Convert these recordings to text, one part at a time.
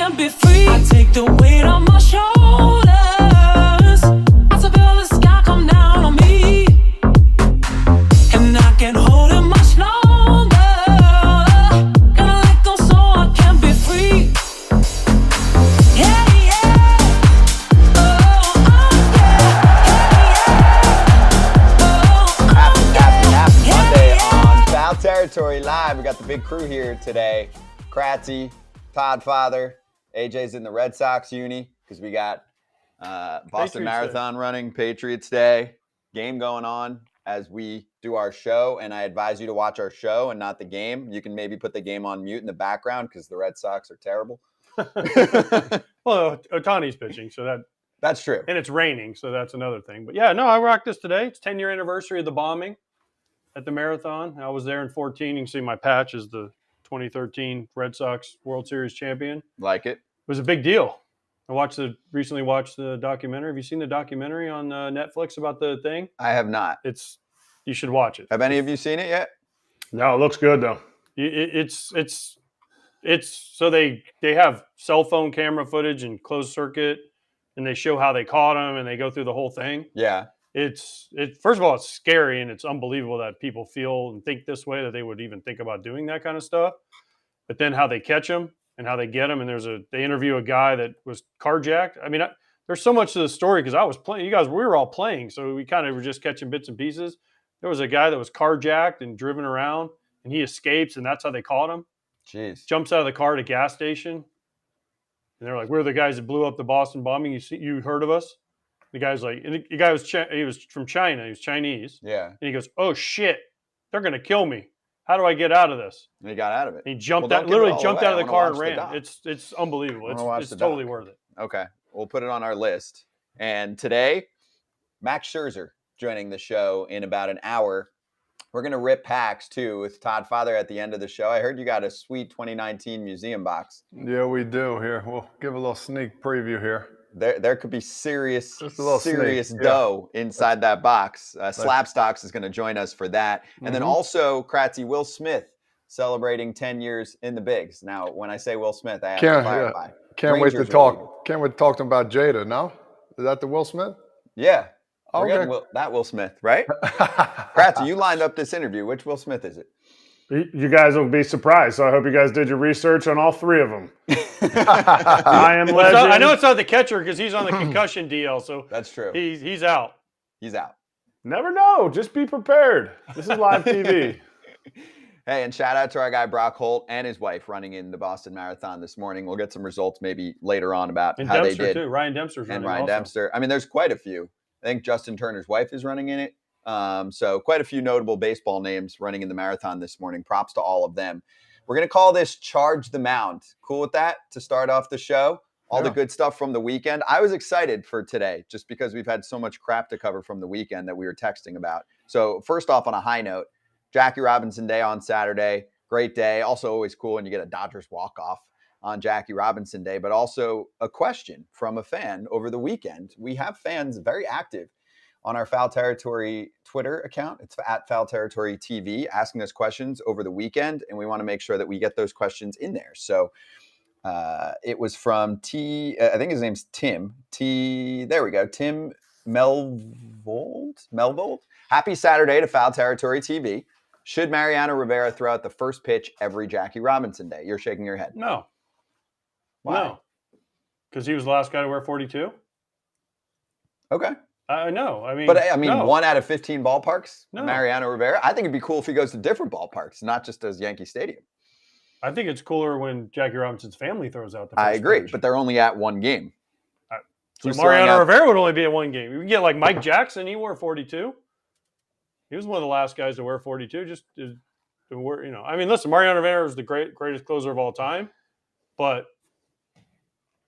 can be free. I take the weight on my shoulders. I feel the sky come down on me, and I can't hold it much longer. Gonna let go so I can be free. Yeah, yeah. Happy Monday on Foul Territory Live. We got the big crew here today. Kratzy, Todd Father, AJ's in the Red Sox uni because we got Boston Patriots Marathon running, Patriots Day, game going on as we do our show. And I advise you to watch our show and not the game. You can maybe put the game on mute in the background because the Red Sox are terrible. Well, Otani's pitching, so that's true. And it's raining, so that's another thing. But yeah, no, I rocked this today. It's 10-year anniversary of the bombing at the marathon. I was there in 2014. You can see my patch is the 2013 Red Sox World Series champion. Like it. It was a big deal. I recently watched the documentary. Have you seen the documentary on Netflix about the thing? I have not. You should watch it. Have any of you seen it yet? No, it looks good though. It's so they have cell phone camera footage and closed circuit, and they show how they caught him, and they go through the whole thing. Yeah. First of all, it's scary, and it's unbelievable that people feel and think this way, that they would even think about doing that kind of stuff. But then how they catch them and how they get them, and they interview a guy that was carjacked. I mean, there's so much to the story because I was playing. We were all playing, so we kind of were just catching bits and pieces. There was a guy that was carjacked and driven around, and he escapes, and that's how they caught him. Jeez. Jumps out of the car at a gas station, and they're like, "We're the guys that blew up the Boston bombing. You heard of us?" The guy's like, and the guy was from China. He was Chinese. Yeah. And he goes, "Oh shit, they're gonna kill me. How do I get out of this?" And he got out of it. And he jumped Well, out, literally jumped away. out of I the wanna car and watch the ran. doc. It's unbelievable. It's the totally doc. worth it. Okay. We'll put it on our list. And today, Max Scherzer joining the show in about an hour. We're going to rip packs, too, with Todd Father at the end of the show. I heard you got a sweet 2019 museum box. Yeah, we do here. We'll give a little sneak preview here. There could be serious sneak, dough inside that box. Slabstox is going to join us for that. And then also, Kratzy, Will Smith celebrating 10 years in the bigs. Now, when I say Will Smith, I have to clarify. Can't wait to talk to him about Jada, no? Is that the Will Smith? Yeah. We're Okay. getting that Will Smith, right? Kratzy, you lined up this interview. Which Will Smith is it? You guys will be surprised. So I hope you guys did your research on all three of them. I am legend. I know it's not the catcher because he's on the concussion DL. So that's true. He's out. He's out. Never know. Just be prepared. This is live TV. Hey, and shout out to our guy Brock Holt and his wife running in the Boston Marathon this morning. We'll get some results maybe later on about how Dempster they did. too. Ryan Dempster's running. And Ryan also. Dempster. I mean, there's quite a few. I think Justin Turner's wife is running in it. So quite a few notable baseball names running in the marathon this morning. Props to all of them. We're going to call this Charge the Mound. Cool with that to start off the show? All the good stuff from the weekend. I was excited for today just because we've had so much crap to cover from the weekend that we were texting about. So first off, on a high note, Jackie Robinson Day on Saturday. Great day. Also always cool when you get a Dodgers walk-off on Jackie Robinson Day, but also a question from a fan over the weekend. We have fans very active on our Foul Territory Twitter account. It's at Foul Territory TV, asking us questions over the weekend, and we want to make sure that we get those questions in there. So it was from I think his name's Tim. There we go. Tim Melvold. Happy Saturday to Foul Territory TV. Should Mariano Rivera throw out the first pitch every Jackie Robinson Day? You're shaking your head. No. Why? No. Because he was the last guy to wear 42? Okay. No. I mean, no. 1 out of 15 ballparks, No. Mariano Rivera. I think it'd be cool if he goes to different ballparks, not just as Yankee Stadium. I think it's cooler when Jackie Robinson's family throws out the first I agree, pitch. but they're only at one game. So Who's Mariano throwing out- Rivera would only be at one game. You can get like Mike Jackson. He wore 42. He was one of the last guys to wear 42. Just to wear, I mean, listen, Mariano Rivera is the greatest closer of all time, but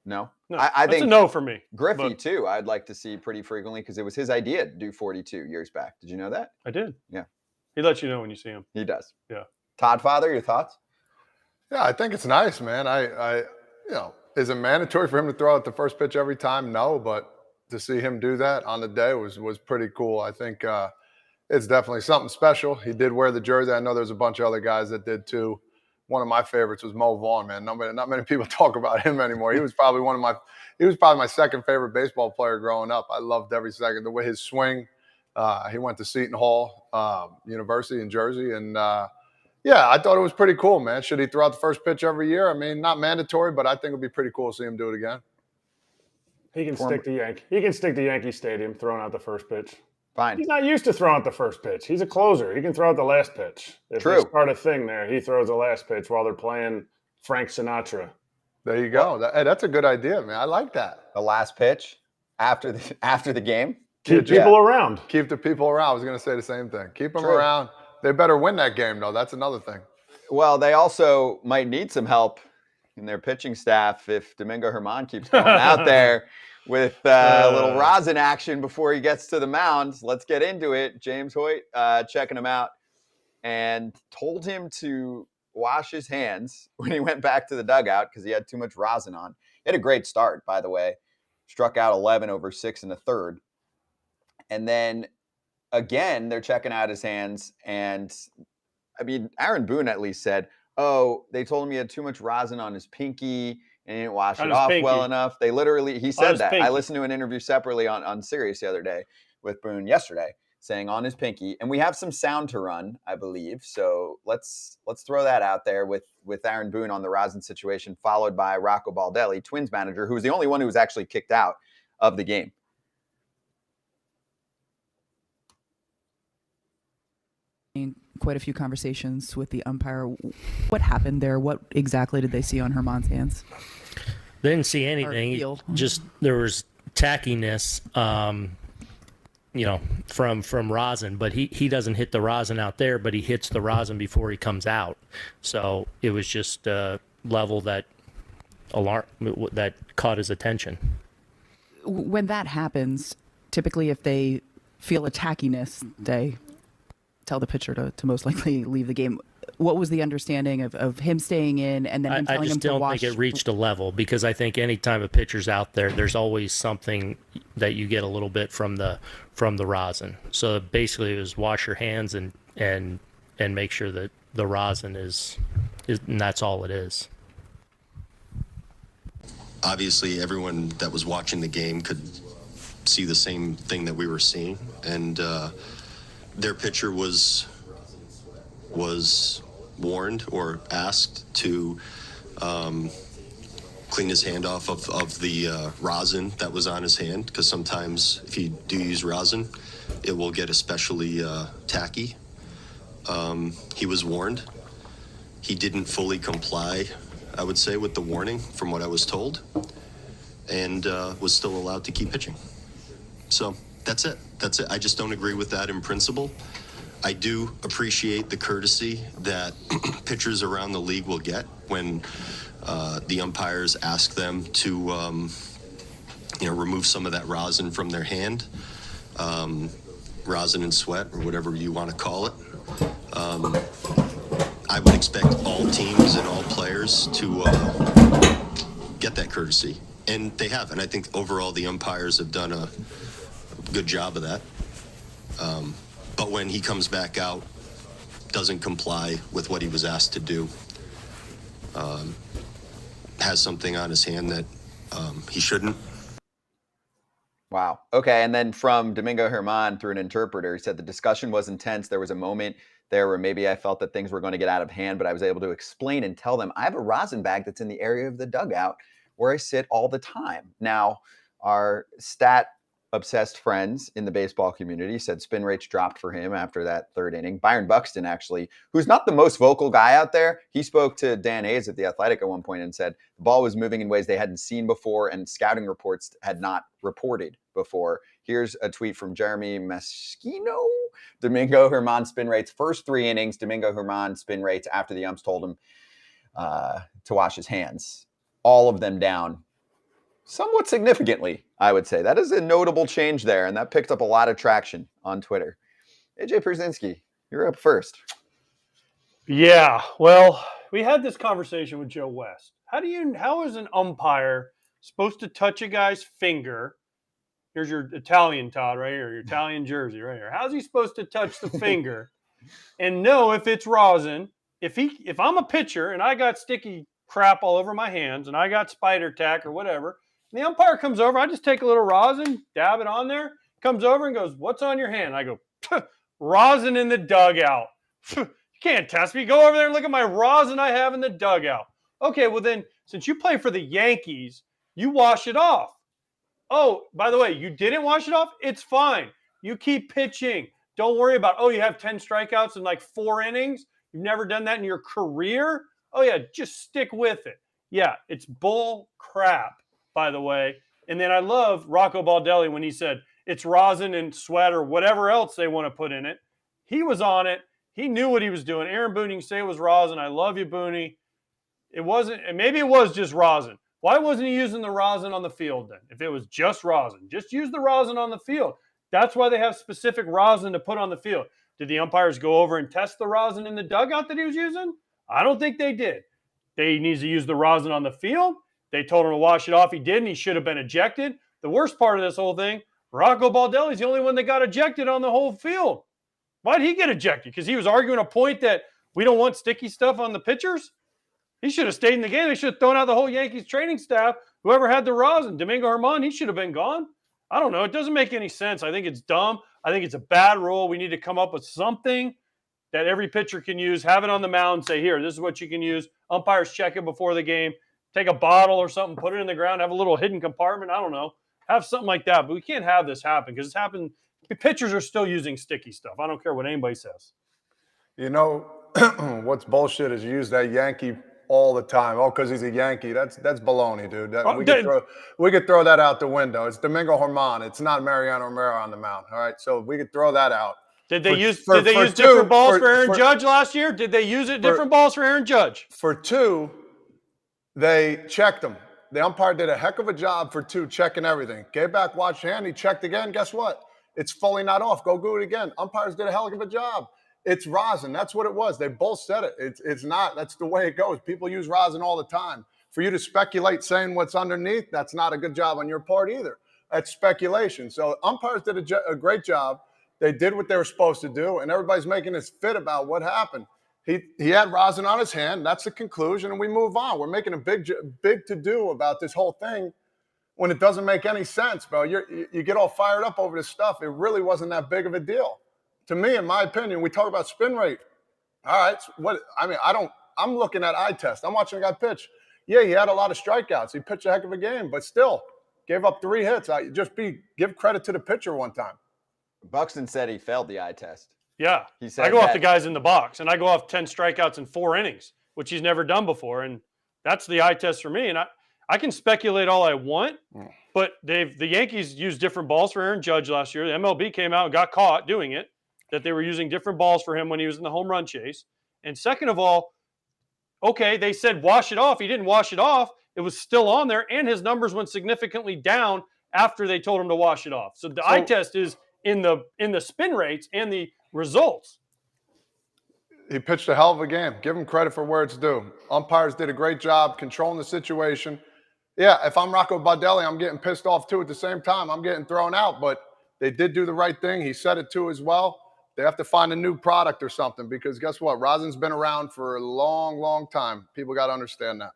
No. I think think a no for me. Griffey, but too, I'd like to see pretty frequently because it was his idea to do 42 years back. Did you know that? I did. Yeah. He lets you know when you see him. He does. Yeah. Todd Father, your thoughts? Yeah, I think it's nice, man. Is it mandatory for him to throw out the first pitch every time? No, but to see him do that on the day was pretty cool. I think it's definitely something special. He did wear the jersey. I know there's a bunch of other guys that did too. one of my favorites was Mo Vaughn, man. Not many people talk about him anymore. He was probably my second favorite baseball player growing up. I loved every second the way his swing. He went to Seton Hall University in Jersey, and yeah, I thought it was pretty cool, man. Should he throw out the first pitch every year? I mean, not mandatory, but I think it'd be pretty cool to see him do it again. He can stick to Yankee Stadium, throwing out the first pitch. Fine. He's not used to throwing out the first pitch. He's a closer. He can throw out the last pitch. If True. they start a thing there, he throws the last pitch while they're playing Frank Sinatra. There you go. That's a good idea, man. I like that. The last pitch after the game. Keep people around. Keep the people around. I was going to say the same thing. Keep them True. around. They better win that game, though. That's another thing. Well, they also might need some help in their pitching staff if Domingo Germán keeps going out there with a little rosin action before he gets to the mound. Let's get into it. James Hoyt checking him out and told him to wash his hands when he went back to the dugout because he had too much rosin on. He had a great start, by the way. Struck out 11 over 6 in the third. And then again, they're checking out his hands. And I mean, Aaron Boone at least said, oh, they told him he had too much rosin on his pinky and he didn't wash it off well enough. He said that. I listened to an interview separately on Sirius the other day with Boone yesterday, saying on his pinky. And we have some sound to run, I believe. So let's throw that out there with Aaron Boone on the rosin situation, followed by Rocco Baldelli, Twins manager, who was the only one who was actually kicked out of the game. Quite a few conversations with the umpire. What happened there? What exactly did they see on Germán's hands? They didn't see anything. Just there was tackiness, from rosin. But he doesn't hit the rosin out there, but he hits the rosin before he comes out. So it was just a level that caught his attention. When that happens, typically if they feel a tackiness, they tell the pitcher to most likely leave the game. What was the understanding of him staying in and then him telling him to wash? I just don't think it reached a level because I think anytime a pitcher's out there, there's always something that you get a little bit from the rosin. So basically it was wash your hands and make sure that the rosin is and that's all it is. Obviously everyone that was watching the game could see the same thing that we were seeing, and their pitcher was warned or asked to clean his hand off of the rosin that was on his hand, because sometimes if you do use rosin, it will get especially tacky. He was warned. He didn't fully comply, I would say, with the warning from what I was told, and was still allowed to keep pitching. So that's it. I just don't agree with that in principle. I do appreciate the courtesy that pitchers around the league will get when the umpires ask them to, remove some of that rosin from their hand, rosin and sweat, or whatever you want to call it. I would expect all teams and all players to get that courtesy, and they have. And I think overall the umpires have done a good job of that. But when he comes back out, doesn't comply with what he was asked to do, has something on his hand that he shouldn't. Wow. Okay. And then from Domingo Germán through an interpreter, he said the discussion was intense. There was a moment there where maybe I felt that things were going to get out of hand, but I was able to explain and tell them I have a rosin bag that's in the area of the dugout where I sit all the time. Now, our stat-obsessed friends in the baseball community said spin rates dropped for him after that third inning. Byron Buxton, actually, who's not the most vocal guy out there, he spoke to Dan Hayes at The Athletic at one point and said the ball was moving in ways they hadn't seen before and scouting reports had not reported before. Here's a tweet from Jeremy Meschino. Domingo Germán spin rates, first 3 innings, Domingo Germán spin rates after the umps told him to wash his hands. All of them down somewhat significantly, I would say. That is a notable change there, and that picked up a lot of traction on Twitter. AJ Pierzynski, you're up first. Yeah, well, we had this conversation with Joe West. How is an umpire supposed to touch a guy's finger? Here's your Italian Todd right here, your Italian jersey right here. How's he supposed to touch the finger and know if it's rosin if I'm a pitcher and I got sticky crap all over my hands and I got spider tack or whatever, and the umpire comes over, I just take a little rosin, dab it on there, comes over and goes, "What's on your hand?" I go, "Rosin in the dugout." You can't test me. Go over there and look at my rosin I have in the dugout. Okay, well then, since you play for the Yankees, you wash it off. Oh, by the way, you didn't wash it off? It's fine. You keep pitching. Don't worry about, you have 10 strikeouts in like 4 innings. You've never done that in your career? Oh, yeah, just stick with it. Yeah, it's bull crap, by the way. And then I love Rocco Baldelli when he said, it's rosin and sweat or whatever else they want to put in it. He was on it. He knew what he was doing. Aaron Boone, you can say it was rosin. I love you, Booney. It wasn't, and maybe it was just rosin. Why wasn't he using the rosin on the field then? If it was just rosin, just use the rosin on the field. That's why they have specific rosin to put on the field. Did the umpires go over and test the rosin in the dugout that he was using? I don't think they did. They needs to use the rosin on the field. They told him to wash it off. He didn't. He should have been ejected. The worst part of this whole thing, Rocco Baldelli's the only one that got ejected on the whole field. Why did he get ejected? Because he was arguing a point that we don't want sticky stuff on the pitchers? He should have stayed in the game. They should have thrown out the whole Yankees training staff. Whoever had the rosin, Domingo Germán, he should have been gone. I don't know. It doesn't make any sense. I think it's dumb. I think it's a bad rule. We need to come up with something that every pitcher can use, have it on the mound, say, here, this is what you can use. Umpires check it before the game. Take a bottle or something, put it in the ground, have a little hidden compartment. I don't know. Have something like that. But we can't have this happen because it's happened. Pitchers are still using sticky stuff. I don't care what anybody says. You know, what's bullshit is you use that Yankee all the time. Oh, because he's a Yankee. That's baloney, dude. We could throw that out the window. It's Domingo Germán. It's not Mariano Romero on the mound. All right, so we could throw that out. Did they use different balls for Aaron Judge last year? Did they use different balls for Aaron Judge? For 2, they checked them. The umpire did a heck of a job for 2, checking everything. Gave back, watched hand. He checked again. Guess what? It's fully not off. Go do it again. Umpires did a hell of a job. It's rosin. That's what it was. They both said it. It's not. That's the way it goes. People use rosin all the time. For you to speculate saying what's underneath, that's not a good job on your part either. That's speculation. So umpires did a great job. They did what they were supposed to do, and everybody's making this fit about what happened. He had rosin on his hand. That's the conclusion, and we move on. We're making a big to-do about this whole thing when it doesn't make any sense, bro. You get all fired up over this stuff. It really wasn't that big of a deal. To me, in my opinion, we talk about spin rate. All right, I'm looking at eye test. I'm watching a guy pitch. Yeah, he had a lot of strikeouts. He pitched a heck of a game, but still gave up 3 hits. Give credit to the pitcher one time. Buxton said he failed the eye test. Yeah. He said I go off the guys in the box, and I go off 10 strikeouts in 4 innings, which he's never done before, and that's the eye test for me. And I can speculate all I want, but the Yankees used different balls for Aaron Judge last year. The MLB came out and got caught doing it, that they were using different balls for him when he was in the home run chase. And second of all, okay, they said wash it off. He didn't wash it off. It was still on there, and his numbers went significantly down after they told him to wash it off. So the eye test is in the spin rates and the results. He pitched a hell of a game. Give him credit for where it's due. Umpires did a great job controlling the situation. Yeah, if I'm Rocco Baldelli, I'm getting pissed off too at the same time. I'm getting thrown out, but they did do the right thing. He said it too as well. They have to find a new product or something because guess what? Rosin's been around for a long, long time. People got to understand that.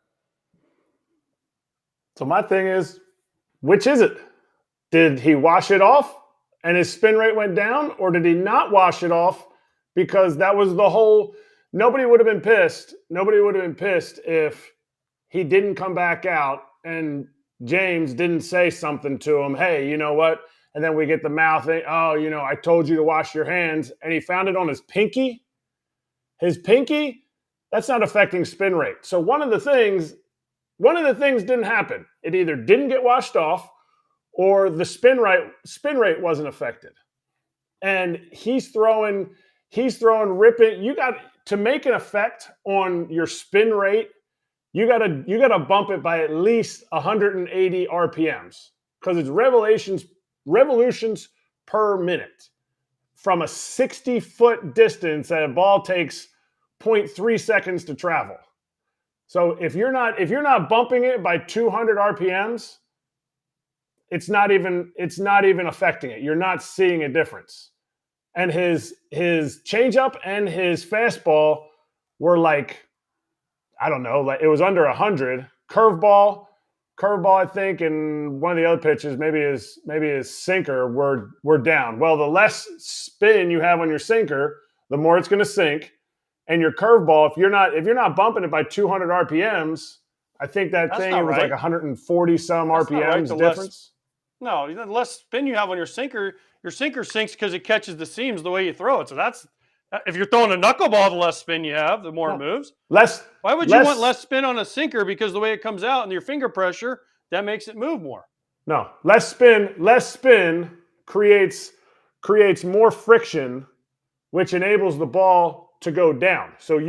So my thing is, which is it? Did he wash it off and his spin rate went down, or did he not wash it off because that was the whole – nobody would have been pissed. Nobody would have been pissed if he didn't come back out and James didn't say something to him, hey, you know what? And then we get the mouth thing, I told you to wash your hands, and he found it on his pinky. His pinky, that's not affecting spin rate. So one of the things didn't happen. It either didn't get washed off or the spin rate wasn't affected. And he's throwing ripping. You got to make an effect on your spin rate, you gotta bump it by at least 180 RPMs because it's revolutions per minute from a 60-foot distance that a ball takes 0.3 seconds to travel. So if you're not bumping it by 200 RPMs, it's not even affecting it. You're not seeing a difference. And his changeup and his fastball were like, I don't know, like it was under 100. Curveball, I think, and one of the other pitches, maybe his sinker were down. Well, the less spin you have on your sinker, the more it's going to sink. And your curveball, if you're not bumping it by 200 RPMs, I think it was like 140 some RPMs difference. No, the less spin you have on your sinker sinks because it catches the seams the way you throw it. So that's if you're throwing a knuckleball, the less spin you have, the more it moves. Why would you want less spin on a sinker? Because the way it comes out and your finger pressure, that makes it move more. No, less spin creates more friction, which enables the ball to go down. So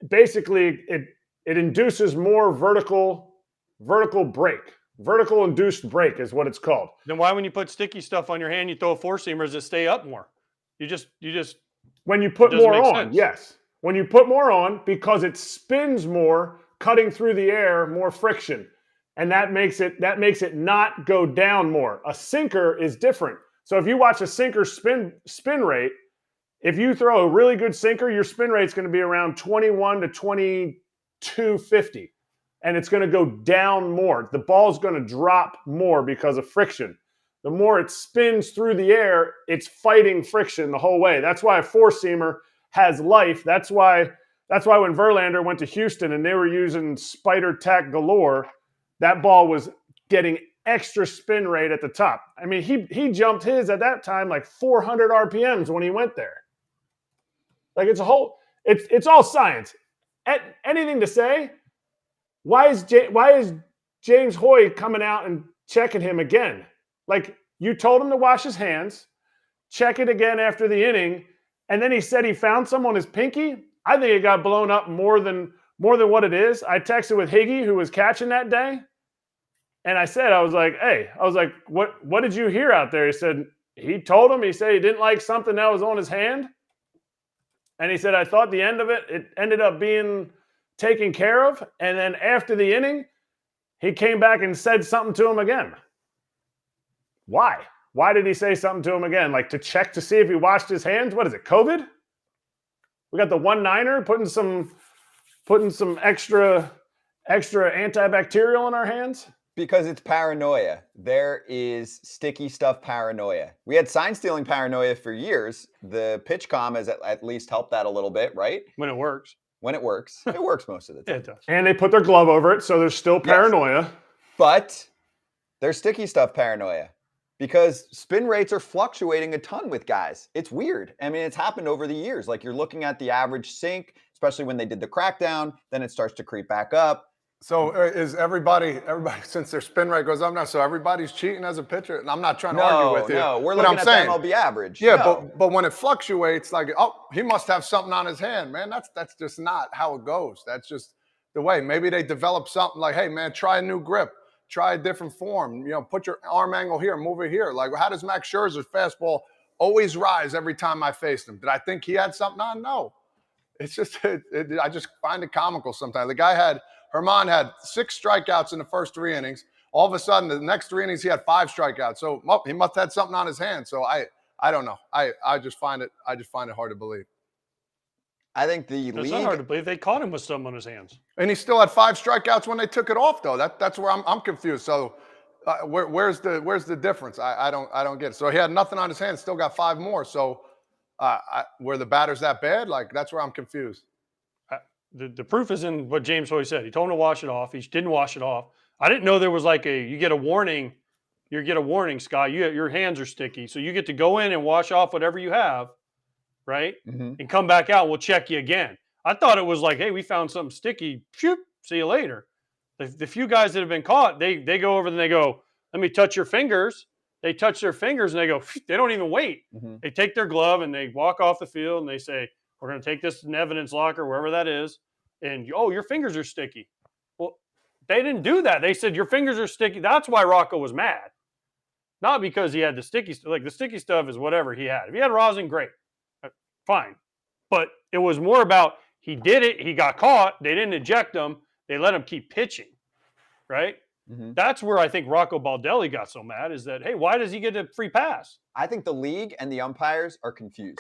basically it induces more vertical break. Vertical induced break is what it's called. Then why when you put sticky stuff on your hand, you throw a four-seamer, does it stay up more? You just when you put more on, yes. When you put more on, because it spins more, cutting through the air, more friction. And that makes it not go down more. A sinker is different. So if you watch a sinker spin rate, if you throw a really good sinker, your spin rate is going to be around 21 to 2250. And it's going to go down more. The ball's going to drop more because of friction. The more it spins through the air, it's fighting friction the whole way. That's why a four-seamer has life. That's why when Verlander went to Houston and they were using spider tack galore, that ball was getting extra spin rate at the top. I mean, he jumped his at that time like 400 RPMs when he went there. Like it's all science. Anything to say? Why is James Hoy coming out and checking him again? Like you told him to wash his hands, check it again after the inning, and then he said he found some on his pinky. I think it got blown up more than what it is. I texted with Higgy, who was catching that day, and I was like, what did you hear out there? He said he told him. He said he didn't like something that was on his hand, and he said I thought the end of it ended up being taken care of, and then after the inning, he came back and said something to him again. Why? Why did he say something to him again? Like to check to see if he washed his hands? What is it, COVID? We got the 1-9er putting some extra antibacterial in our hands? Because it's paranoia. There is sticky stuff paranoia. We had sign stealing paranoia for years. The PitchCom has at least helped that a little bit, right? When it works. When it works. It works most of the time. Yeah, it does. And they put their glove over it, so there's still paranoia. Yes. But there's sticky stuff paranoia. Because spin rates are fluctuating a ton with guys. It's weird. I mean, it's happened over the years. Like you're looking at the average sink, especially when they did the crackdown, then it starts to creep back up. So is everybody, since their spin rate goes up now, so everybody's cheating as a pitcher? And I'm not trying to argue with you. No, we're looking at the MLB average. Yeah, no. but when it fluctuates, like, oh, he must have something on his hand, man. That's just not how it goes. That's just the way. Maybe they develop something like, hey, man, try a new grip. Try a different form. You know, put your arm angle here, move it here. Like, how does Max Scherzer's fastball always rise every time I faced him? Did I think he had something on? No. It's just, I just find it comical sometimes. Germán had 6 strikeouts in the first 3 innings. All of a sudden, the next 3 innings, he had 5 strikeouts. So he must have had something on his hand. So I don't know. I just find it hard to believe. I think the It's league. not hard to believe. They caught him with something on his hands. And he still had 5 strikeouts when they took it off, though. That's where I'm confused. So where's the difference? I don't get it. So he had nothing on his hands, still got 5 more. So were the batters that bad? Like, that's where I'm confused. The proof is in what James Hoy said. He told him to wash it off. He didn't wash it off. I didn't know there was like you get a warning. You get a warning, Scott. Your hands are sticky, so you get to go in and wash off whatever you have, right? Mm-hmm. And come back out. We'll check you again. I thought it was like, hey, we found something sticky. Shoot, see you later. The few guys that have been caught, they go over and they go, let me touch your fingers. They touch their fingers and they go, they don't even wait. Mm-hmm. They take their glove and they walk off the field and they say, we're going to take this in evidence locker, wherever that is. And, oh, your fingers are sticky. Well, they didn't do that. They said, your fingers are sticky. That's why Rocco was mad. Not because he had the sticky stuff. Like, the sticky stuff is whatever he had. If he had rosin, great. Fine. But it was more about he did it. He got caught. They didn't eject him. They let him keep pitching, right? Mm-hmm. That's where I think Rocco Baldelli got so mad is that, hey, why does he get a free pass? I think the league and the umpires are confused.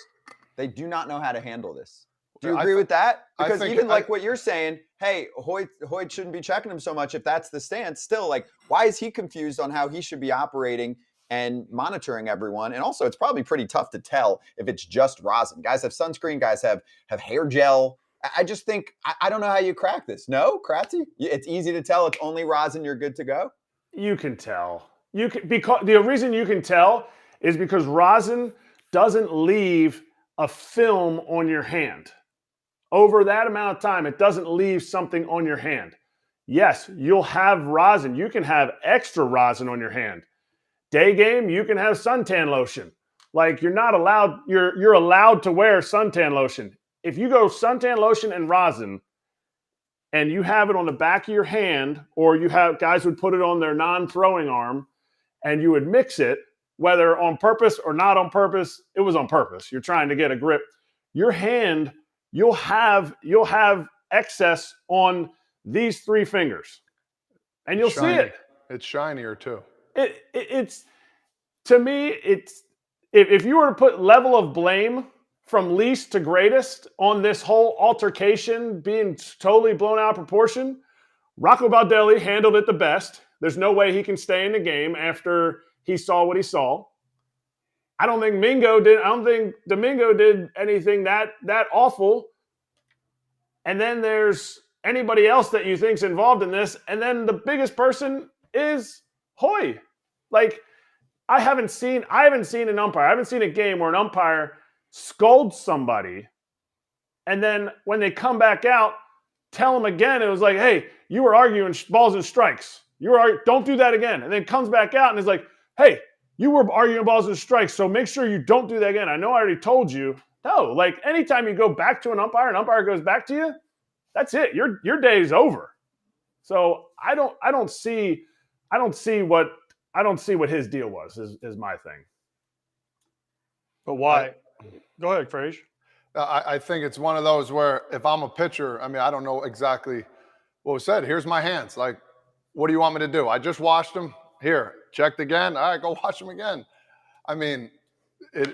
They do not know how to handle this. Do you agree with that? I Because think- even like what you're saying, hey, Hoyt shouldn't be checking him so much if that's the stance. Still, like, why is he confused on how he should be operating and monitoring everyone? And also, it's probably pretty tough to tell if it's just rosin. Guys have sunscreen. Guys have hair gel. I just think I don't know how you crack this. No, Kratzy? It's easy to tell. It's only rosin. You're good to go. You can tell. You can, because the reason you can tell is because rosin doesn't leave a film on your hand. Over that amount of time, it doesn't leave something on your hand. Yes, you'll have rosin. You can have extra rosin on your hand. Day game, you can have suntan lotion. Like, you're not allowed, you're allowed to wear suntan lotion. If you go suntan lotion and rosin and you have it on the back of your hand, or you have guys would put it on their non-throwing arm and you would mix it, whether on purpose or not on purpose, it was on purpose. You're trying to get a grip. Your hand, you'll have excess on these 3 fingers, and you'll see it. It's shinier too. It's to me, it's if you were to put level of blame from least to greatest on this whole altercation being totally blown out of proportion, Rocco Baldelli handled it the best. There's no way he can stay in the game after he saw what he saw. I don't think Domingo did anything that awful. And then there's anybody else that you think's involved in this, and then the biggest person is Hoy. Like, I haven't seen an umpire. I haven't seen a game where an umpire scolds somebody, and then when they come back out, tell them again. It was like, hey, you were arguing balls and strikes. Don't do that again. And then comes back out and is like, hey, you were arguing balls and strikes, so make sure you don't do that again. I know I already told you. No, like, anytime you go back to an umpire goes back to you, that's it. Your day is over. So I don't see what his deal was, is my thing. But why? Go ahead, Frage. I think it's one of those where if I'm a pitcher, I mean, I don't know exactly what was said. Here's my hands. Like, what do you want me to do? I just washed them. Here, checked again. All right, go wash them again. I mean, it's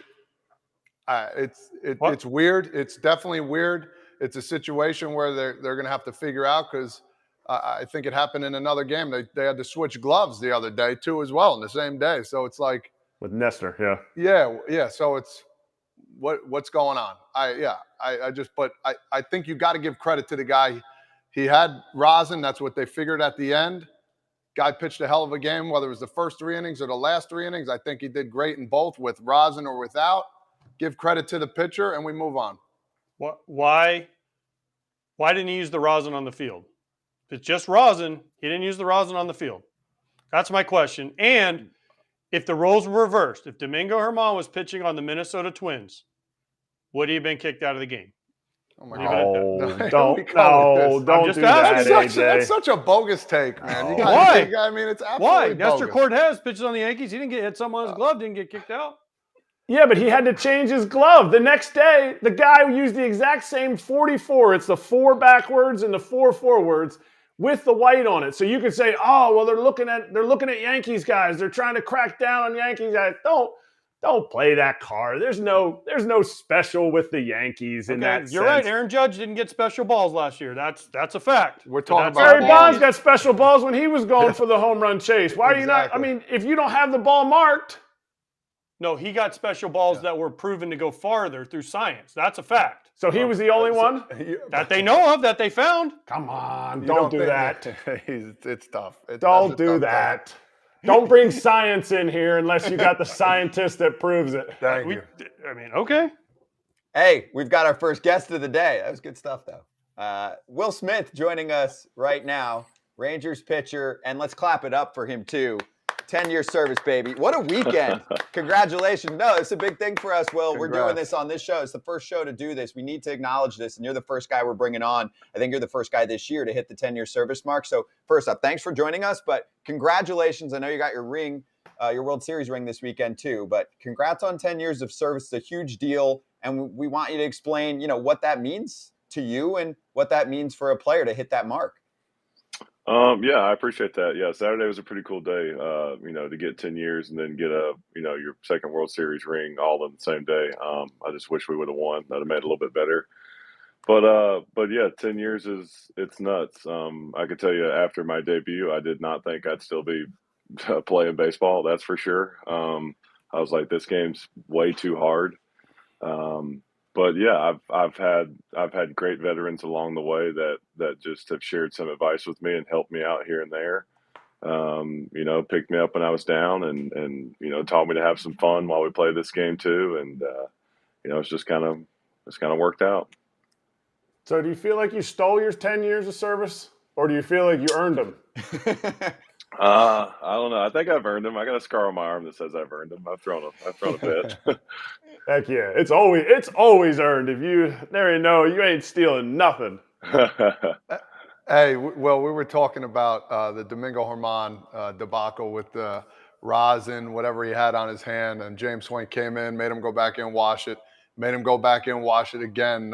weird. It's definitely weird. It's a situation where they're going to have to figure out, because I think it happened in another game. They had to switch gloves the other day too, as well, in the same day. So it's like With Nestor, yeah. Yeah. So it's what's going on? I think you got to give credit to the guy. He had rosin. That's what they figured at the end. Guy pitched a hell of a game, whether it was the first 3 innings or the last 3 innings. I think he did great in both, with rosin or without. Give credit to the pitcher, and we move on. Why didn't he use the rosin on the field? If it's just rosin, he didn't use the rosin on the field. That's my question. And if the roles were reversed, if Domingo Germán was pitching on the Minnesota Twins, would he have been kicked out of the game? Oh my God! Don't do just that, AJ. That's such a bogus take, man. You gotta Why? think, I mean, it's absolutely Why? bogus. Nestor Cortez pitches on the Yankees. He didn't hit something on his glove, didn't get kicked out. Yeah, but he had to change his glove. The next day, the guy used the exact same 44. It's the 4 backwards and the 4 forwards with the white on it. So you could say, oh, well, they're looking at Yankees guys. They're trying to crack down on Yankees guys. Don't play that card. There's no special with the Yankees in that sense. You're right. Aaron Judge didn't get special balls last year. That's a fact. We're talking about Barry Bonds got special balls when he was going for the home run chase. Why are you not? I Exactly. mean, if you don't have the ball marked. No, he got special balls that were proven to go farther through science. That's a fact. So he was the only one? That they know of, that they found. Come on, You don't do think- that. It's tough. Don't do that. Don't bring science in here unless you got the scientist that proves it. Thank you. I mean, okay. Hey, we've got our first guest of the day. That was good stuff, though. Will Smith joining us right now, Rangers pitcher, and let's clap it up for him, too. 10-year service, baby. What a weekend. Congratulations. No, it's a big thing for us, Will. We're doing this on this show. It's the first show to do this. We need to acknowledge this, and you're the first guy we're bringing on. I think you're the first guy this year to hit the 10-year service mark. So first up, thanks for joining us, but congratulations. I know you got your ring, your World Series ring this weekend too, but congrats on 10 years of service. It's a huge deal, and we want you to explain, what that means to you and what that means for a player to hit that mark. Yeah, I appreciate that. Yeah, Saturday was a pretty cool day, to get 10 years and then get your second World Series ring all in the same day. I just wish we would have won. That would have made it a little bit better. But yeah, 10 years it's nuts. I could tell you after my debut, I did not think I'd still be playing baseball. That's for sure. I was like, this game's way too hard. Um, but yeah, I've had great veterans along the way that just have shared some advice with me and helped me out here and there. Picked me up when I was down and taught me to have some fun while we played this game too. And it's kind of worked out. So do you feel like you stole your 10 years of service, or do you feel like you earned them? I don't know. I think I've earned them. I got a scar on my arm that says I've earned them. I've thrown a pitch. Heck yeah, it's always earned. If you there, you ain't stealing nothing. Hey, well, we were talking about the Domingo Germán debacle with the rosin, whatever he had on his hand, and James Swink came in, made him go back in, wash it, made him go back in, wash it again.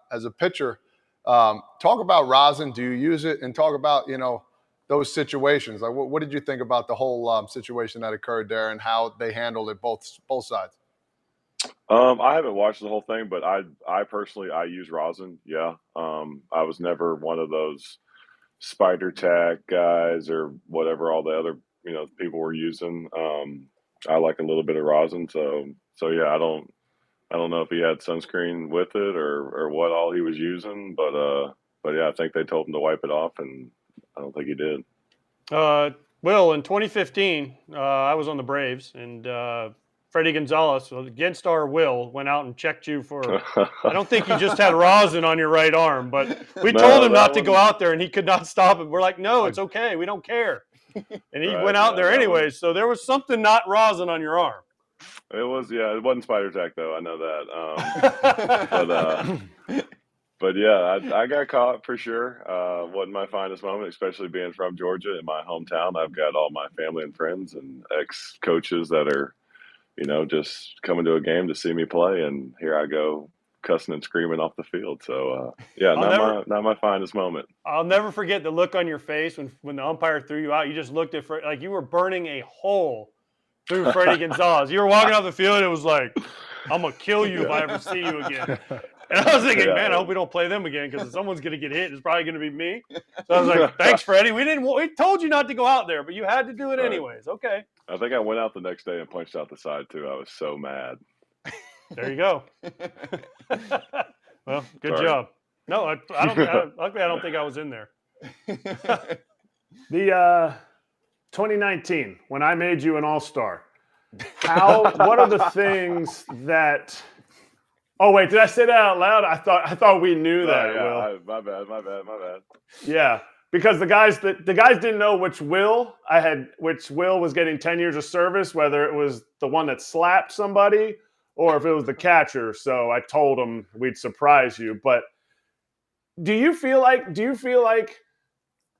As a pitcher, talk about rosin. Do you use it? And talk about those situations. Like, what did you think about the whole situation that occurred there and how they handled it, both sides? I haven't watched the whole thing, but I personally use rosin. Yeah. I was never one of those spider tack guys or whatever all the other people were using. I like a little bit of rosin, so yeah. I don't know if he had sunscreen with it or what all he was using, but yeah, I think they told him to wipe it off, and I don't think he did. Well, in 2015, I was on the Braves, and Freddie Gonzalez, against our will, went out and checked you for. I don't think you just had rosin on your right arm, but we told him not to go out there, and he could not stop it. We're like, no, it's okay, we don't care, and he went out there anyway. So there was something not rosin on your arm. It wasn't spider tack though. I know that. But yeah, I got caught for sure. Wasn't my finest moment, especially being from Georgia in my hometown. I've got all my family and friends and ex-coaches that are, just coming to a game to see me play, and here I go cussing and screaming off the field. So yeah, not my finest moment. I'll never forget the look on your face when the umpire threw you out. You just looked at like you were burning a hole through Freddie Gonzalez. You were walking off the field, and it was like, I'm going to kill you if I ever see you again. And I was thinking, man, I hope we don't play them again, because if someone's going to get hit, it's probably going to be me. So I was like, thanks, Freddie. We told you not to go out there, but you had to do it anyways. Okay. I think I went out the next day and punched out the side, too. I was so mad. There you go. Well, good job. No, luckily I don't think I was in there. The 2019, when I made you an all-star, what are the things that – oh, wait, did I say that out loud? I thought we knew that, yeah, Will. My bad. Yeah, because the guys didn't know which Will was getting 10 years of service, whether it was the one that slapped somebody or if it was the catcher. So I told them we'd surprise you. But do you feel like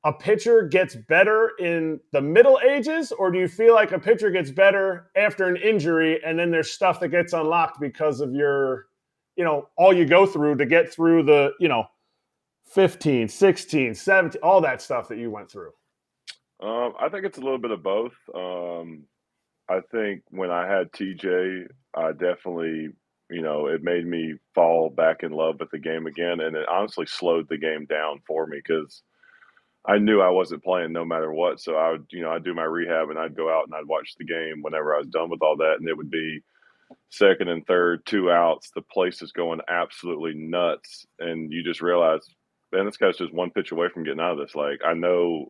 a pitcher gets better in the middle ages, or do you feel like a pitcher gets better after an injury and then there's stuff that gets unlocked because of your, all you go through to get through the, 15, 16, 17, all that stuff that you went through? I think it's a little bit of both. I think when I had TJ, I definitely, it made me fall back in love with the game again. And it honestly slowed the game down for me, because I knew I wasn't playing no matter what. So I would, I'd do my rehab and I'd go out and I'd watch the game whenever I was done with all that. And it would be second and third, 2 outs. The place is going absolutely nuts. And you just realize, man, this guy's just one pitch away from getting out of this. Like, I know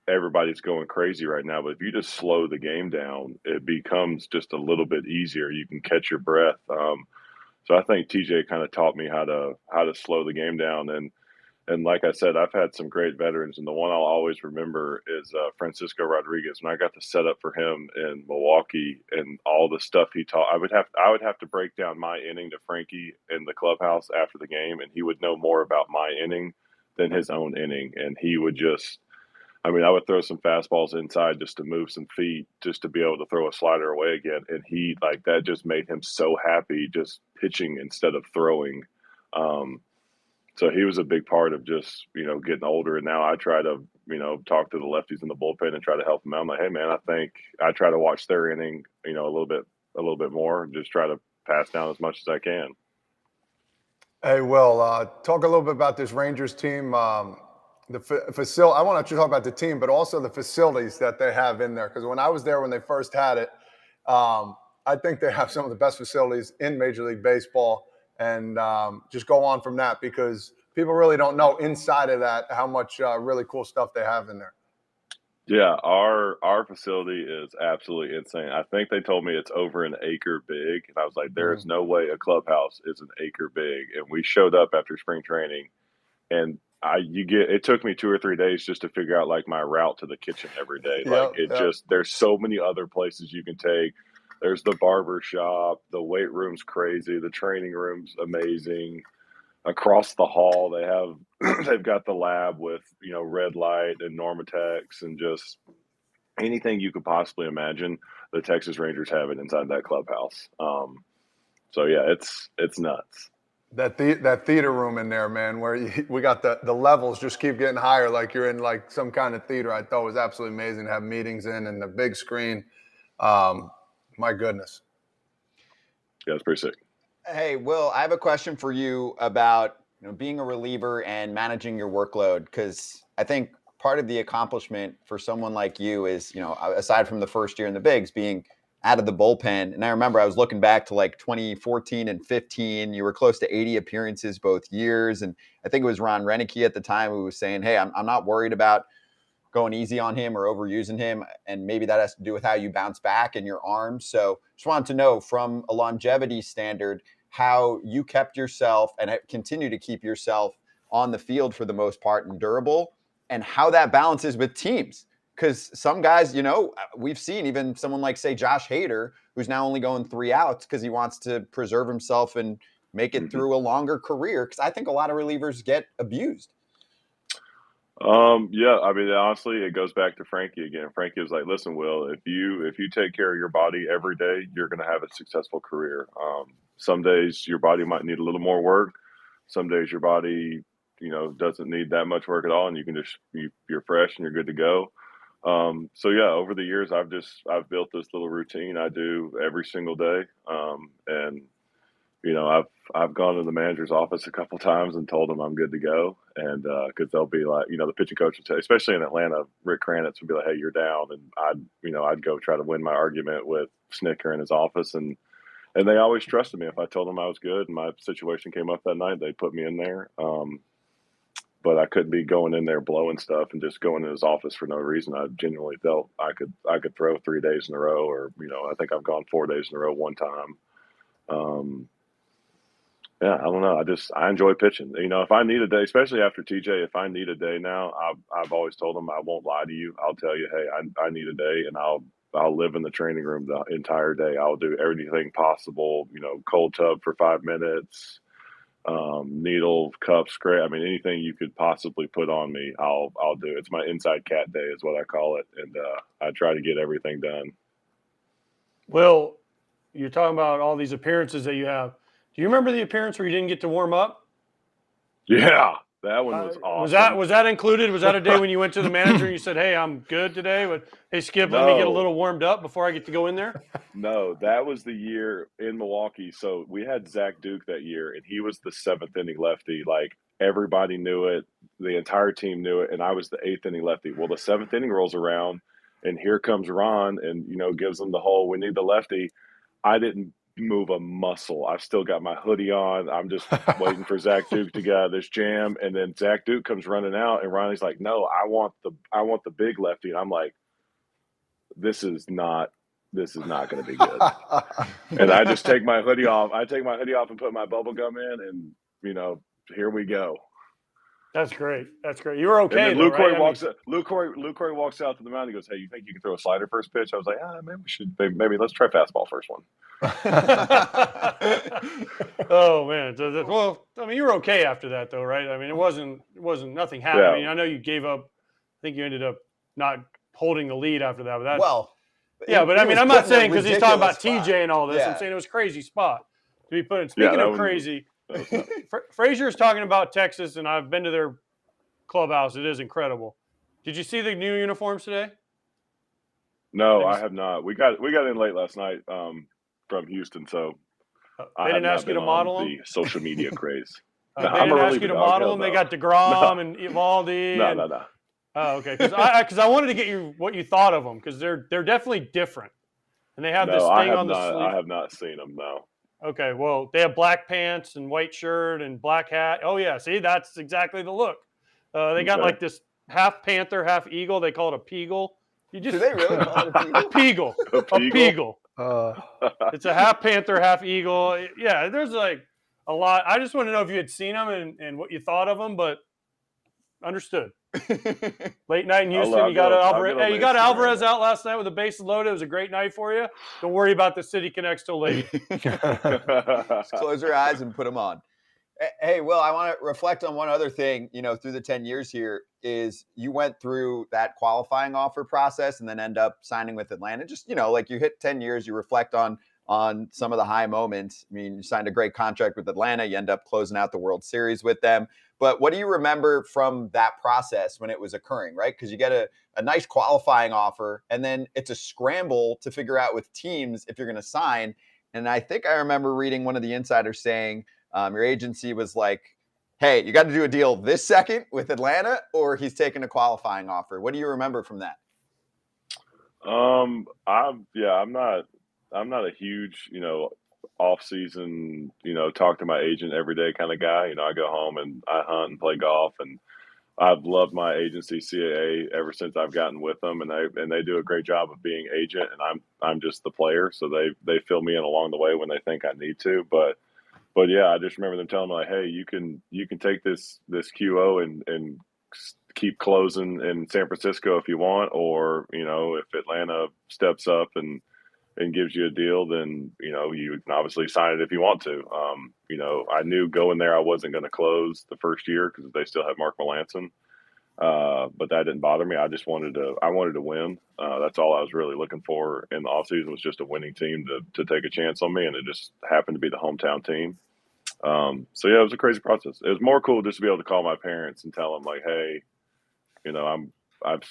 everybody's going crazy right now, but if you just slow the game down, it becomes just a little bit easier. You can catch your breath. So I think TJ kind of taught me how to slow the game down. And like I said, I've had some great veterans, and the one I'll always remember is Francisco Rodriguez. When I got to set up for him in Milwaukee and all the stuff he taught, I would have to break down my inning to Frankie in the clubhouse after the game, and he would know more about my inning than his own inning. And he would just, I would throw some fastballs inside just to move some feet, just to be able to throw a slider away again. And he, like, that just made him so happy, just pitching instead of throwing. So he was a big part of just, getting older. And now I try to, talk to the lefties in the bullpen and try to help them out. I'm like, hey man, I think I try to watch their inning, a little bit more, and just try to pass down as much as I can. Hey, Will, talk a little bit about this Rangers team. The facility. I want to talk about the team, but also the facilities that they have in there. Because when I was there when they first had it, I think they have some of the best facilities in Major League Baseball. And just go on from that because people really don't know inside of that how much really cool stuff they have in there. Yeah, our facility is absolutely insane. I think they told me it's over an acre big, and I was like, "There is no way a clubhouse is an acre big." And we showed up after spring training, and it took me 2 or 3 days just to figure out like my route to the kitchen every day. Like Yep. there's so many other places you can take. There's the barber shop, the weight room's crazy, the training room's amazing. Across the hall, they've got the lab with red light and Normatex and just anything you could possibly imagine. The Texas Rangers have it inside that clubhouse. So yeah, it's nuts. That theater room in there, man, where we got the levels just keep getting higher, like you're in like some kind of theater. I thought was absolutely amazing to have meetings in and the big screen. My goodness. Yeah, it's pretty sick. Hey, Will, I have a question for you about being a reliever and managing your workload, because I think part of the accomplishment for someone like you is, aside from the first year in the bigs, being out of the bullpen. And I remember I was looking back to like 2014 and 15. You were close to 80 appearances both years. And I think it was Ron Renicky at the time who was saying, hey, I'm not worried about going easy on him or overusing him. And maybe that has to do with how you bounce back and your arms. So just wanted to know from a longevity standard, how you kept yourself and continue to keep yourself on the field for the most part and durable, and how that balances with teams. Because some guys, we've seen even someone like, say, Josh Hader, who's now only going 3 outs because he wants to preserve himself and make it through a longer career. Because I think a lot of relievers get abused. Yeah, I mean, honestly, it goes back to Frankie again. Frankie was like, listen, Will, if you take care of your body every day, you're going to have a successful career. Some days your body might need a little more work. Some days your body, doesn't need that much work at all, and you can just you're fresh and you're good to go. So yeah, over the years, I've built this little routine I do every single day, and I've gone to the manager's office a couple times and told him I'm good to go, and because they'll be like, the pitching coach would say, especially in Atlanta, Rick Kranitz would be like, hey, you're down, and I'd go try to win my argument with Snicker in his office, and they always trusted me. If I told them I was good and my situation came up that night, they'd put me in there. But I couldn't be going in there blowing stuff and just going in his office for no reason. I genuinely felt I could throw 3 days in a row, or I think I've gone 4 days in a row one time. Yeah, I don't know. I enjoy pitching. If I need a day, especially after TJ, if I need a day now, I've always told them I won't lie to you. I'll tell you, hey, I need a day, and I'll live in the training room the entire day. I'll do everything possible. Cold tub for 5 minutes, needle, cup, spray. I mean, anything you could possibly put on me, I'll do. It's my inside cat day, is what I call it, and I try to get everything done. Will, you're talking about all these appearances that you have. Do you remember the appearance where you didn't get to warm up? Yeah, that one was awesome. Was that included? Was that a day when you went to the manager and you said, hey, I'm good today, but hey, Skip, let me get a little warmed up before I get to go in there? No, that was the year in Milwaukee. So we had Zach Duke that year, and he was the 7th inning lefty. Like, everybody knew it. The entire team knew it, and I was the 8th inning lefty. Well, the 7th inning rolls around, and here comes Ron and, gives them the whole, we need the lefty. I didn't move a muscle. I've still got my hoodie on. I'm just waiting for Zach Duke to get out of this jam. And then Zach Duke comes running out, and Ronnie's like, no, I want the big lefty. And I'm like, this is not going to be good. And I just take my hoodie off. I take my hoodie off and put my bubble gum in, and here we go. That's great. You were okay. And then Luke Corey walks out to the mound. He goes, hey, you think you can throw a slider first pitch? I was like, maybe let's try fastball first one. Oh man. Well, I mean, you were okay after that though, right? I mean, it wasn't nothing happened. Yeah. I mean, I know you gave up. I think you ended up not holding the lead after that. But that, but I mean, I'm not saying because he's talking about TJ and all this. Yeah. I'm saying it was a crazy spot to be put in. Speaking of crazy, Frazier's talking about Texas, and I've been to their clubhouse. It is incredible. Did you see the new uniforms today? No, I have not. We got in late last night from Houston, so they didn't ask you to model them. The social media craze. No, They I'm a didn't ask reliever, you to dog. model Hell them. They no. got DeGrom No. and Evaldi. No, and, no, no. Oh, okay. Because I wanted to get you what you thought of them because they're definitely different, and they have this No, I thing have on the not. sleeve. I have not seen them. No. Okay, well, they have black pants and white shirt and black hat. Oh yeah, see, that's exactly the look. They got Okay. like this half panther, half eagle. They call it a peagle. You Do just they really call it a a peagle? peagle, a Peagle? peagle. It's a half panther, half eagle. Yeah, there's like a lot. I just want to know if you had seen them and what you thought of them, but understood. Late night in Houston, I'll you got get on- I'll Alvarez. get on Hey, the you got Instagram. Alvarez out last night with the bases loaded. It was a great night for you. Don't worry about the City Connects till late. Just close your eyes and put them on. Hey, Will, I want to reflect on one other thing, through the 10 years here is you went through that qualifying offer process and then end up signing with Atlanta. Just, like you hit 10 years, you reflect on some of the high moments. I mean, you signed a great contract with Atlanta. You end up closing out the World Series with them. But what do you remember from that process when it was occurring, right? Because you get a nice qualifying offer, and then it's a scramble to figure out with teams if you're going to sign. And I think I remember reading one of the insiders saying your agency was like, hey, you got to do a deal this second with Atlanta, or he's taking a qualifying offer. What do you remember from that? I'm not a huge, off season, talk to my agent every day kind of guy. I go home and I hunt and play golf, and I've loved my agency CAA ever since I've gotten with them, and they do a great job of being agent, and I'm just the player, so they fill me in along the way when they think I need to. But yeah, I just remember them telling me like, hey, you can take this QO and keep closing in San Francisco if you want, or if Atlanta steps up and gives you a deal, then you can obviously sign it if you want to. I knew going there I wasn't going to close the first year because they still have Mark Melanson, but that didn't bother me. I wanted to win. That's all I was really looking for in the offseason was just a winning team to take a chance on me, and it just happened to be the hometown team. So yeah, it was a crazy process. It was more cool just to be able to call my parents and tell them like, hey, I'm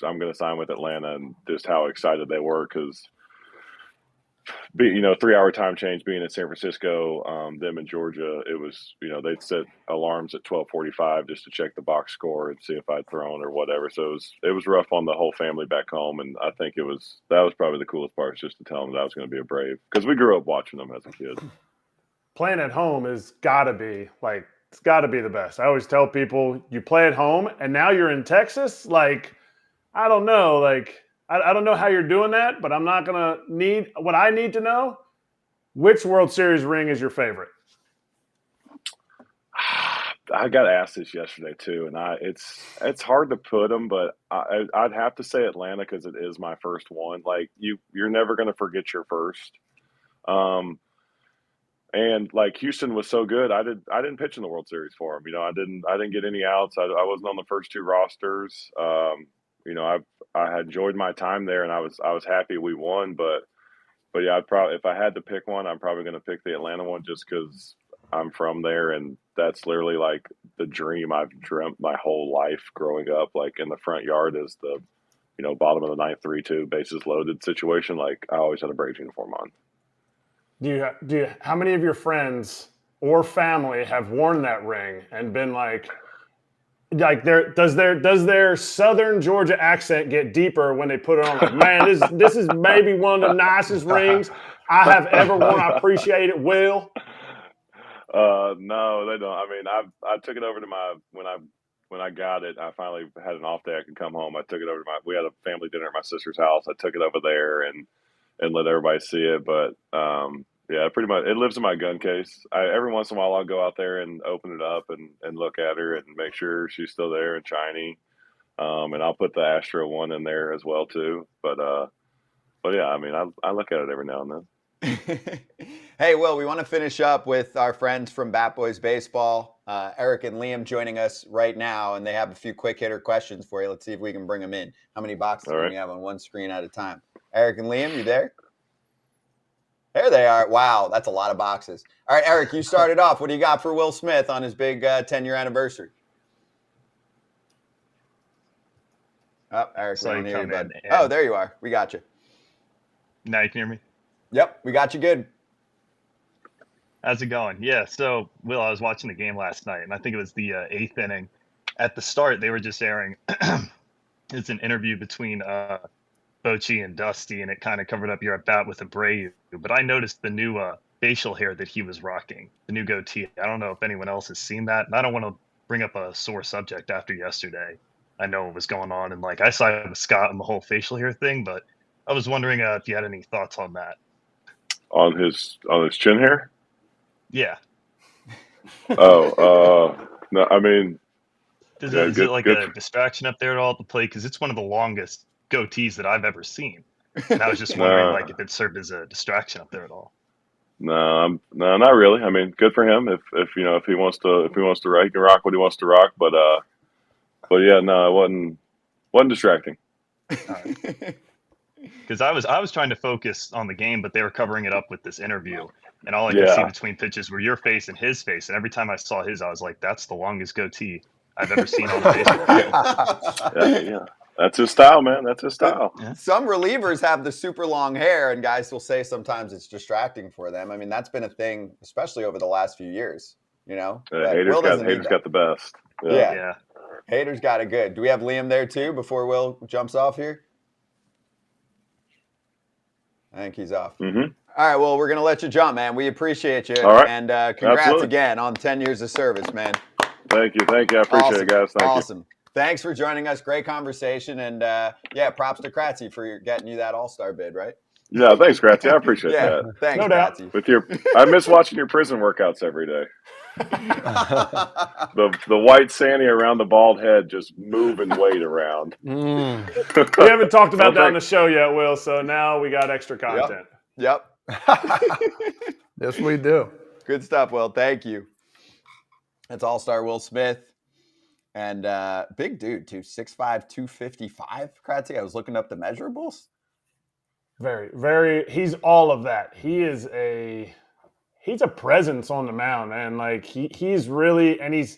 going to sign with Atlanta, and just how excited they were because. 3-hour time change being in San Francisco, them in Georgia, it was, they'd set alarms at 12:45 just to check the box score and see if I'd thrown or whatever. So it was rough on the whole family back home. And I think that was probably the coolest part, is just to tell them that I was going to be a Brave, because we grew up watching them as a kid. Playing at home it's got to be the best. I always tell people you play at home and now you're in Texas. I don't know. I don't know how you're doing that, but I'm not going to need – what I need to know, which World Series ring is your favorite? I got asked this yesterday too, and it's hard to put them, but I'd have to say Atlanta because it is my first one. Like you're never going to forget your first. And like Houston was so good, I didn't pitch in the World Series for them. I didn't get any outs. I wasn't on the first two rosters. I had enjoyed my time there, and I was happy we won. But yeah, I'd probably, if I had to pick one, I'm probably going to pick the Atlanta one just because I'm from there, and that's literally like the dream I've dreamt my whole life growing up. Like in the front yard is the bottom of the ninth, 3-2 bases loaded situation. Like I always had a Braves uniform on. How many of your friends or family have worn that ring and been like does their Southern Georgia accent get deeper when they put it on? Like, man, this is maybe one of the nicest rings I have ever worn. I appreciate it, Will. No, they don't. I mean, I took it over to when I got it, I finally had an off day. I could come home. I took it over to we had a family dinner at my sister's house. I took it over there and let everybody see it. But yeah, pretty much it lives in my gun case. Every once in a while I'll go out there and open it up and look at her and make sure she's still there and shiny. And I'll put the Astro one in there as well too. But yeah, I mean, I look at it every now and then. Hey, Will, we want to finish up with our friends from BatBoys Baseball, Erik and Liam, joining us right now, and they have a few quick hitter questions for you. Let's see if we can bring them in. How many boxes can we have on one screen at a time? Erik and Liam, you there? There they are. Wow, that's a lot of boxes. All right, Erik, you started off. What do you got for Will Smith on his big 10-year anniversary? Oh, Erik, we don't hear you, bud. Oh, there you are. We got you. Now you can hear me? Yep, we got you good. How's it going? Yeah, so Will, I was watching the game last night, and I think it was the eighth inning. At the start, they were just airing. It's an interview between Bochy and Dusty, and it kind of covered up your at bat with Abreu. But I noticed the new facial hair that he was rocking, the new goatee. I don't know if anyone else has seen that, and I don't want to bring up a sore subject after yesterday. I know what was going on, and like I sided with Scott on the whole facial hair thing, but I was wondering if you had any thoughts on that. On his chin hair. Yeah. No, I mean, Is yeah, it like a distraction up there at all at the plate? Because it's one of the longest goatees that I've ever seen. And I was just wondering, like, if it served as a distraction up there at all. No, not really. I mean, good for him. If he wants to rock, he can rock what he wants to rock. But yeah, no, it wasn't distracting. Because I was trying to focus on the game, but they were covering it up with this interview, and all I could see between pitches were your face and his face. And every time I saw his, I was like, "That's the longest goatee I've ever seen on a baseball field." Yeah. That's his style, man. That's his style. Some relievers have the super long hair, and guys will say sometimes it's distracting for them. I mean, that's been a thing, especially over the last few years. You know, Hader's got the best. Yeah. Hader's got it good. Do we have Liam there too before Will jumps off here? I think he's off. Mm-hmm. All right, well, we're going to let you jump, man. We appreciate you. All right. And congrats again on 10 years of service, man. Thank you. I appreciate it, guys. Thank you. Thanks for joining us. Great conversation. And, props to Kratzy for getting you that all-star bid, right? Yeah, thanks, Kratzy. I appreciate that. Thanks, no doubt. Kratzy. I miss watching your prison workouts every day. the white Sandy around the bald head just moving weight around. We haven't talked about that on the show yet, Will, so now we got extra content. Yep. Yes, we do. Good stuff, Will. Thank you. That's all-star Will Smith. And big dude, too. 6'5", 255, Kratzy. I was looking up the measurables. Very, very. He's all of that. He's a presence on the mound, man. Like he's really, and he's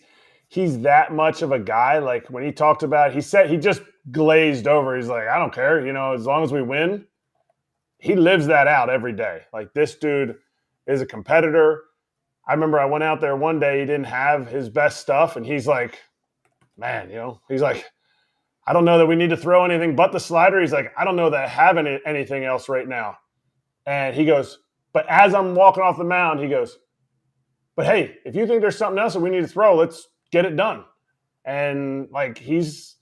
that much of a guy. Like when he talked about, he just glazed over. He's like, I don't care, as long as we win. He lives that out every day. Like this dude is a competitor. I remember I went out there one day. He didn't have his best stuff, and he's like, man, he's like, I don't know that we need to throw anything but the slider. He's like, I don't know that I have anything else right now. And he goes, but as I'm walking off the mound, he goes, but hey, if you think there's something else that we need to throw, let's get it done. And like, he's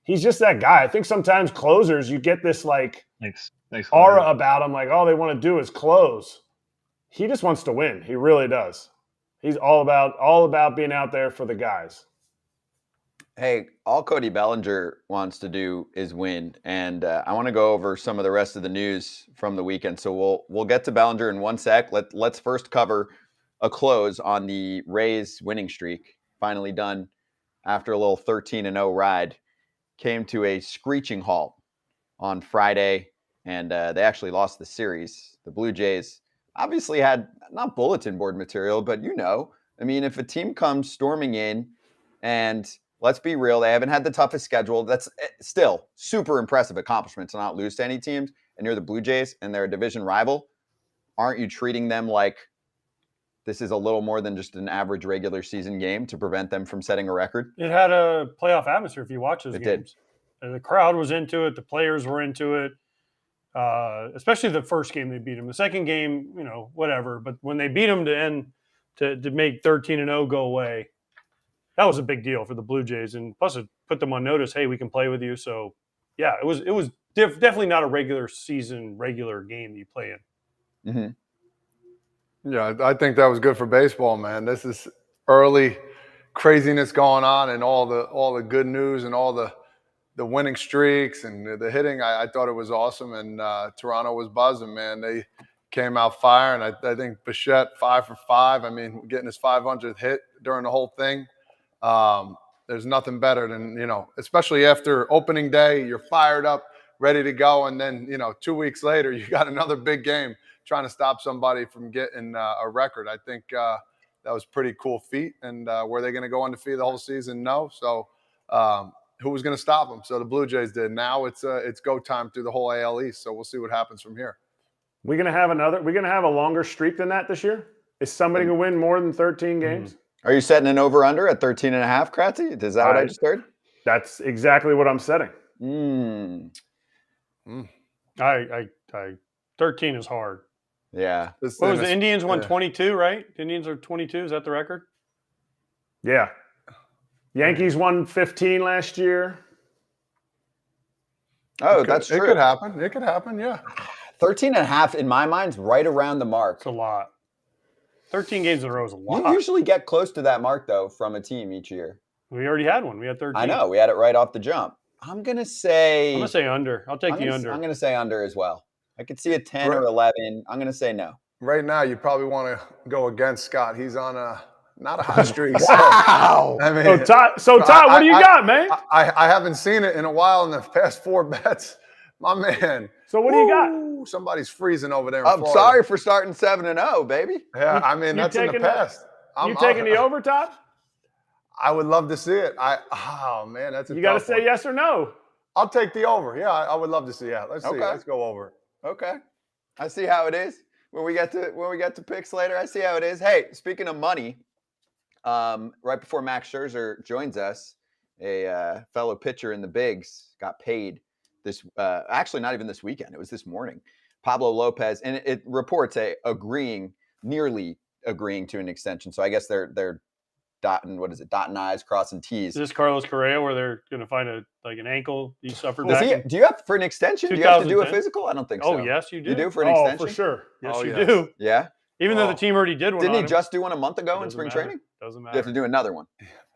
just that guy. I think sometimes closers, you get this like Thanks, aura about him. Like all they want to do is close. He just wants to win. He really does. He's all about being out there for the guys. Hey, all Cody Bellinger wants to do is win, and I want to go over some of the rest of the news from the weekend. So we'll get to Bellinger in one sec. Let's first cover a close on the Rays winning streak. Finally done after a little 13-0 ride. Came to a screeching halt on Friday, and they actually lost the series. The Blue Jays obviously had not bulletin board material, but I mean, if a team comes storming in and let's be real, they haven't had the toughest schedule. That's still super impressive accomplishment to not lose to any teams. And you're the Blue Jays and they're a division rival. Aren't you treating them like this is a little more than just an average regular season game to prevent them from setting a record? It had a playoff atmosphere if you watch those games. Did. And the crowd was into it. The players were into it. Especially the first game they beat them. The second game, whatever. But when they beat them to make 13-0 go away, that was a big deal for the Blue Jays, and plus it put them on notice. Hey, we can play with you. So, yeah, it was definitely not a regular game that you play in. Mm-hmm. Yeah, I think that was good for baseball, man. This is early craziness going on, and all the good news and all the winning streaks and the hitting. I thought it was awesome, and Toronto was buzzing, man. They came out firing. I think Bichette 5 for 5. I mean, getting his 500th hit during the whole thing. There's nothing better than, especially after opening day, you're fired up, ready to go. And then, 2 weeks later, you got another big game trying to stop somebody from getting a record. I think that was pretty cool feat. And were they going to go undefeated the whole season? No. So who was going to stop them? So the Blue Jays did. Now it's go time through the whole AL East. So we'll see what happens from here. We're going to have a longer streak than that this year? Is somebody going to win more than 13 games? Are you setting an over-under at 13.5, Kratzy? Is that what I just heard? That's exactly what I'm setting. 13 is hard. Yeah. What was the Indians won 22, right? The Indians are 22. Is that the record? Yeah. Yankees won 15 last year. Oh, that's true. It could happen. It could happen, yeah. 13.5 in my mind is right around the mark. It's a lot. 13 games in a row is a lot. You usually get close to that mark, though, from a team each year. We already had one. We had 13. I know. We had it right off the jump. I'm going to say under. I'll take the under. I'm going to say under as well. I could see a 10 or 11. I'm going to say no. Right now, you probably want to go against Scott. He's on not a hot streak. Wow. I mean, Todd, what do you got, man? I haven't seen it in a while in the past 4 bets. My man. So what do you got? Somebody's freezing over there in I'm Florida. sorry for starting 7-0, baby. Yeah, I mean, that's in the past. You taking the over, Todd? I would love to see it. That's a You got to tough say one. yes or no. I'll take the over. Yeah, I would love to see. Yeah, let's see. Okay. Let's go over. Okay. I see how it is. When we get to picks later, I see how it is. Hey, speaking of money, right before Max Scherzer joins us, a fellow pitcher in the bigs got paid this actually not even this weekend. It was this morning. Pablo Lopez, and it reports nearly agreeing to an extension. So I guess they're dotting I's, crossing T's. Is this Carlos Correa where they're going to find an ankle he suffered do you have for an extension? Do you have to do a physical? I don't think so. Oh, yes, you do. You do for an extension? For sure. Yes, you do. Yeah? Even though the team already did one. Didn't he just do one a month ago in spring matter. training? Doesn't matter. You have to do another one.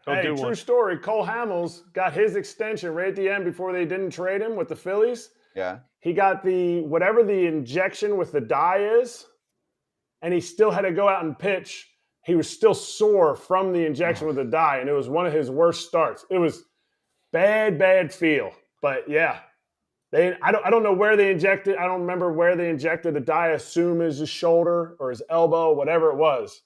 True story. Cole Hamels got his extension right at the end before they didn't trade him with the Phillies. Yeah. He got whatever the injection with the dye is, and he still had to go out and pitch. He was still sore from the injection with the dye, and it was one of his worst starts. It was bad feel. But yeah, I don't know where they injected. I don't remember where they injected the dye. I assume is his shoulder or his elbow, whatever it was.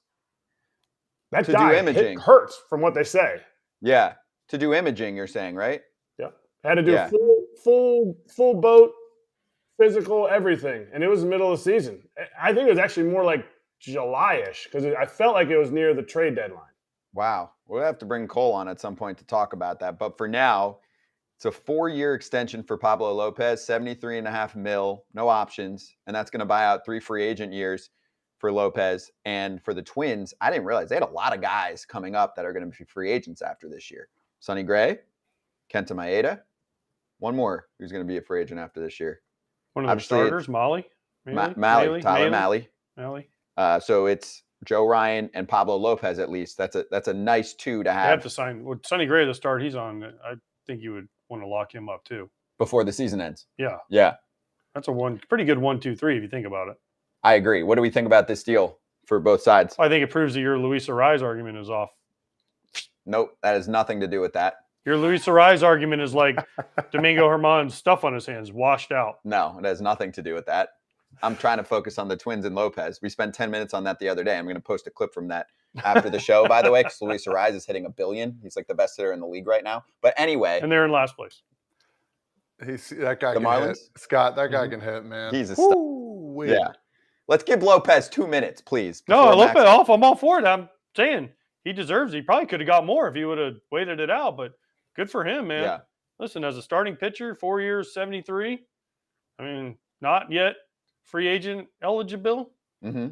That dye imaging hurts from what they say. Yeah, to do imaging, you're saying, right? Yeah, had to do full boat, physical, everything, and it was the middle of the season. I think it was actually more like July-ish because I felt like it was near the trade deadline. Wow. We'll have to bring Cole on at some point to talk about that. But for now, it's a 4-year extension for Pablo Lopez, $73.5 million, no options. And that's going to buy out 3 free agent years for Lopez. And for the Twins, I didn't realize they had a lot of guys coming up that are going to be free agents after this year. Sonny Gray, Kenta Maeda, one more who's going to be a free agent after this year. One of the starters, Tyler Mahle. So it's Joe Ryan and Pablo Lopez at least. That's a nice 2 to have. You have to sign. Well, Sonny Gray, the start he's on, I think you would want to lock him up too. Before the season ends. Yeah. Yeah. That's a pretty good 1, 2, 3 if you think about it. I agree. What do we think about this deal for both sides? I think it proves that your Luis Arraez argument is off. Nope. That has nothing to do with that. Your Luis Arraez argument is like Domingo Germán's stuff on his hands washed out. No, it has nothing to do with that. I'm trying to focus on the Twins and Lopez. We spent 10 minutes on that the other day. I'm going to post a clip from that after the show, by the way, because Luis Arraez is hitting $1 billion. He's like the best hitter in the league right now. But anyway. And they're in last place. That guy can hit. Scott, that guy can hit, man. He's a star. Yeah. Let's give Lopez 2 minutes, please. No, Lopez off. I'm all for it. I'm saying he deserves it. He probably could have got more if he would have waited it out, but good for him, man. Yeah. Listen, as a starting pitcher, 4 years, 73. I mean, not yet free agent eligible. Mm-hmm.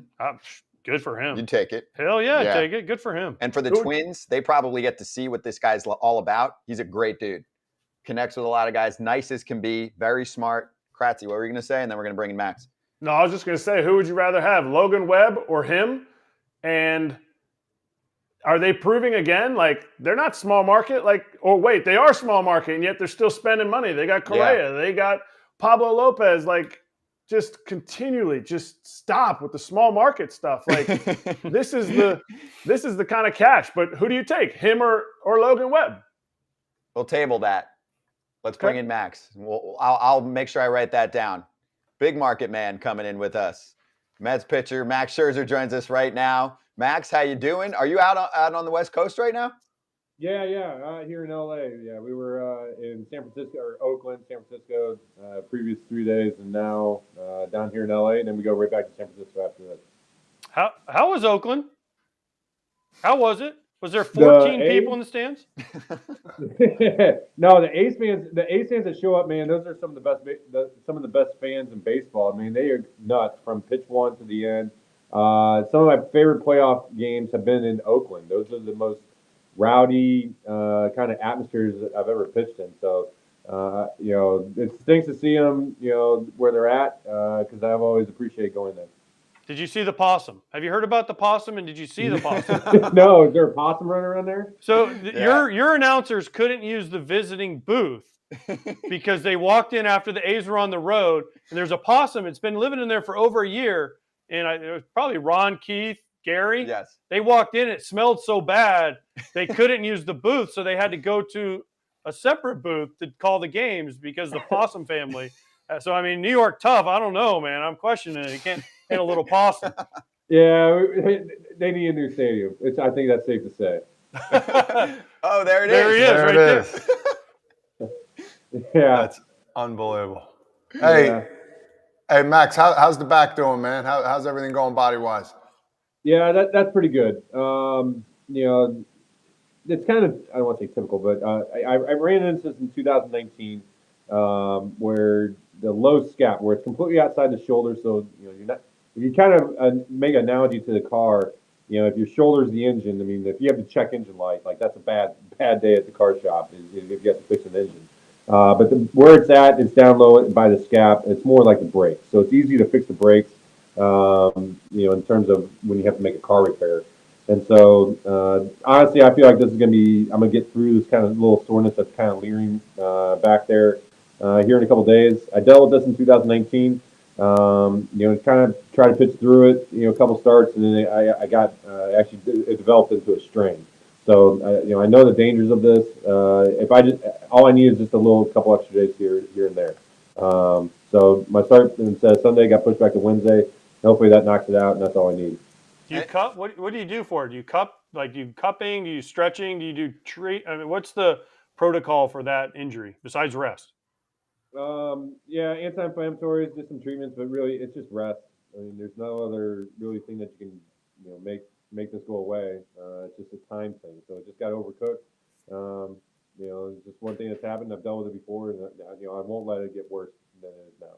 Good for him. You'd take it. Hell yeah, take it. Good for him. And for the Twins, they probably get to see what this guy's all about. He's a great dude. Connects with a lot of guys. Nice as can be. Very smart. Kratzy, what were you going to say? And then we're going to bring in Max. No, I was just going to say, who would you rather have, Logan Webb or him? And are they proving again, like, they're not small market? They are small market, and yet they're still spending money. They got Correa. Yeah. They got Pablo Lopez. Like, just continually just stop with the small market stuff. Like, this is the kind of cash. But who do you take, him or Logan Webb? We'll table that. Let's bring in Max. I'll make sure I write that down. Big market man coming in with us. Mets pitcher Max Scherzer joins us right now. Max, how you doing? Are you out on the West Coast right now? Yeah. Here in LA. Yeah, we were in San Francisco or Oakland, San Francisco, previous 3 days, and now down here in LA, and then we go right back to San Francisco after that. How was Oakland? How was it? Was there 14 people in the stands? No, the A's fans that show up, man, those are some of the best fans in baseball. I mean, they are nuts from pitch one to the end. Some of my favorite playoff games have been in Oakland. Those are the most rowdy kind of atmospheres that I've ever pitched in. So, it stinks to see them, where they're at, because I've always appreciated going there. Did you see the possum? Have you heard about the possum, and did you see the possum? No, is there a possum running around there? So your announcers couldn't use the visiting booth because they walked in after the A's were on the road, and there's a possum. It's been living in there for over a year, and it was probably Ron, Keith, Gary. Yes. They walked in. It smelled so bad they couldn't use the booth, so they had to go to a separate booth to call the games because the possum family. So I mean, New York tough. I don't know, man. I'm questioning it. You can't hit a little possum. Yeah, they need a new stadium. I think that's safe to say. Oh, there it is. There he is, There right it there. is. Yeah. That's unbelievable. Hey, Max, how's the back doing, man? How's everything going body wise? Yeah, that's pretty good. It's kind of, I don't want to say typical, but I ran into this in 2019, where the low scap, where it's completely outside the shoulder, so you're not. If you kind of make an analogy to the car, if your shoulder's the engine, I mean, if you have to check engine light, like that's a bad day at the car shop if you have to fix an engine. But where it's at, it's down low by the scap. It's more like the brakes, so it's easy to fix the brakes. In terms of when you have to make a car repair. And so, honestly, I feel like this is going to be, I'm going to get through this kind of little soreness that's kind of leering back there here in a couple days. I dealt with this in 2019. Kind of try to pitch through it, a couple starts, and then I got, actually, it developed into a strain. So, I know the dangers of this. All I need is just a couple extra days here and there. So my start instead of Sunday got pushed back to Wednesday. Hopefully that knocks it out, and that's all I need. Do you cup? What do you do for it? Do you cup? Like, do you cupping? Do you stretching? Do you do treat? I mean, what's the protocol for that injury besides rest? Anti-inflammatories, just some treatments, but really it's just rest. I mean, there's no other really thing that you can, make this go away. It's just a time thing. So it just got overcooked. It's just one thing that's happened. I've dealt with it before, and I won't let it get worse than it is now.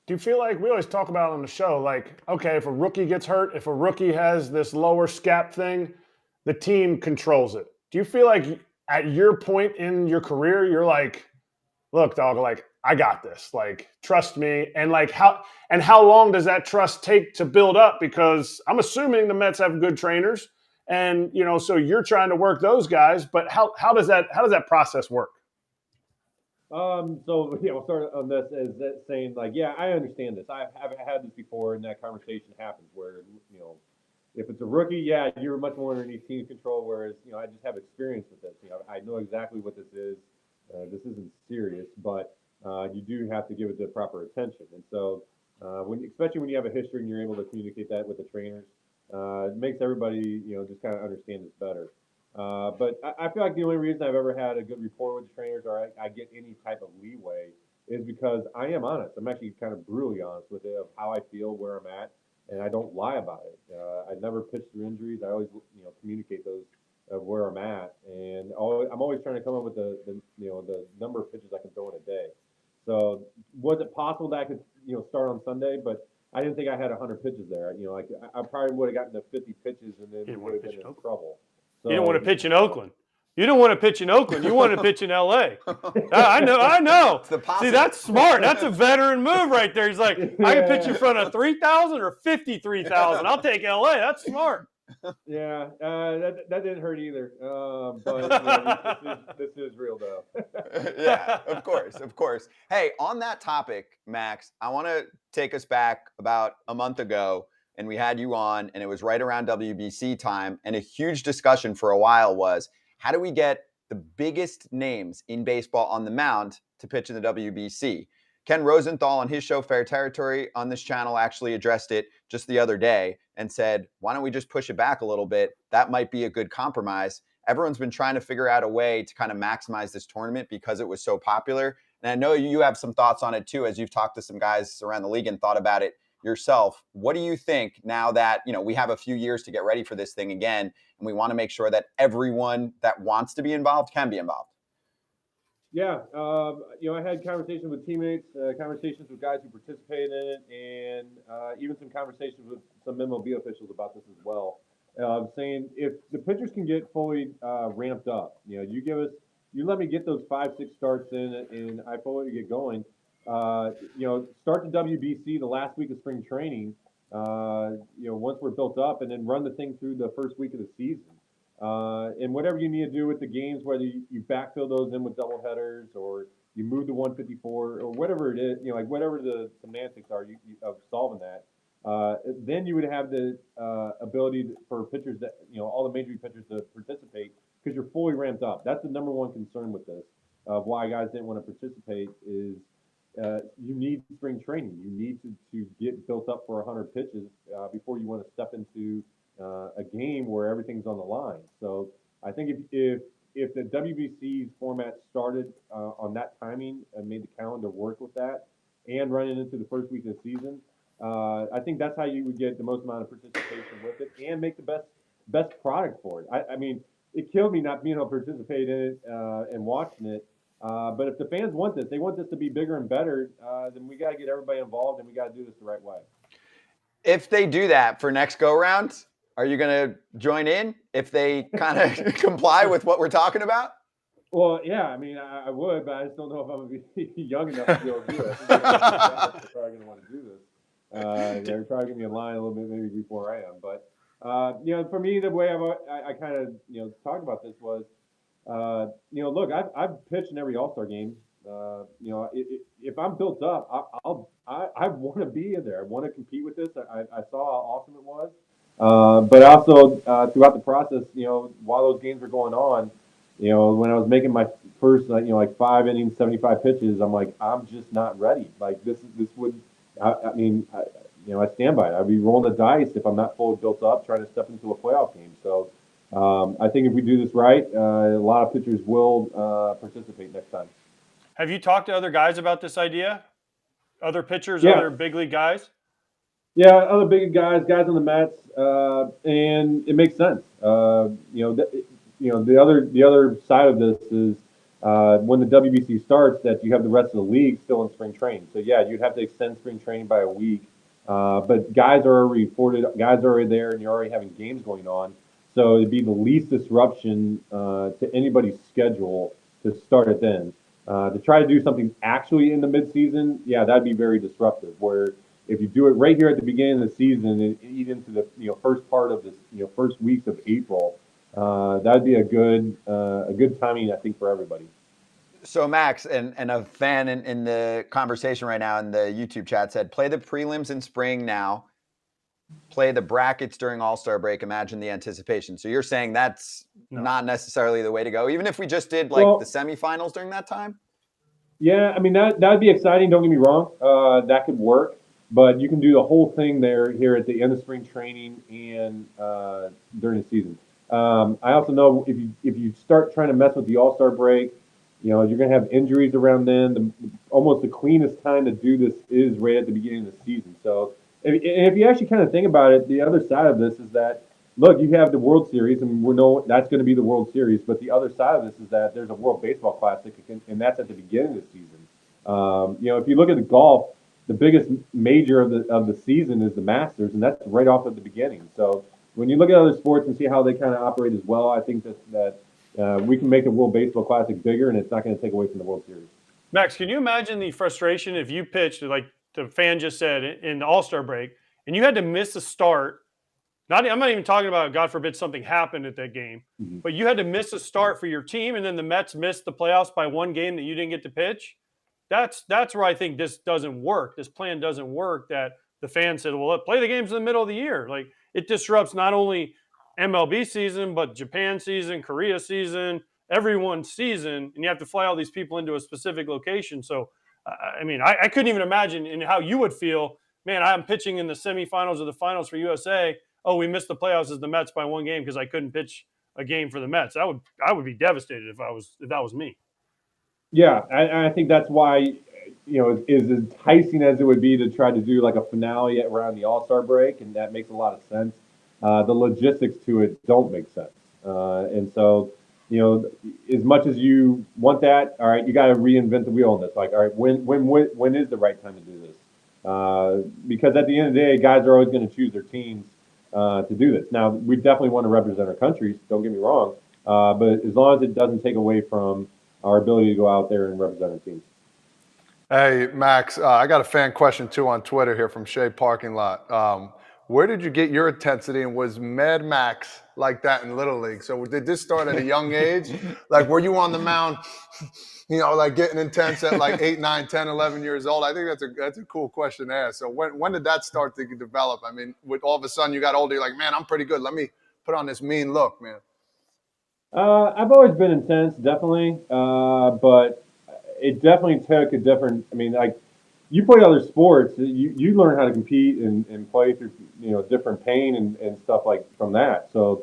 Do you feel like we always talk about on the show, like, okay, if a rookie gets hurt, if a rookie has this lower scap thing, the team controls it. Do you feel like at your point in your career, you're like, look, dog, like, I got this, like, trust me. And like, how long does that trust take to build up? Because I'm assuming the Mets have good trainers and, so you're trying to work those guys, but how does that process work? We'll start on this as saying, like, yeah, I understand this. I haven't had this before, and that conversation happens where, if it's a rookie, yeah, you're much more underneath team control, whereas, I just have experience with this. I know exactly what this is. This isn't serious, but you do have to give it the proper attention. And so, especially when you have a history and you're able to communicate that with the trainers, it makes everybody, just kind of understand this better. But I feel like the only reason I've ever had a good rapport with the trainers, or I get any type of leeway, is because I am honest. I'm actually kind of brutally honest with it of how I feel, where I'm at, and I don't lie about it. I never pitch through injuries. I always, communicate those of where I'm at, and I'm always trying to come up with the number of pitches I can throw in a day. So was it possible that I could start on Sunday? But I didn't think I had 100 pitches there. I probably would have gotten to 50 pitches, and then we would have been in trouble. So, you don't want to pitch in Oakland. You don't want to pitch in Oakland. You want to pitch in L.A. I know. See, that's smart. That's a veteran move right there. He's like, I can pitch in front of 3,000 or 53,000. I'll take L.A. That's smart. Yeah, that didn't hurt either. But this is real though. Yeah, of course. Hey, on that topic, Max, I want to take us back about a month ago, and we had you on, and it was right around WBC time, and a huge discussion for a while was, how do we get the biggest names in baseball on the mound to pitch in the WBC? Ken Rosenthal on his show Fair Territory on this channel actually addressed it just the other day and said, why don't we just push it back a little bit? That might be a good compromise. Everyone's been trying to figure out a way to kind of maximize this tournament because it was so popular. And I know you have some thoughts on it too, as you've talked to some guys around the league and thought about it yourself, what do you think now that, we have a few years to get ready for this thing again, and we want to make sure that everyone that wants to be involved can be involved? Yeah, I had conversations with teammates, conversations with guys who participated in it, and even some conversations with some MLB officials about this as well. Saying if the pitchers can get fully ramped up, you let me get those 5-6 starts in, and I fully get going. Start the WBC the last week of spring training. Once we're built up, and then run the thing through the first week of the season. And whatever you need to do with the games, whether you backfill those in with double headers or you move to 154 or whatever it is, whatever the semantics are of solving that, then you would have the ability for pitchers that, all the major league pitchers to participate because you're fully ramped up. That's the number one concern with this, of why guys didn't want to participate is you need spring training. You need to get built up for 100 pitches before you want to step into a game where everything's on the line. So I think if the WBC's format started on that timing and made the calendar work with that and running into the first week of the season, I think that's how you would get the most amount of participation with it and make the best product for it. I mean, it killed me not being able to participate in it and watching it. But if the fans want this, they want this to be bigger and better, then we got to get everybody involved and we got to do this the right way. If they do that for next go round, are you going to join in if they kind of comply with what we're talking about? Well, yeah, I mean, I would, but I just don't know if I'm going to be young enough to be able to do it. They're probably going to want to do this. They're probably going to be in line a little bit maybe before I am. But, for me, the way I kind of, talked about this was, look, I've pitched in every All-Star game. If I'm built up, I want to be in there. I want to compete with this. I saw how awesome it was. But also throughout the process, while those games were going on, when I was making my first, 5 innings, 75 pitches, I'm like, I'm just not ready. Like this would, I stand by it. I'd be rolling the dice if I'm not fully built up, trying to step into a playoff game. So I think if we do this right, a lot of pitchers will participate next time. Have you talked to other guys about this idea? Other pitchers, Yeah. Other big league guys? Yeah, other big guys on the Mets, and it makes sense. The other side of this is when the WBC starts, that you have the rest of the league still in spring training. So yeah, you'd have to extend spring training by a week, but guys are already reported, guys are already there, and you're already having games going on. So it'd be the least disruption to anybody's schedule to start it then. To try to do something actually in the midseason, yeah, that'd be very disruptive. Where if you do it right here at the beginning of the season and eat into the first part of this first weeks of April, that'd be a good timing, I think, for everybody. So Max and a fan in the conversation right now in the YouTube chat said, play the prelims in spring now, play the brackets during All-Star break. Imagine the anticipation. So you're saying that's not necessarily the way to go, even if we just did the semifinals during that time? Yeah, I mean that'd be exciting. Don't get me wrong, that could work. But you can do the whole thing here at the end of spring training and during the season. I also know if you start trying to mess with the All-Star break, you're going to have injuries around then. Almost the cleanest time to do this is right at the beginning of the season. So if you actually kind of think about it, the other side of this is that, look, you have the World Series, and we know that's going to be the World Series. But the other side of this is that there's a World Baseball Classic, and that's at the beginning of the season. If you look at the golf, the biggest major of the season is the Masters, and that's right off at the beginning. So when you look at other sports and see how they kind of operate as well, I think that we can make the World Baseball Classic bigger, and it's not going to take away from the World Series. Max, can you imagine the frustration if you pitched, like the fan just said, in the All-Star break, and you had to miss a start? I'm not even talking about, God forbid, something happened at that game, but you had to miss a start for your team, and then the Mets missed the playoffs by one game that you didn't get to pitch. That's where I think this doesn't work. This plan doesn't work, that the fans said, well, play the games in the middle of the year. Like, it disrupts not only MLB season, but Japan season, Korea season, everyone's season, and you have to fly all these people into a specific location. So, I couldn't even imagine in how you would feel. Man, I'm pitching in the semifinals or the finals for USA. Oh, we missed the playoffs as the Mets by one game because I couldn't pitch a game for the Mets. I would be devastated if that was me. Yeah, I think that's why is enticing as it would be to try to do like a finale around the All-Star break, and that makes a lot of sense. The logistics to it don't make sense, and so as much as you want that, all right, you got to reinvent the wheel on this. Like, all right, when is the right time to do this? Because at the end of the day, guys are always going to choose their teams to do this. Now, we definitely want to represent our countries. Don't get me wrong, but as long as it doesn't take away from our ability to go out there and represent our teams. Hey, Max, I got a fan question too on Twitter here from Shea Parking Lot. Where did you get your intensity, and was Mad Max like that in Little League? So did this start at a young age? Like, were you on the mound, like getting intense at like 8, 9, 10, 11 years old? I think that's a cool question to ask. So when did that start to develop? I mean, with all of a sudden you got older, you're like, man, I'm pretty good. Let me put on this mean look, man. I've always been intense, definitely, but it definitely took a different. I mean, like you play other sports, you learn how to compete and play through different pain and stuff like from that. So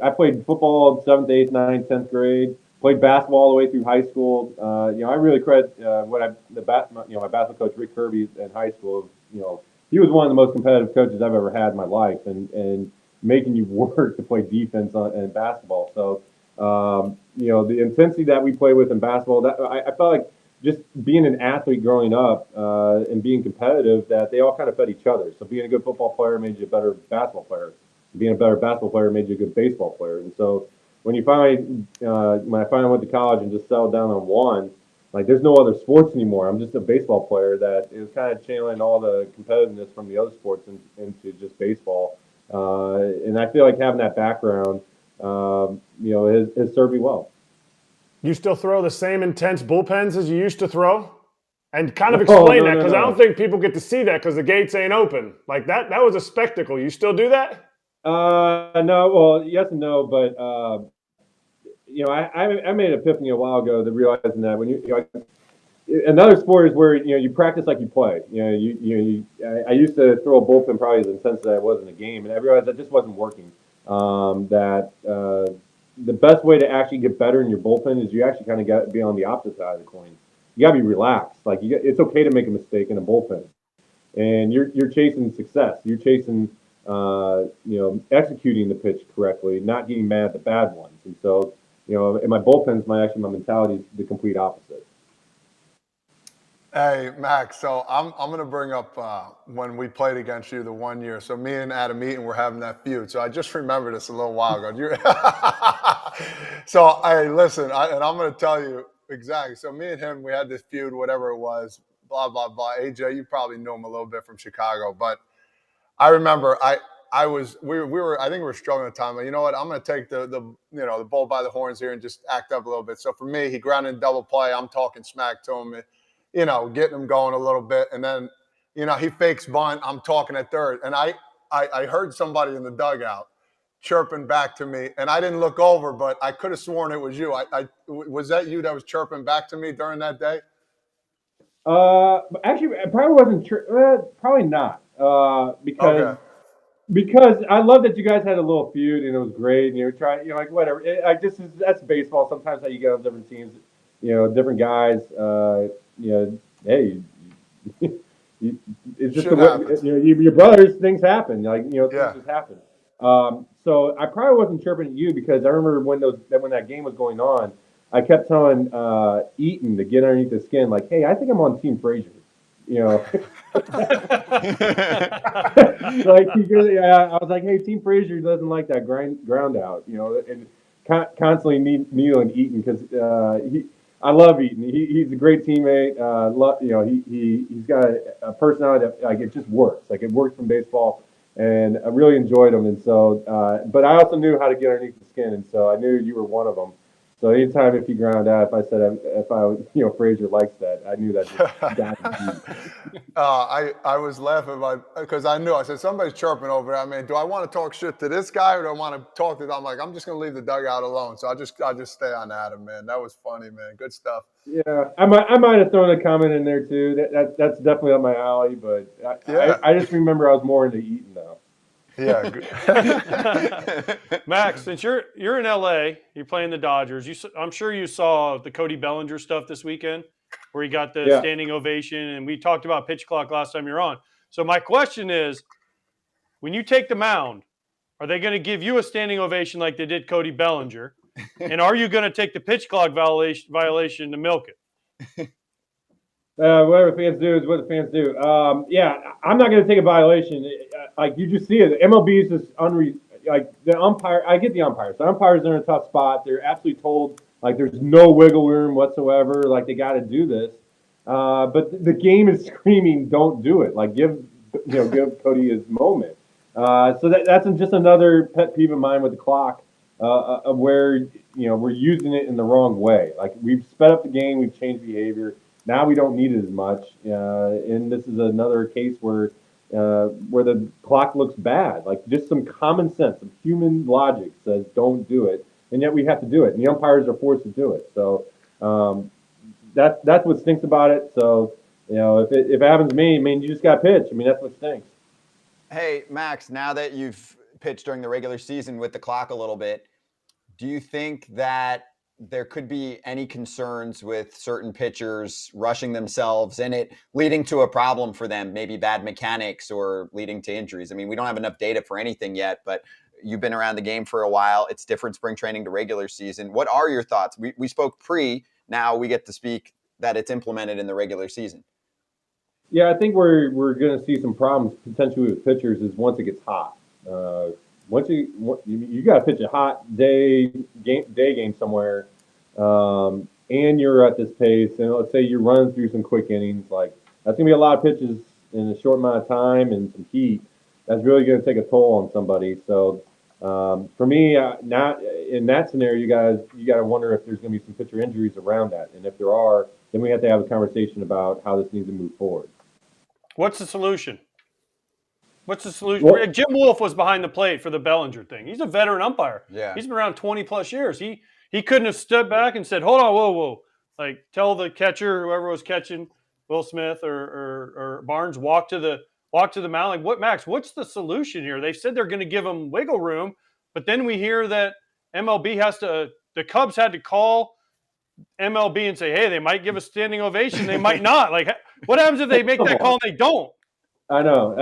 I played football 7th, 8th, 9th, 10th grade. Played basketball all the way through high school. I really credit my basketball coach Rick Kirby in high school. He was one of the most competitive coaches I've ever had in my life, and making you work to play defense in basketball. So, the intensity that we play with in basketball, that I felt like just being an athlete growing up and being competitive, that they all kind of fed each other. So being a good football player made you a better basketball player. Being a better basketball player made you a good baseball player. And so when I finally went to college and just settled down on one, like there's no other sports anymore. I'm just a baseball player that is kind of channeling all the competitiveness from the other sports into just baseball. And I feel like having that background, has served me well. You still throw the same intense bullpens as you used to throw? And kind of explain that, because I don't think people get to see that because the gates ain't open. Like that was a spectacle. You still do that? No, well, yes and no, but I made an epiphany a while ago that realizing that when another sport is where you practice like you play. I used to throw a bullpen probably as intense as I was in a game, and I realized that just wasn't working. The best way to actually get better in your bullpen is you actually kind of got to be on the opposite side of the coin. You got to be relaxed. Like it's okay to make a mistake in a bullpen, and you're chasing success. You're chasing executing the pitch correctly, not getting mad at the bad ones. And so in my bullpens, my mentality is the complete opposite. Hey, Max, so I'm going to bring up when we played against you the one year. So me and Adam Eaton were having that feud. So I just remembered this a little while ago. So, hey, listen, and I'm going to tell you exactly. So me and him, we had this feud, whatever it was, blah, blah, blah. AJ, you probably knew him a little bit from Chicago. But I remember I think we were struggling at the time. But you know what? I'm going to take the bull by the horns here and just act up a little bit. So for me, he grounded in double play. I'm talking smack to him. Getting him going a little bit. And then, he fakes bunt. I'm talking at third. And I heard somebody in the dugout chirping back to me. And I didn't look over, but I could have sworn it was you. Was that you that was chirping back to me during that day? Actually, it probably wasn't probably not. Because I love that you guys had a little feud and it was great. And you were trying, like whatever. That's baseball. Sometimes how you get on different teams, different guys. Hey, it's just the way, your brothers. Things happen. Like things just happen. So I probably wasn't chirping at you because I remember when that game was going on, I kept telling Eaton to get underneath the skin, like, hey, I think I'm on Team Frazier. Like I was like, hey, Team Frazier doesn't like that ground out, and constantly needling Eaton because I love Eaton. He's a great teammate. He's got a personality that like it just works. Like it works from baseball, and I really enjoyed him. And so, but I also knew how to get underneath the skin, and so I knew you were one of them. So anytime if you ground out, Frazier likes that, I knew that just got I was laughing because I knew. I said, somebody's chirping over there. I mean, do I want to talk shit to this guy or do I want to talk to them? I'm like, I'm just going to leave the dugout alone. So I just stay on Adam, man. That was funny, man. Good stuff. Yeah, I might have thrown a comment in there too. That's definitely up my alley, but I just remember I was more into Eaton though. Yeah. Max, since you're in LA, you're playing the Dodgers. I'm sure you saw the Cody Bellinger stuff this weekend. where he got the standing ovation. And we talked about pitch clock last time you're on. So my question is, when you take the mound, are they going to give you a standing ovation like they did Cody Bellinger? And are you going to take the pitch clock violation to milk it? Whatever fans do is what the fans do. I'm not going to take a violation. Like you just see it. The MLB is just like the umpire. I get the umpires. The umpires are in a tough spot. They're absolutely told like there's no wiggle room whatsoever. Like they got to do this. But the game is screaming, "Don't do it!" Like give Cody his moment. So that's just another pet peeve of mine with the clock, of where we're using it in the wrong way. Like we've sped up the game, we've changed behavior. Now we don't need it as much, and this is another case where the clock looks bad. Like just some common sense, some human logic says don't do it, and yet we have to do it, and the umpires are forced to do it. So that's what stinks about it. So if it happens to me, I mean you just got to pitch. I mean that's what stinks. Hey Max, now that you've pitched during the regular season with the clock a little bit, do you think that there could be any concerns with certain pitchers rushing themselves in it, leading to a problem for them, maybe bad mechanics or leading to injuries? I mean, we don't have enough data for anything yet, but you've been around the game for a while. It's different spring training to regular season. What are your thoughts? We spoke now we get to speak that it's implemented in the regular season. Yeah, I think we're going to see some problems potentially with pitchers is once it gets hot. Once you got to pitch a hot day game somewhere, and you're at this pace, and let's say you're running through some quick innings, like that's gonna be a lot of pitches in a short amount of time and some heat. That's really gonna take a toll on somebody. So for me, not in that scenario, you got to wonder if there's gonna be some pitcher injuries around that, and if there are, then we have to have a conversation about how this needs to move forward. What's the solution? Well, Jim Wolf was behind the plate for the Bellinger thing. He's a veteran umpire. Yeah. He's been around 20 plus years. He couldn't have stood back and said, "Hold on, whoa." Like tell the catcher, whoever was catching, Will Smith or Barnes, walk to the mound. Like Max, what's the solution here? They said they're going to give him wiggle room, but then we hear that the Cubs had to call MLB and say, "Hey, they might give a standing ovation, they might not." Like what happens if they make that call and they don't? I know.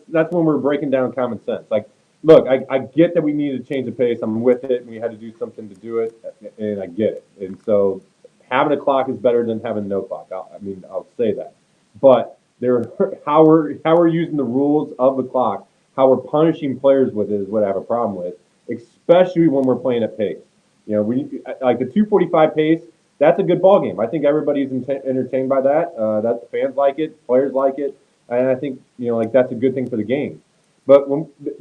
That's when we're breaking down common sense. Like, look, I get that we need to change the pace. I'm with it, and we had to do something to do it, and I get it. And so, having a clock is better than having no clock. I'll say that. But how we're using the rules of the clock, how we're punishing players with it is what I have a problem with, especially when we're playing at pace. Like the 245 pace. That's a good ball game. I think everybody's entertained by that. That the fans like it, players like it, and I think that's a good thing for the game. But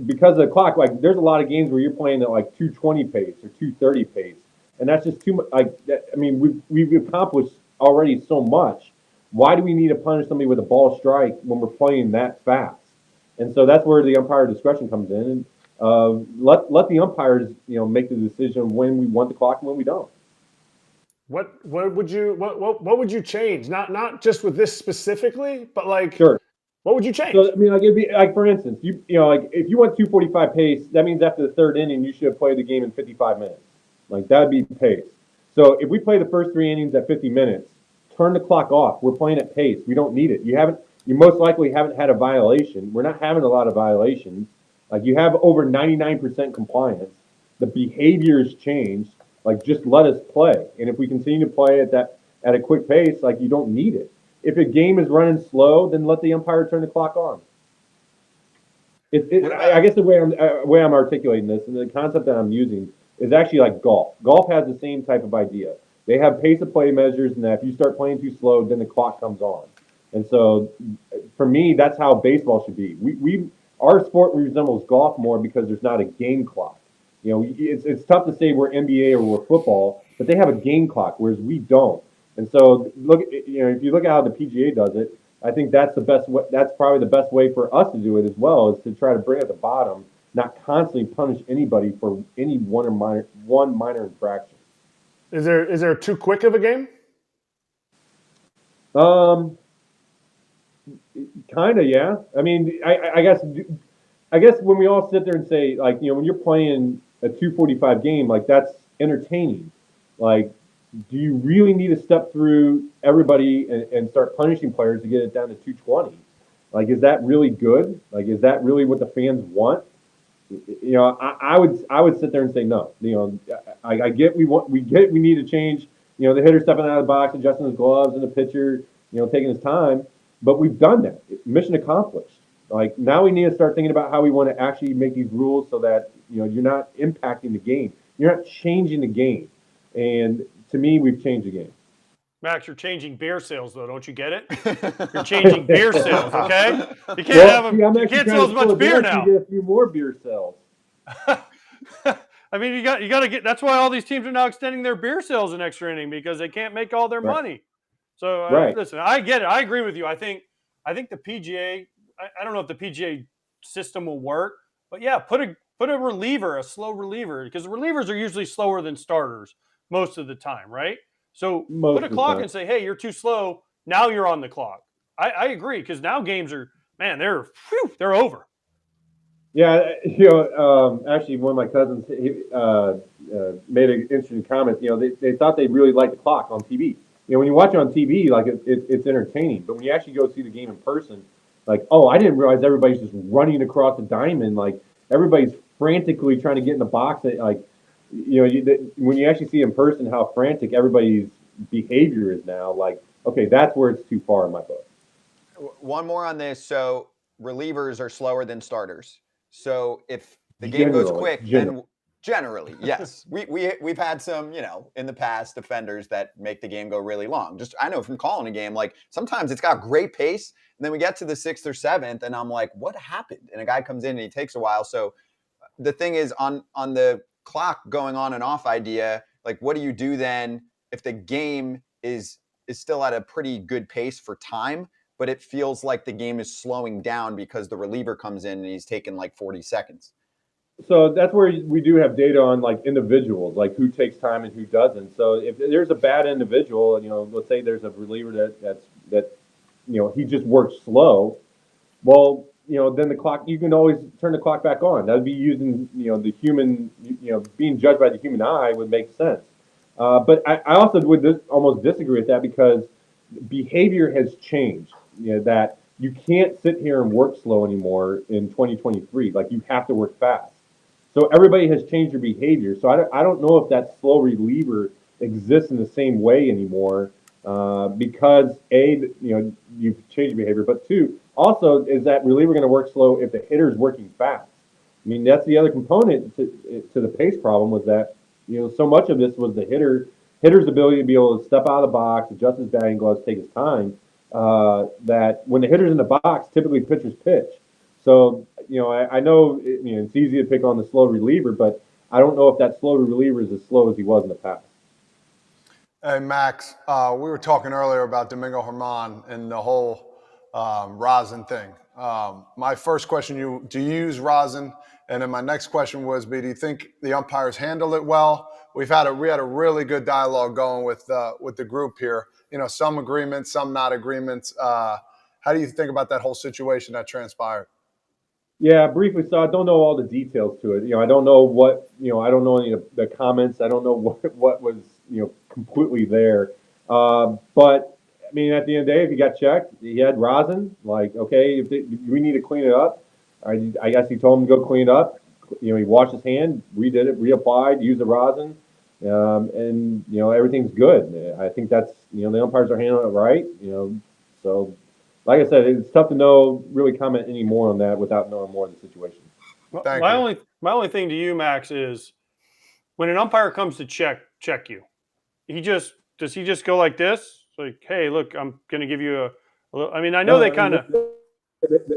because of the clock, like there's a lot of games where you're playing at like 220 pace or 230 pace, and that's just too much. Like I mean, we've accomplished already so much. Why do we need to punish somebody with a ball strike when we're playing that fast? And so that's where the umpire discretion comes in. And let the umpires make the decision when we want the clock and when we don't. What would you change? Not just with this specifically, but like sure. What would you change? So I mean, like it'd be like for instance, like if you went 245 pace, that means after the third inning you should have played the game in 55 minutes. Like that'd be pace. So if we play the first 3 innings at 50 minutes, turn the clock off. We're playing at pace. We don't need it. You most likely haven't had a violation. We're not having a lot of violations. Like you have over 99% compliance. The behavior's changed. Like just let us play. And if we continue to play at a quick pace, like you don't need it. If a game is running slow, then let the umpire turn the clock on. I guess the way I'm articulating this and the concept that I'm using is actually like golf. Golf has the same type of idea. They have pace of play measures, and that if you start playing too slow, then the clock comes on. And so, for me, that's how baseball should be. Our sport resembles golf more because there's not a game clock. It's tough to say we're NBA or we're football, but they have a game clock, whereas we don't. And so, if you look at how the PGA does it, I think that's the best. That's probably the best way for us to do it as well, is to try to bring at the bottom, not constantly punish anybody for any one minor infraction. Is there too quick of a game? Kind of, yeah. I mean, I guess when we all sit there and say, like, when you're playing a 245 game, like that's entertaining. Like, do you really need to step through everybody and start punishing players to get it down to 220? Like, is that really good? Like, is that really what the fans want? You know, I would sit there and say no. You know, I get we need to change. You know, the hitter stepping out of the box, adjusting his gloves, and the pitcher, you know, taking his time. But we've done that. Mission accomplished. Like, now we need to start thinking about how we want to actually make these rules so that, you know, you're not impacting the game. You're not changing the game. And to me, we've changed the game. Max, you're changing beer sales, though. Don't you get it? You're changing beer sales, okay? You can't have them. You can't sell as much beer now. You get a few more beer sales. I mean, you got to get. That's why all these teams are now extending their beer sales an extra inning because they can't make all their money. So listen, I get it. I agree with you. I think the PGA. I don't know if the PGA system will work, but yeah, put a reliever, a slow reliever, because relievers are usually slower than starters most of the time, right? So put a clock and say, hey, you're too slow. Now you're on the clock. I agree, because now games are, man, they're over. Yeah, you know, actually, one of my cousins made an interesting comment. You know, they thought they really liked the clock on TV. You know, when you watch it on TV, like it's entertaining, but when you actually go see the game in person, like, oh, I didn't realize everybody's just running across the diamond. Like, everybody's frantically trying to get in the box. Like, you know, when you actually see in person how frantic everybody's behavior is now, like, okay, that's where it's too far in my book. One more on this. So relievers are slower than starters. So if the game goes quick, then generally, yes, we've had some, you know, in the past defenders that make the game go really long. Just, I know from calling a game, like, sometimes it's got great pace, and then we get to the 6th or 7th, and I'm like, what happened? And a guy comes in and he takes a while. So the thing is, on the clock going on and off idea, like, what do you do then if the game is still at a pretty good pace for time, but it feels like the game is slowing down because the reliever comes in and he's taking like 40 seconds? So that's where we do have data on, like, individuals, like who takes time and who doesn't. So if there's a bad individual, you know, let's say there's a reliever that you know, he just works slow. Well, you know, then the clock, you can always turn the clock back on. That would be using, you know, the human, you know, being judged by the human eye would make sense. But I also would almost disagree with that, because behavior has changed. You know, that you can't sit here and work slow anymore in 2023. Like, you have to work fast. So everybody has changed their behavior. So I don't know if that slow reliever exists in the same way anymore, because you know, you've changed your behavior, but two, also, is that reliever going to work slow if the hitter's working fast? I mean, that's the other component to the pace problem, was that, you know, so much of this was the hitter's ability to be able to step out of the box, adjust his batting gloves, take his time. That when the hitter's in the box, typically pitchers pitch. So, you know, I know, you know, it's easy to pick on the slow reliever, but I don't know if that slow reliever is as slow as he was in the past. Hey, Max, we were talking earlier about Domingo Germán and the whole rosin thing. My first question, do you use rosin? And then my next question was, do you think the umpires handle it well? We had a really good dialogue going with the group here. You know, some agreements, some not agreements. How do you think about that whole situation that transpired? Yeah, briefly. So I don't know all the details to it. You know, I don't know what, you know, I don't know any of the comments. I don't know what was, you know, completely there. But I mean, at the end of the day, if he got checked, he had rosin. Like, okay, we need to clean it up. I guess he told him to go clean it up. You know, he washed his hand, redid it, reapplied, used the rosin, and, you know, everything's good. I think that's, you know, the umpires are handling it right. You know, so. Like I said, it's tough to really comment any more on that without knowing more of the situation. My only thing to you, Max, is when an umpire comes to check you, does he just go like this? It's like, hey, look, I'm going to give you a little. I mean, I know they kind of.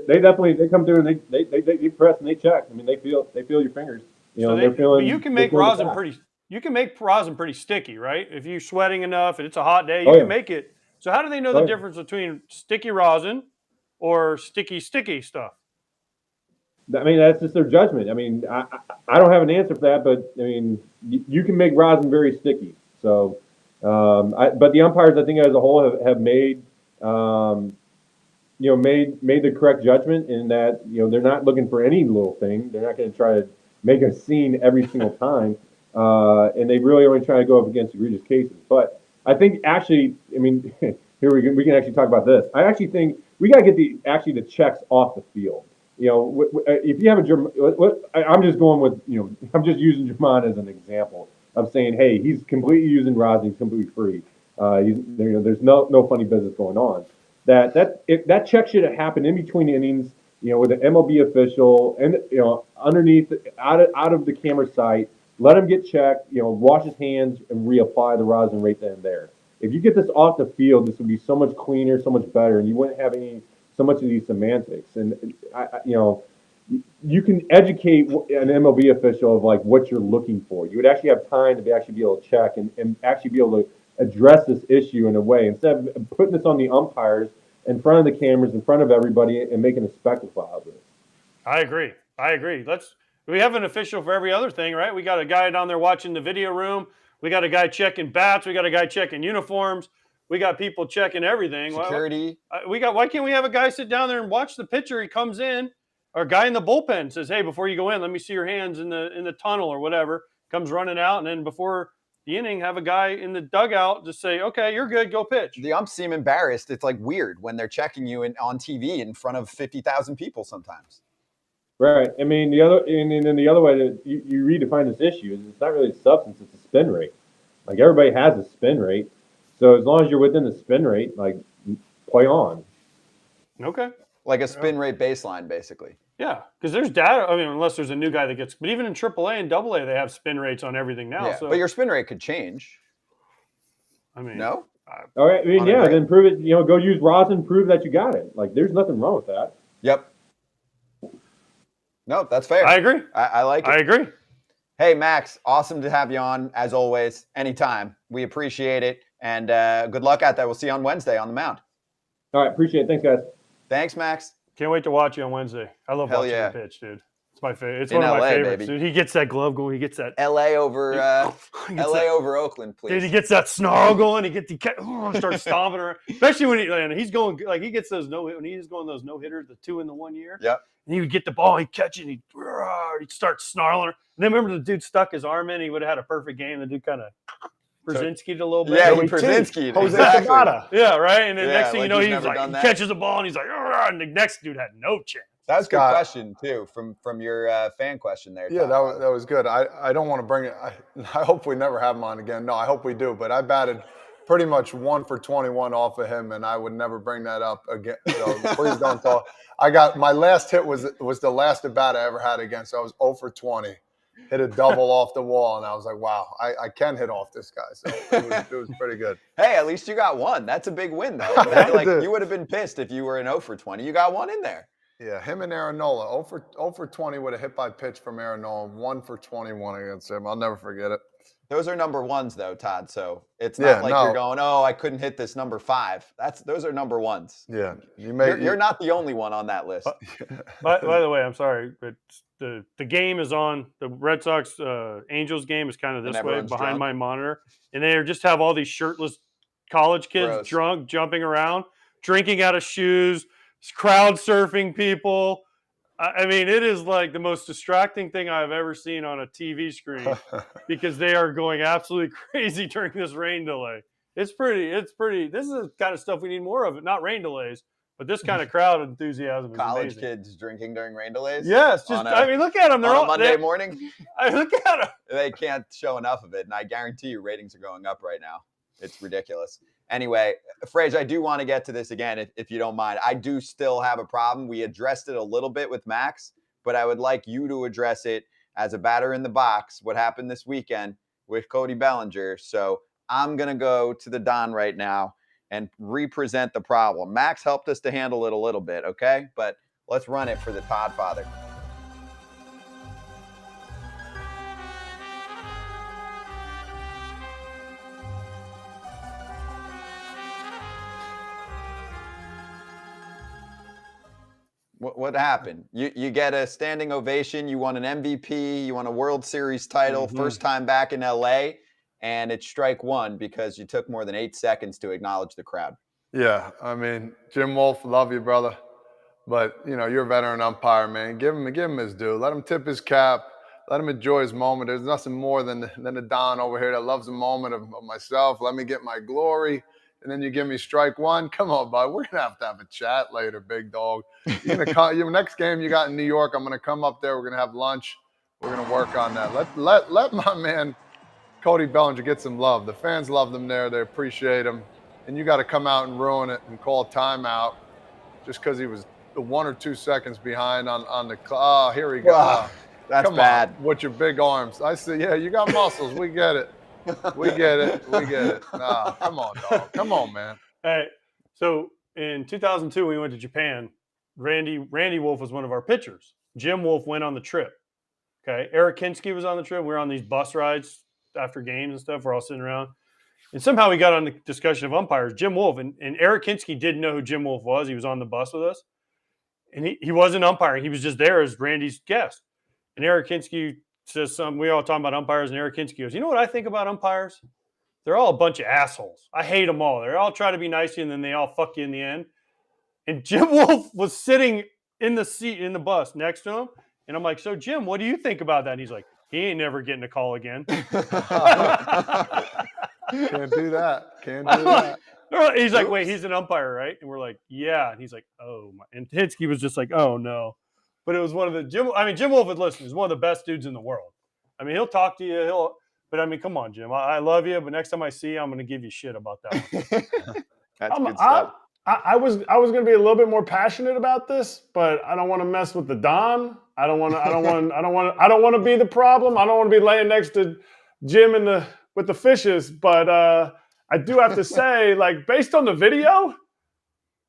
They definitely come through and they press and they check. I mean, they feel your fingers. You know, they're feeling. But you can make rosin pretty. You can make rosin pretty sticky, right? If you're sweating enough and it's a hot day, you can make it. So how do they know the difference between sticky rosin or sticky stuff? I mean, that's just their judgment. I mean, I don't have an answer for that, but I mean, you can make rosin very sticky. So, but the umpires, I think, as a whole, have made, made the correct judgment in that, you know, they're not looking for any little thing. They're not going to try to make a scene every single time. and they really only try to go up against egregious cases. But I think actually, I mean, here we can actually talk about this. I actually think we got to get the checks off the field. You know, if you have I'm just going with, I'm just using Germán as an example of saying, hey, he's completely using rosin, he's completely free. There's no funny business going on. That check should have happened in between innings, with an MLB official and underneath out of the camera sight. Let him get checked, wash his hands and reapply the rosin right then and there. If you get this off the field, this would be so much cleaner, so much better, and you wouldn't have so much of these semantics. And you can educate an MLB official of like what you're looking for. You would actually have time to actually be able to check and actually be able to address this issue in a way instead of putting this on the umpires in front of the cameras, in front of everybody, and making a spectacle out of it. I agree. We have an official for every other thing, right? We got a guy down there watching the video room. We got a guy checking bats. We got a guy checking uniforms. We got people checking everything. Security. Why can't we have a guy sit down there and watch the pitcher? He comes in, or a guy in the bullpen says, "Hey, before you go in, let me see your hands in the tunnel or whatever." Comes running out, and then before the inning, have a guy in the dugout just say, "Okay, you're good. Go pitch." The umps seem embarrassed. It's like weird when they're checking you on TV in front of 50,000 people sometimes. Right. I mean, the other way that you redefine this issue is it's not really a substance; it's a spin rate. Like everybody has a spin rate, so as long as you're within the spin rate, like play on. Okay. Like a spin rate baseline, basically. Yeah, because there's data. I mean, unless there's a new guy that gets, but even in AAA and AA, they have spin rates on everything now. Yeah, so, but your spin rate could change. I mean, no. All right. I mean, then prove it. Go use rosin, prove that you got it. Like, there's nothing wrong with that. Yep. No, that's fair. I agree. I like it. I agree. Hey, Max, awesome to have you on, as always, anytime. We appreciate it, and good luck out there. We'll see you on Wednesday on the mound. All right, appreciate it. Thanks, guys. Thanks, Max. Can't wait to watch you on Wednesday. I love watching yeah. the pitch, dude. It's my favorite. It's In one of my LA, favorites, baby. dude. He gets that glove going. He gets that LA over Oakland, please. Dude, he gets that snarl going. Starts stomping around. Especially when he's going, like he gets those when he's going those no hitters, the 2 in the 1 year. Yep. And he would get the ball, he'd catch it, and he'd start snarling. And then remember the dude stuck his arm in. He would have had a perfect game. The dude kind of Brzezinski'd a little bit. Yeah, he Brzezinski'd. Exactly. Yeah, right. And then next thing you know, he's he catches the ball, and he's like, and the next dude had no chance. That was a good question, too, from your fan question there. Yeah, that was good. I don't want to bring it. I hope we never have him on again. No, I hope we do. But I batted pretty much 1 for 21 off of him, and I would never bring that up again. So please don't talk. My last hit was the last at bat I ever had against. So I was 0 for 20. Hit a double off the wall, and I was like, wow, I can hit off this guy. So it was pretty good. Hey, at least you got one. That's a big win, though. You would have been pissed if you were an 0 for 20. You got one in there. Yeah, him and Aaronola. 0 for 20 with a hit by pitch from Aaronola. 1 for 21 against him. I'll never forget it. Those are number ones, though, Todd. So it's not you're going, oh, I couldn't hit this number 5. Those are number ones. Yeah, you're not the only one on that list. By the way, I'm sorry, but the game is on. The Red Sox Angels game is kind of this way behind my monitor, and they just have all these shirtless college kids drunk, jumping around, drinking out of shoes, crowd surfing people. I mean, it is like the most distracting thing I've ever seen on a TV screen because they are going absolutely crazy during this rain delay. It's pretty. This is the kind of stuff we need more of. It, not rain delays, but this kind of crowd enthusiasm is college amazing. Kids drinking during rain delays. Yes, I mean, look at them. They're on a Monday morning. I look at them. They can't show enough of it, and I guarantee you, ratings are going up right now. It's ridiculous. Anyway, Frage, I do want to get to this again, if you don't mind. I do still have a problem. We addressed it a little bit with Max, but I would like you to address it as a batter in the box, what happened this weekend with Cody Bellinger. So I'm going to go to the Don right now and represent the problem. Max helped us to handle it a little bit, okay? But let's run it for the Todd Father. What happened? You get a standing ovation. You won an MVP. You won a World Series title. First time back in LA. And it's strike one because you took more than 8 seconds to acknowledge the crowd. Yeah. I mean, Jim Wolf, love you, brother. But, you're a veteran umpire, man. Give him his due. Let him tip his cap. let him enjoy his moment. There's nothing more than the Don over here that loves the moment of myself. Let me get my glory. And then you give me strike one. Come on, bud. We're going to have a chat later, big dog. You're going to come, your next game you got in New York, I'm going to come up there. We're going to have lunch. We're going to work on that. Let my man Cody Bellinger get some love. The fans love him there. They appreciate him. And you got to come out and ruin it and call timeout just because he was 1 or 2 seconds behind on the – oh, here he goes. Wow, that's come bad. on, with your big arms. I said, yeah, you got muscles. We get it. We get it. We get it. Nah, come on, dog. Come on, man. Hey, so in 2002, we went to Japan. Randy Wolf was one of our pitchers. Jim Wolf went on the trip. Okay. Eric Kinski was on the trip. We were on these bus rides after games and stuff. We're all sitting around. And somehow we got on the discussion of umpires. Jim Wolf and Eric Kinski didn't know who Jim Wolf was. He was on the bus with us. And he wasn't umpiring. He was just there as Randy's guest. And Erik Kinski says we all talking about umpires, and Erik Kinski goes, you know what I think about umpires? They're all a bunch of assholes. I hate them all. They all try to be nice to you, and then they all fuck you in the end. And Jim Wolf was sitting in the seat in the bus next to him. And I'm like, so Jim, what do you think about that? And he's like, he ain't never getting a call again. Can't do that. Can't do that. He's like, wait, he's an umpire, right? And we're like, yeah. And he's like, oh my. And Hinsky was just like, oh no. But it was one of the Jim Wolf would listen. He's one of the best dudes in the world. I mean, he'll talk to you. But I mean, come on, Jim. I love you, but next time I see you, I'm going to give you shit about that one. That's good stuff. I was going to be a little bit more passionate about this, but I don't want to mess with the Don. I don't want to be the problem. I don't want to be laying next to Jim with the fishes. But I do have to say, like, based on the video,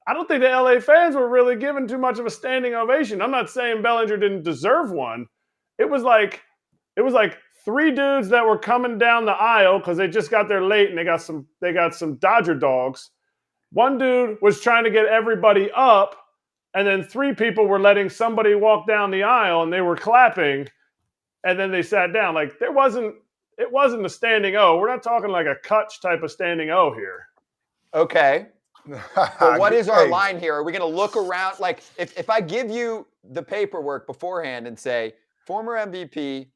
I don't think the LA fans were really given too much of a standing ovation. I'm not saying Bellinger didn't deserve one. It was like 3 dudes that were coming down the aisle because they just got there late and they got some Dodger dogs. One dude was trying to get everybody up, and then 3 people were letting somebody walk down the aisle and they were clapping, and then they sat down. Like it wasn't a standing O. We're not talking like a Kutch type of standing O here. Okay. But what is our line here? Are we going to look around? Like, if I give you the paperwork beforehand and say, former MVP,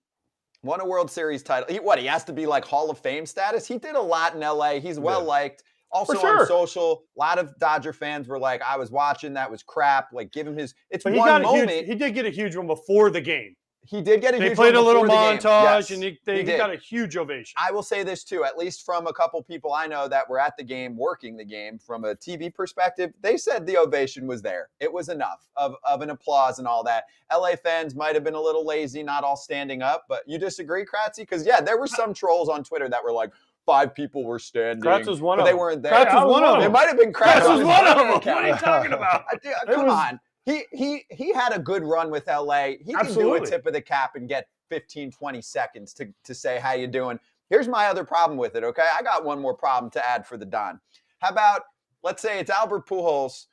won a World Series title, he has to be like Hall of Fame status? He did a lot in LA. He's well-liked. Also on social, a lot of Dodger fans were like, I was watching, that was crap. Like, give him his – it's one moment. He did get a huge one before the game. He did get a huge one. They played a little montage, yes, and he got a huge ovation. I will say this, too, at least from a couple people I know that were at the game, working the game, from a TV perspective, they said the ovation was there. It was enough of an applause and all that. LA fans might have been a little lazy, not all standing up, but you disagree, Kratzy? Because, yeah, there were some trolls on Twitter that were like, 5 people were standing. Kratz was one of them. They weren't there. Kratz was one of them. It might have been Kratz. Kratz was one of them. What are you talking about? Come on. He had a good run with LA. He can do a tip of the cap and get 15, 20 seconds to say, how you doing? Here's my other problem with it, okay? I got one more problem to add for the Don. How about, let's say it's Albert Pujols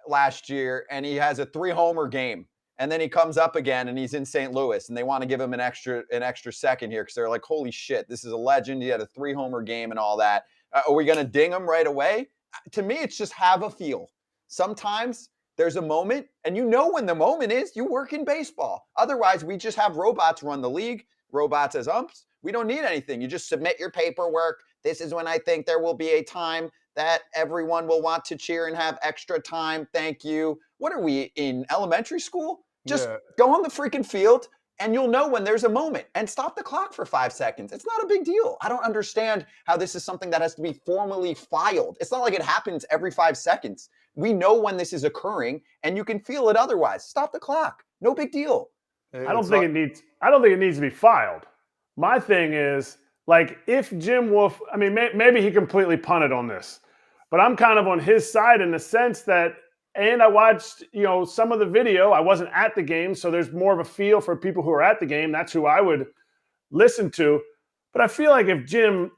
last year, and he has a 3-homer game. And then he comes up again and he's in St. Louis, and they want to give him an extra second here because they're like, holy shit, this is a legend. He had a 3-homer game and all that. Are we going to ding him right away? To me, it's just have a feel. Sometimes there's a moment, and you know when the moment is. You work in baseball. Otherwise, we just have robots run the league, robots as umps. We don't need anything. You just submit your paperwork. This is when I think there will be a time that everyone will want to cheer and have extra time. Thank you. What are we, in elementary school? Just go on the freaking field, and you'll know when there's a moment. And stop the clock for 5 seconds. It's not a big deal. I don't understand how this is something that has to be formally filed. It's not like it happens every 5 seconds. We know when this is occurring, and you can feel it otherwise. Stop the clock. No big deal. I don't think it needs to be filed. My thing is, like, if Jim Wolf, I mean, maybe he completely punted on this, but I'm kind of on his side in the sense that, and I watched, some of the video. I wasn't at the game, so there's more of a feel for people who are at the game. That's who I would listen to. But I feel like if Jim,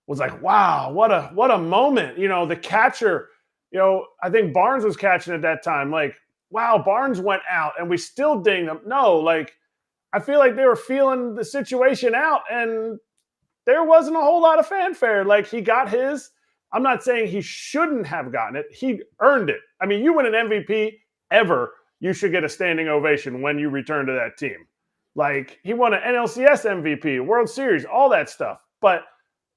was like, wow, what a moment. The catcher, I think Barnes was catching at that time. Like, wow, Barnes went out and we still dinged him. No, like, I feel like they were feeling the situation out, and there wasn't a whole lot of fanfare. Like, he got his. I'm not saying he shouldn't have gotten it. He earned it. I mean, you win an MVP ever, you should get a standing ovation when you return to that team. Like he won an NLCS MVP, World Series, all that stuff. But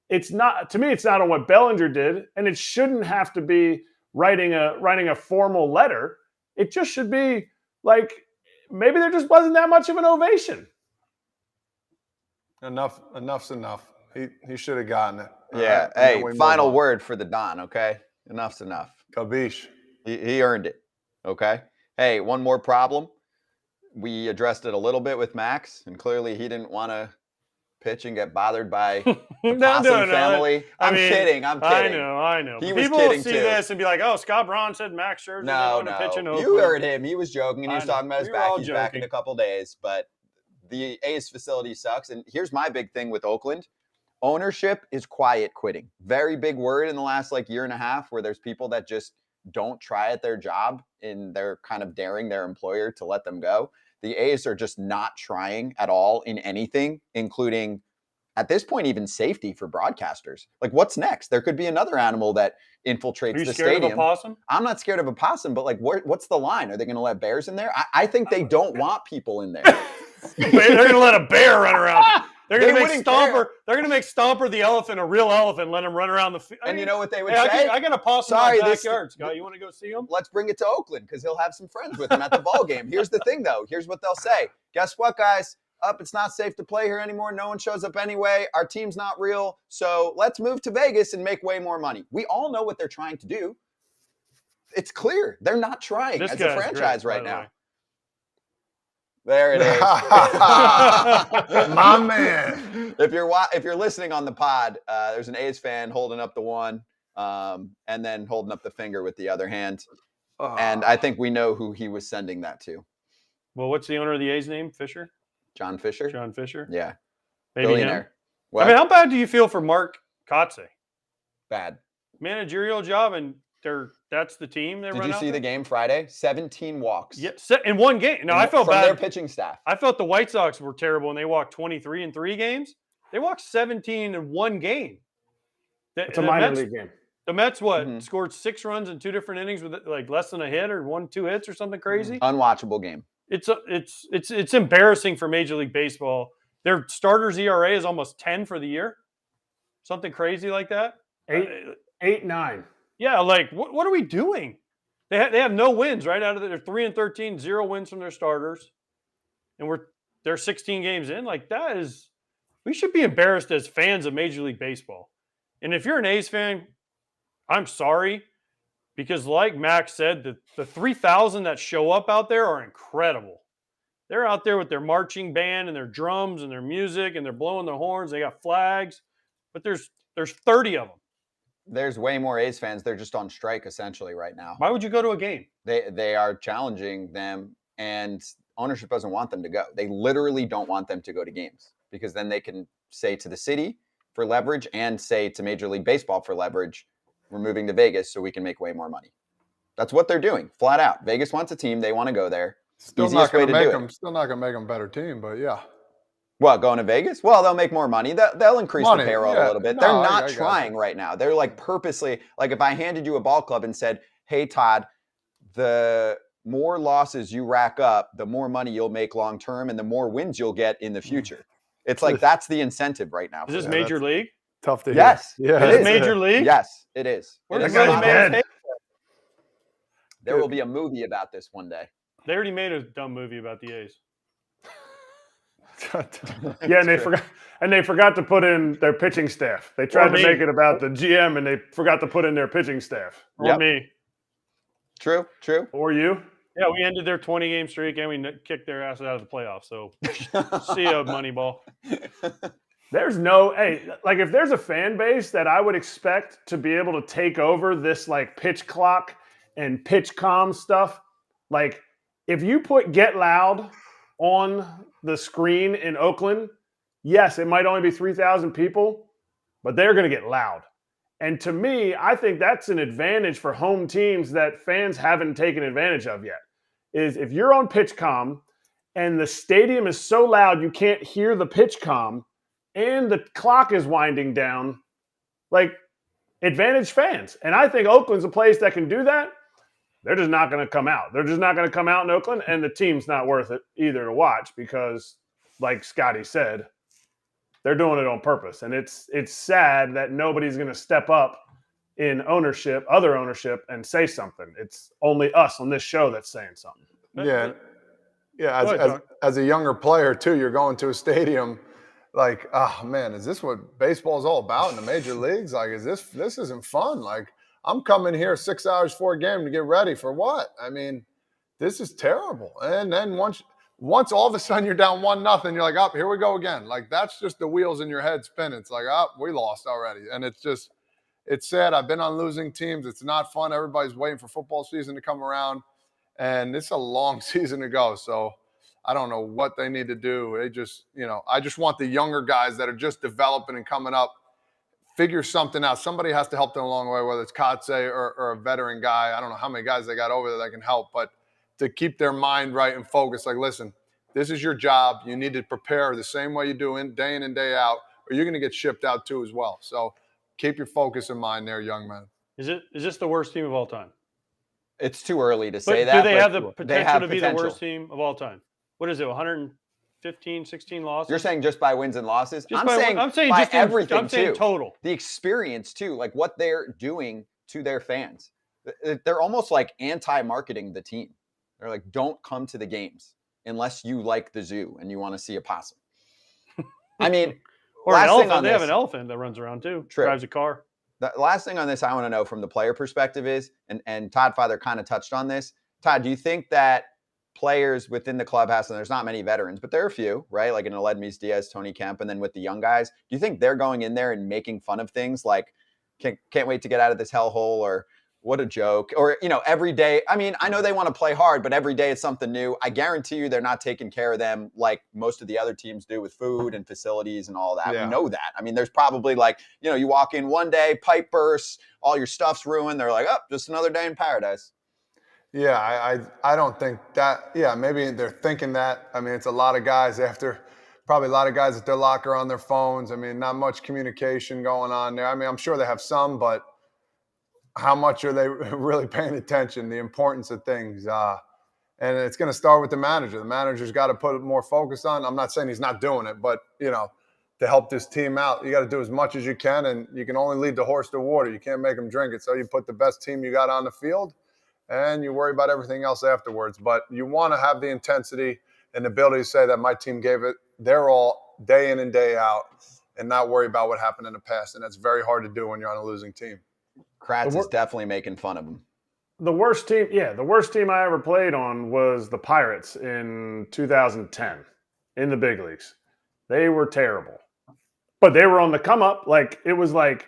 it's not, to me, it's not on what Bellinger did, and it shouldn't have to be writing a formal letter. It just should be like maybe there just wasn't that much of an ovation. Enough's enough. He should have gotten it. Yeah. Right? Hey, final word for the Don, okay? Enough's enough. Kabish. He earned it, okay? Hey, one more problem. We addressed it a little bit with Max, and clearly he didn't want to pitch and get bothered by the Possum family. I'm kidding. I know. He was People kidding see too. this and be like, "Oh, Scott Braun said Max Scherzer didn't want to pitch in Oakland." You heard him. He was joking, and he was talking about his We were back. all He's back in joking. a couple days, but the A's facility sucks. And here's my big thing with Oakland. Ownership is quiet quitting. Very big word in the last year and a half, where there's people that just don't try at their job and they're kind of daring their employer to let them go. The A's are just not trying at all in anything, including at this point, even safety for broadcasters. Like, what's next? There could be another animal that infiltrates Are you the scared stadium. of a possum? I'm not scared of a possum, but what's the line? Are they going to let bears in there? I think they don't want people in there. They're going to let a bear run around. They're going to make wouldn't Stomper. care. They're going to make Stomper the elephant a real elephant. Let him run around the field. And you know what they would Hey, say? I got a possum Sorry, in my this- backyard, Scott. You want to go see him? Let's bring it to Oakland because he'll have some friends with him at the ball game. Here's the thing, though. Here's what they'll say. Guess what, guys? It's not safe to play here anymore. No one shows up anyway. Our team's not real. So let's move to Vegas and make way more money. We all know what they're trying to do. It's clear. They're not trying This as a guy's franchise great, right by the now. way. There it is. My man. If you're listening on the pod, there's an A's fan holding up the one and then holding up the finger with the other hand. And I think we know who he was sending that to. Well, what's the owner of the A's name? Fisher? John Fisher? John Fisher? Yeah. Maybe Billionaire. him. What? I mean, how bad do you feel for Mark Kotze? Bad. Managerial job, and that's the team they Did run you out see there? the game Friday? 17 walks. Yeah, in one game. No, I felt from bad. their pitching staff. I felt the White Sox were terrible, and they walked 23 in 3 games. They walked 17 in 1 game. It's a minor league game. The Mets, Mhm. scored 6 runs in 2 different innings with less than a hit or 1-2 hits or something crazy. Unwatchable game. It's embarrassing for Major League Baseball. Their starters ERA is almost 10 for the year, something crazy like that. 8, 9. Yeah, what are we doing? They have no wins right out of they're 3-13, 0 wins from their starters, and they're 16 games in. We should be embarrassed as fans of Major League Baseball. And if you're an A's fan, I'm sorry, because like Max said, the 3,000 that show up out there are incredible. They're out there with their marching band and their drums and their music, and they're blowing their horns. They got flags, but there's 30 of them. There's way more A's fans. They're just on strike essentially right now. Why would you go to a game? They are challenging them, and ownership doesn't want them to go. They literally don't want them to go to games because then they can say to the city for leverage and say to Major League Baseball for leverage, we're moving to Vegas so we can make way more money. That's what they're doing, flat out. Vegas wants a team. They want to go there. Still Easiest not way going to to make do them. it. Still not going to make them a better team, but yeah. What, going to Vegas? Well, they'll make more money. They'll increase Money, the payroll yeah. a little bit. No, They're I not got you. trying right now. They're purposely, if I handed you a ball club and said, hey, Todd, the more losses you rack up, the more money you'll make long term and the more wins you'll get in the future. It's that's the incentive right now. Is this for them. Major League? Tough to hear. Yes. Yeah. Is It it Major League? Yes, it is. Where's It is the guy not- that made his There will be a movie about this one day. They already made a dumb movie about the A's. Yeah, and they forgot to put in their pitching staff. They tried to me. make it about the GM, and they forgot to put in their pitching staff. Or Yep. me. True. Or you? Yeah, we ended their 20-game streak and we kicked their asses out of the playoffs. So see ya, Moneyball. There's if there's a fan base that I would expect to be able to take over this pitch clock and pitch comm stuff, if you put Get Loud on the screen in Oakland, yes, it might only be 3,000 people, but they're going to get loud. And to me, I think that's an advantage for home teams that fans haven't taken advantage of yet, is if you're on pitch comm and the stadium is so loud you can't hear the pitch comm and the clock is winding down, advantage fans. And I think Oakland's a place that can do that. They're just not going to come out. They're just not going to come out in Oakland, and the team's not worth it either to watch because like Scotty said, they're doing it on purpose. And it's sad that nobody's going to step up in other ownership, and say something. It's only us on this show that's saying something. Yeah. Yeah. Go ahead, As a younger player, too, you're going to a stadium like, oh, man, is this what baseball is all about in the major leagues? Like, this isn't fun. Like, I'm coming here 6 hours for a game to get ready for what? I mean, this is terrible. And then once all of a sudden you're down 1-0, you're like, oh, here we go again. Like, that's just the wheels in your head spinning. It's like, oh, we lost already. And it's sad. I've been on losing teams. It's not fun. Everybody's waiting for football season to come around. And it's a long season to go. So I don't know what they need to do. They just, I just want the younger guys that are just developing and coming up, figure something out. Somebody has to help them along the way, whether it's Kotze or a veteran guy. I don't know how many guys they got over there that can help, but to keep their mind right and focused, like, listen, this is your job. You need to prepare the same way you do day in and day out, or you're going to get shipped out too as well. So keep your focus in mind there, young man. Is this the worst team of all time? It's too early to say that. Do they have the potential to be potential. the worst team of all time? What is it, 115, 16 losses? You're saying just by wins and losses? I'm saying by just everything, I'm saying too. total. The experience, too, like what they're doing to their fans. They're almost like anti-marketing the team. They're like, don't come to the games unless you like the zoo and you want to see a possum. I mean, or an elephant. They have an elephant that runs around, too. True. Drives a car. The last thing on this I want to know from the player perspective is, and Todd Father kind of touched on this. Todd, do you think that players within the clubhouse, and there's not many veterans, but there are a few, right? Like in Aledmys Diaz, Tony Kemp, and then with the young guys, do you think they're going in there and making fun of things like, can't wait to get out of this hellhole, or what a joke, or, every day? I mean, I know they want to play hard, but every day it's something new. I guarantee you they're not taking care of them like most of the other teams do with food and facilities and all that. Yeah. We know that. I mean, there's probably like, you walk in one day, pipe bursts, all your stuff's ruined. They're like, oh, just another day in paradise. Yeah, I don't think that. Yeah, maybe they're thinking that. I mean, it's a lot of guys probably a lot of guys at their locker on their phones. I mean, not much communication going on there. I mean, I'm sure they have some, but how much are they really paying attention, the importance of things? And it's going to start with the manager. The manager's got to put more focus on. I'm not saying he's not doing it, but, to help this team out, you got to do as much as you can, and you can only lead the horse to water. You can't make him drink it. So you put the best team you got on the field, and you worry about everything else afterwards. But you want to have the intensity and the ability to say that my team gave it their all day in and day out, and not worry about what happened in the past. And that's very hard to do when you're on a losing team. Kratz is definitely making fun of him. The worst team I ever played on was the Pirates in 2010 in the big leagues. They were terrible, but they were on the come up. Like, it was like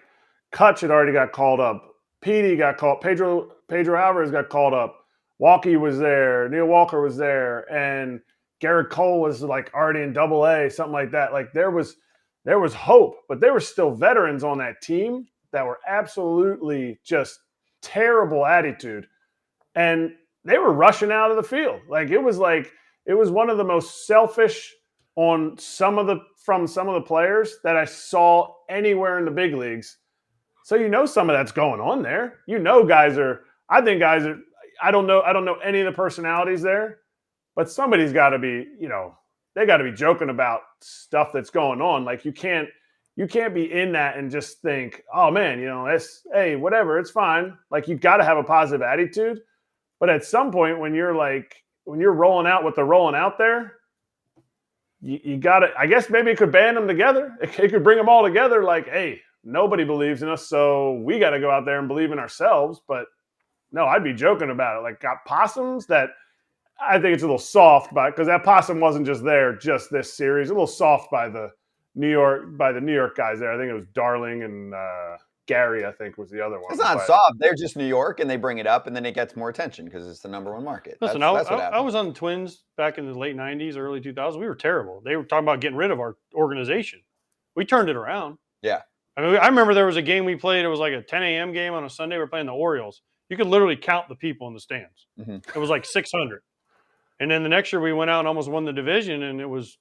Kutch had already got called up. Petey got called. Pedro Alvarez got called up. Walkie was there. Neil Walker was there, and Garrett Cole was like already in Double-A, something like that. Like, there was hope, but there were still veterans on that team that were absolutely just terrible attitude, and they were rushing out of the field. It was one of the most selfish from some of the players that I saw anywhere in the big leagues. So some of that's going on there. Guys are. I don't know any of the personalities there, but somebody's got to be. They got to be joking about stuff that's going on. Like, you can't be in that and just think, oh man, hey, whatever, it's fine. Like, you've got to have a positive attitude. But at some point, when you're rolling out what they're rolling out there, you got to, I guess maybe it could band them together. It could bring them all together. Like, hey, nobody believes in us, so we got to go out there and believe in ourselves. But no, I'd be joking about it. Like, got possums that I think it's a little soft because that possum wasn't just there just this series. A little soft by the New York guys there. I think it was Darling and Gary, I think, was the other one. It's not soft. They're just New York, and they bring it up, and then it gets more attention because it's the #1 market. Listen, I was on the Twins back in the late 90s, early 2000s. We were terrible. They were talking about getting rid of our organization. We turned it around. Yeah. I mean, I remember there was a game we played. It was like a 10 a.m. game on a Sunday. We were playing the Orioles. You could literally count the people in the stands. Mm-hmm. It was like 600. And then the next year we went out and almost won the division, and it was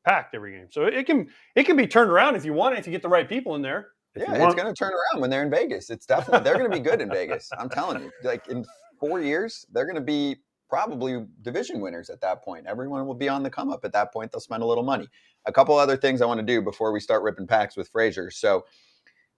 packed every game. So it can be turned around if you want it, if you get the right people in there. Yeah, it's going to turn around when they're in Vegas. It's definitely, they're going to be good in Vegas. I'm telling you, like in 4 years, they're going to be probably division winners at that point. Everyone will be on the come up at that point. They'll spend a little money. A couple other things I want to do before we start ripping packs with Frazier. So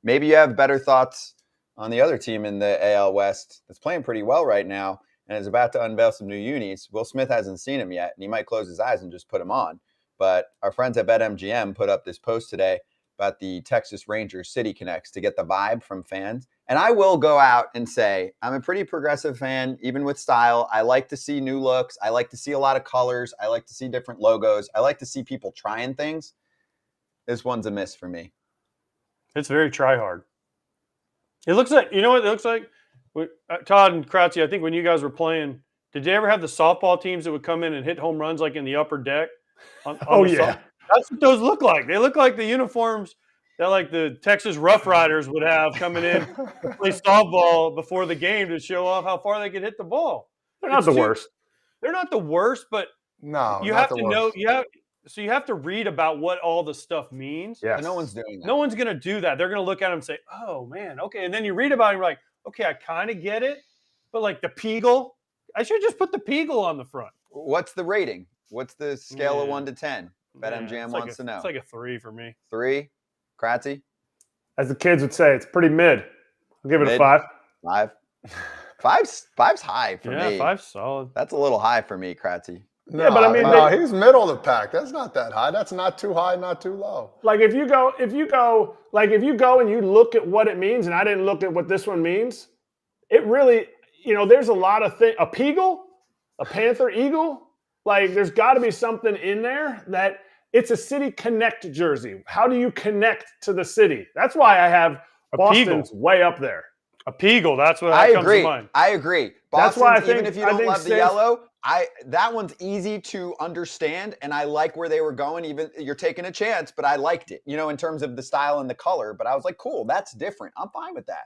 maybe you have better thoughts on the other team in the AL West that's playing pretty well right now and is about to unveil some new unis. Will Smith hasn't seen him yet, and he might close his eyes and just put him on. But our friends at BetMGM put up this post today about the Texas Rangers City Connects to get the vibe from fans. And I will go out and say I'm a pretty progressive fan, even with style. I like to see new looks. I like to see a lot of colors. I like to see different logos. I like to see people trying things. This one's a miss for me. It's very try hard. It looks like, you know what it looks like? Todd and Kratzy, I think when you guys were playing, did you ever have the softball teams that would come in and hit home runs like in the upper deck? That's what those look like. They look like the uniforms that like the Texas Rough Riders would have coming in to play softball before the game to show off how far they could hit the ball. They're not the worst. They're not the worst, but No, you have to know. So you have to read about what all the stuff means. Yes. And no one's doing that. No one's going to do that. They're going to look at them and say, oh, man, okay. And then you read about it and you're like, okay, I kind of get it. But like the Peagle, I should just put the Peagle on the front. What's the rating? What's the scale of 1 to 10? BetMGM it's wants to know. It's like a 3 for me. 3? Kratzy? As the kids would say, it's pretty mid. I'll give it Mid? a 5. 5? Five's high for me. Yeah, 5's solid. That's a little high for me, Kratzy. Yeah, but I mean, he's middle of the pack. That's not that high. That's not too high, not too low. like if you go and you look at what it means, and I didn't look at what this one means, it really, there's a lot of things. A Peagle, a Panther Eagle, like there's got to be something in there that it's a City Connect jersey. How do you connect to the city? That's why I have Boston's way up there. A Peagle, that's what I comes agree. to mind. I agree. That's Boston's, why I think, even if you don't love the yellow, that one's easy to understand, and I like where they were going. Even you're taking a chance, but I liked it, in terms of the style and the color. But I was like, cool, that's different. I'm fine with that.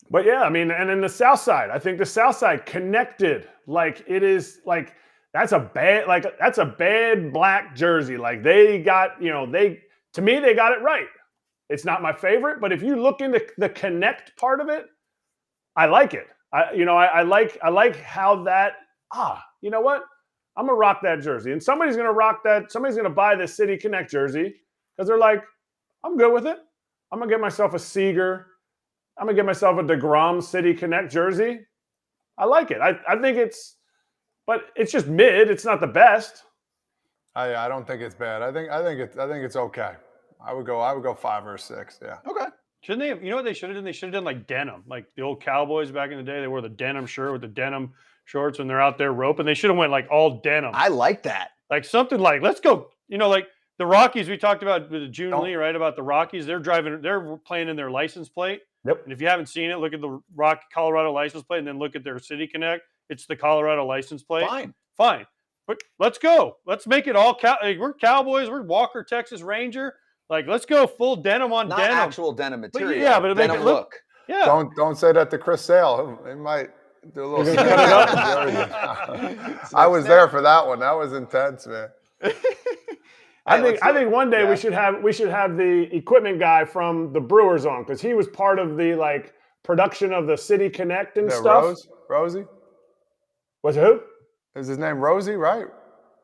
But yeah, I mean, and in the South Side, I think the South Side connected, like it is like that's a bad black jersey. Like they got, to me, they got it right. It's not my favorite, but if you look into the connect part of it, I like it. I like how that, you know what? I'm going to rock that jersey. And somebody's going to rock that. Somebody's going to buy this City Connect jersey because they're like, I'm good with it. I'm going to get myself a Seager. I'm going to get myself a DeGrom City Connect jersey. I like it. I think but it's just mid. It's not the best. I don't think it's bad. I think it's okay. I would go 5 or 6. Yeah. Okay. Shouldn't they have, you know what they should have done? They should have done like denim, like the old Cowboys back in the day. They wore the denim shirt with the denim shorts when they're out there roping. They should have went like all denim. I like that. Like something like, let's go, like the Rockies we talked about with June Lee, right? About the Rockies. They're playing in their license plate. Yep. And if you haven't seen it, look at the Colorado license plate and then look at their City Connect. It's the Colorado license plate. Fine. But let's go. Let's make it all we're Cowboys. We're Walker, Texas Ranger. Like, let's go full denim on Not denim. actual denim material. But yeah, but it make denim it look. Yeah. Don't say that to Chris Sale. He might do a little. I was there for that one. That was intense, man. I think one day we should have the equipment guy from the Brewers on because he was part of the production of the City Connect and stuff. Rosie? Was it who? Is his name Rosie, right?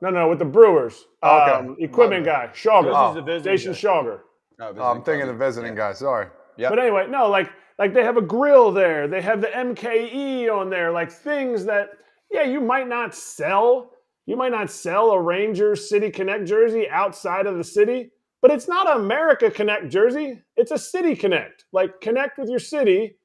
No, with the Brewers. Okay. Equipment guy, Schauger. This is the Jason Schauger. I'm thinking the visiting guy. Sorry. Yep. But anyway, no, like they have a grill there. They have the MKE on there. Like things that, you might not sell. You might not sell a Rangers City Connect jersey outside of the city, but it's not an America Connect jersey. It's a City Connect. Like connect with your city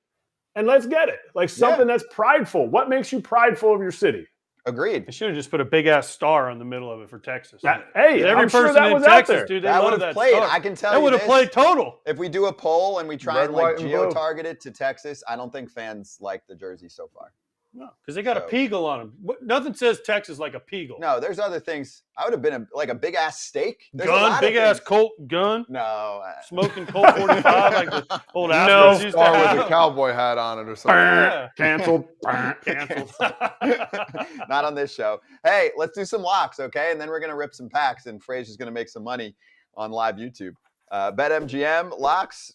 and let's get it. Like something that's prideful. What makes you prideful of your city? Agreed. They should have just put a big ass star on the middle of it for Texas. Every I'm person sure that in was Texas, out there. Dude, that would have played. Star. I can tell that you would have played total. If we do a poll and we try Red, and white, and blue. geo-target it to Texas, I don't think fans like the jersey so far. No, because they got a Peagle on them. Nothing says Texas like a Peagle. No, there's other things. I would have been a big ass steak. Gun, big ass Colt gun. No, smoking Colt 45 like the old Astros used to Star have. with a cowboy hat on it or something. Yeah. Canceled. Canceled. not on this show. Hey, let's do some locks, okay? And then we're gonna rip some packs, and Frazier's gonna make some money on live YouTube. BetMGM locks.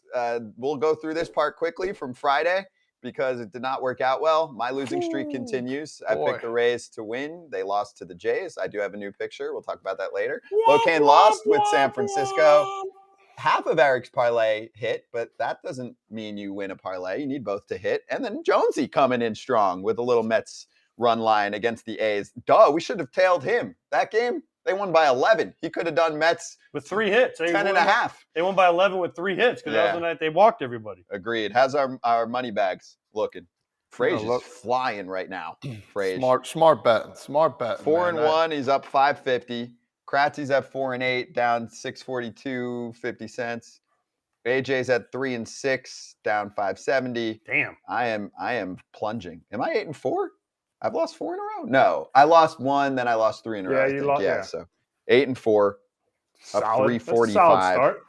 We'll go through this part quickly from Friday. because it did not work out well. My losing streak continues. I boy. picked the Rays to win. They lost to the Jays. I do have a new picture. We'll talk about that later. Locane lost with San Francisco. Half of Eric's parlay hit, but that doesn't mean you win a parlay. You need both to hit. And then Jonesy coming in strong with a little Mets run line against the A's. Duh, we should have tailed him. That game, they won by 11. He could have done Mets with 3 hits. 10 and a half. They won by 11 with 3 hits because that was the night they walked everybody. Agreed. How's our money bags looking? Frazier's flying right now. Smart betting. 4-1. He's up 550. Kratzy's at 4-8, down 642.50 cents. AJ's at 3-6, down 570. Damn. I am plunging. Am I 8-4? I've lost 4 in a row. No, I lost 1, then I lost 3 in a row. You lost. Yeah. So 8-4, up solid. 345. Solid start.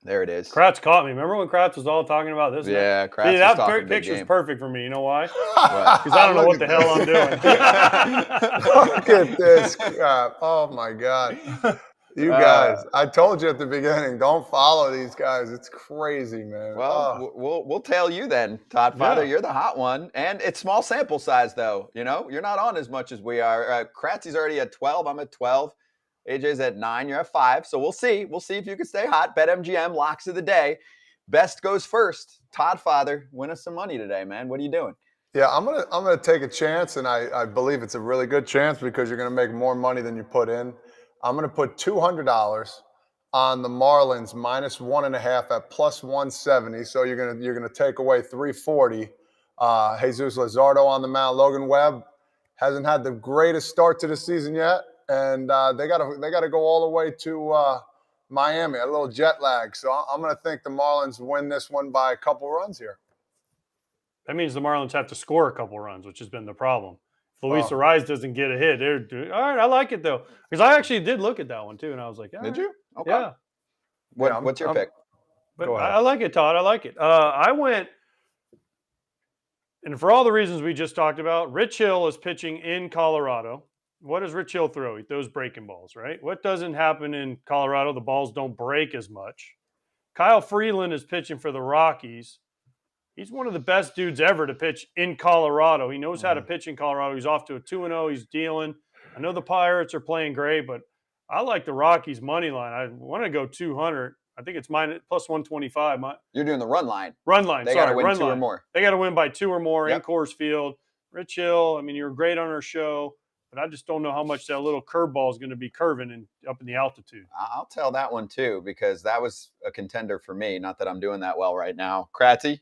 There it is. Kratz caught me. Remember when Kratz was all talking about this? Yeah, Kratz was that talking big picture's game. perfect for me. You know why? Because I don't know what the hell I'm doing. Look at this crap. Oh, my God. You guys, I told you at the beginning, don't follow these guys. It's crazy, man. Well, we'll tail you then, Todd Father. You're the hot one. And it's small sample size, though. You know, you're not on as much as we are. Kratzy's already at 12. I'm at 12. AJ's at 9. You're at 5. So we'll see. We'll see if you can stay hot. BetMGM, locks of the day. Best goes first. Todd Father, win us some money today, man. What are you doing? Yeah, I'm gonna take a chance, and I believe it's a really good chance because you're gonna make more money than you put in. I'm gonna put $200 on the Marlins -1.5 at +170. So you're gonna take away 340. Jesus Luzardo on the mound. Logan Webb hasn't had the greatest start to the season yet, and they gotta go all the way to Miami. A little jet lag, so I'm gonna think the Marlins win this one by a couple runs here. That means the Marlins have to score a couple runs, which has been the problem. If Luis Ariz doesn't get a hit, they're all right. I like it though, because I actually did look at that one too, and I was like, did you? Okay. Yeah. What's your pick? But I like it, Todd. I like it. I went, and for all the reasons we just talked about, Rich Hill is pitching in Colorado. What does Rich Hill throw? He throws breaking balls, right? What doesn't happen in Colorado? The balls don't break as much. Kyle Freeland is pitching for the Rockies. He's one of the best dudes ever to pitch in Colorado. He knows how to pitch in Colorado. He's off to a 2-0. He's dealing. I know the Pirates are playing great, but I like the Rockies money line. I want to go 200. I think it's +125. You're doing the run line. Run line. They got to win 2 or more. They got to win by 2 or more in Coors Field. Rich Hill, I mean, you're great on our show, but I just don't know how much that little curveball is going to be curving up in the altitude. I'll tell that one too, because that was a contender for me. Not that I'm doing that well right now. Kratzy?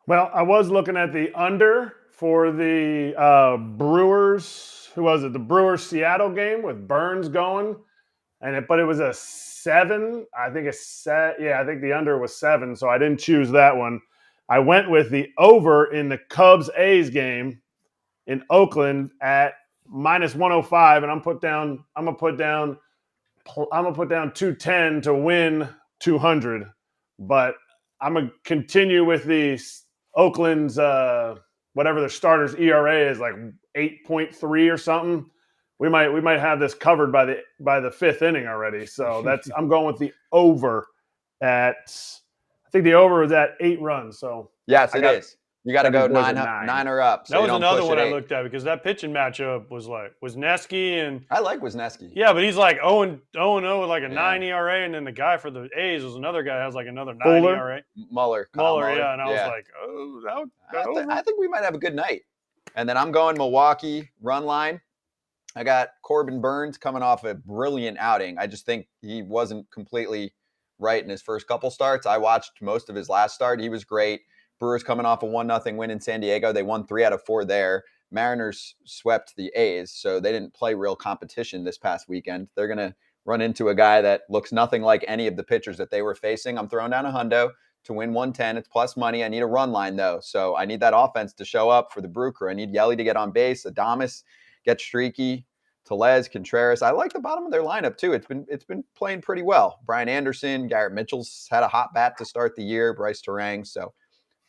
Well, I was looking at the under for the Brewers. Who was it? The Brewers Seattle game with Burns going, but it was a 7. I think I think the under was 7, so I didn't choose that one. I went with the over in the Cubs A's game in Oakland at -105, and I'm gonna put down 210 to win 200, but I'm gonna continue with the Oakland's whatever their starter's ERA is, like 8.3 or something. We might have this covered by the 5th inning already. So I'm going with the over at, I think the over is at 8 runs. So yes, it is. You got to go 9 or up. So that was another one I looked at because that pitching matchup was like Wisniewski and I like Wisniewski. Yeah, but he's like 0-0 with like a 9 ERA, and then the guy for the A's was another guy that has like another 9 ERA. Muller, yeah, and I was like, I think we might have a good night. And then I'm going Milwaukee run line. I got Corbin Burns coming off a brilliant outing. I just think he wasn't completely right in his first couple starts. I watched most of his last start. He was great. Brewers coming off a 1-0 win in San Diego. They won 3 out of 4 there. Mariners swept the A's, so they didn't play real competition this past weekend. They're going to run into a guy that looks nothing like any of the pitchers that they were facing. I'm throwing down a hundo to win 110. It's plus money. I need a run line, though, so I need that offense to show up for the Brew Crew. I need Yelly to get on base, Adames get streaky, Tellez, Contreras. I like the bottom of their lineup, too. It's been playing pretty well. Brian Anderson, Garrett Mitchell's had a hot bat to start the year, Bryce Terang, so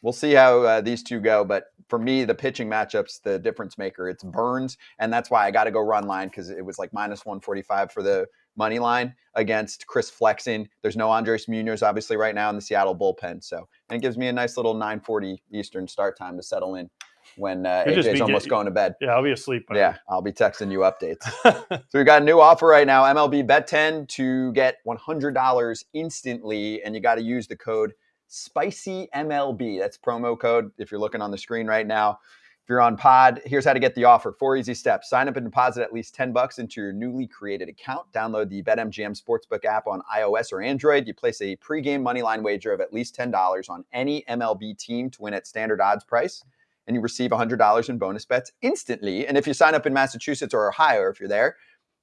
we'll see how these two go. But for me, the pitching matchups, the difference maker, it's Burns. And that's why I got to go run line, because it was like minus 145 for the money line against Chris Flexen. There's no Andres Munoz, obviously, right now in the Seattle bullpen. So, and it gives me a nice little 9:40 Eastern start time to settle in when AJ's almost going to bed. Yeah, I'll be asleep. Yeah, I'll be texting you updates. So we got a new offer right now, MLB Bet 10, to get $100 instantly, and you got to use the code SPICYMLB. That's promo code if you're looking on the screen right now. If you're on pod, here's how to get the offer. 4 easy steps. Sign up and deposit at least $10 into your newly created account. Download the BetMGM Sportsbook app on iOS or Android. You place a pregame moneyline wager of at least $10 on any MLB team to win at standard odds price, and you receive $100 in bonus bets instantly. And if you sign up in Massachusetts or Ohio, if you're there,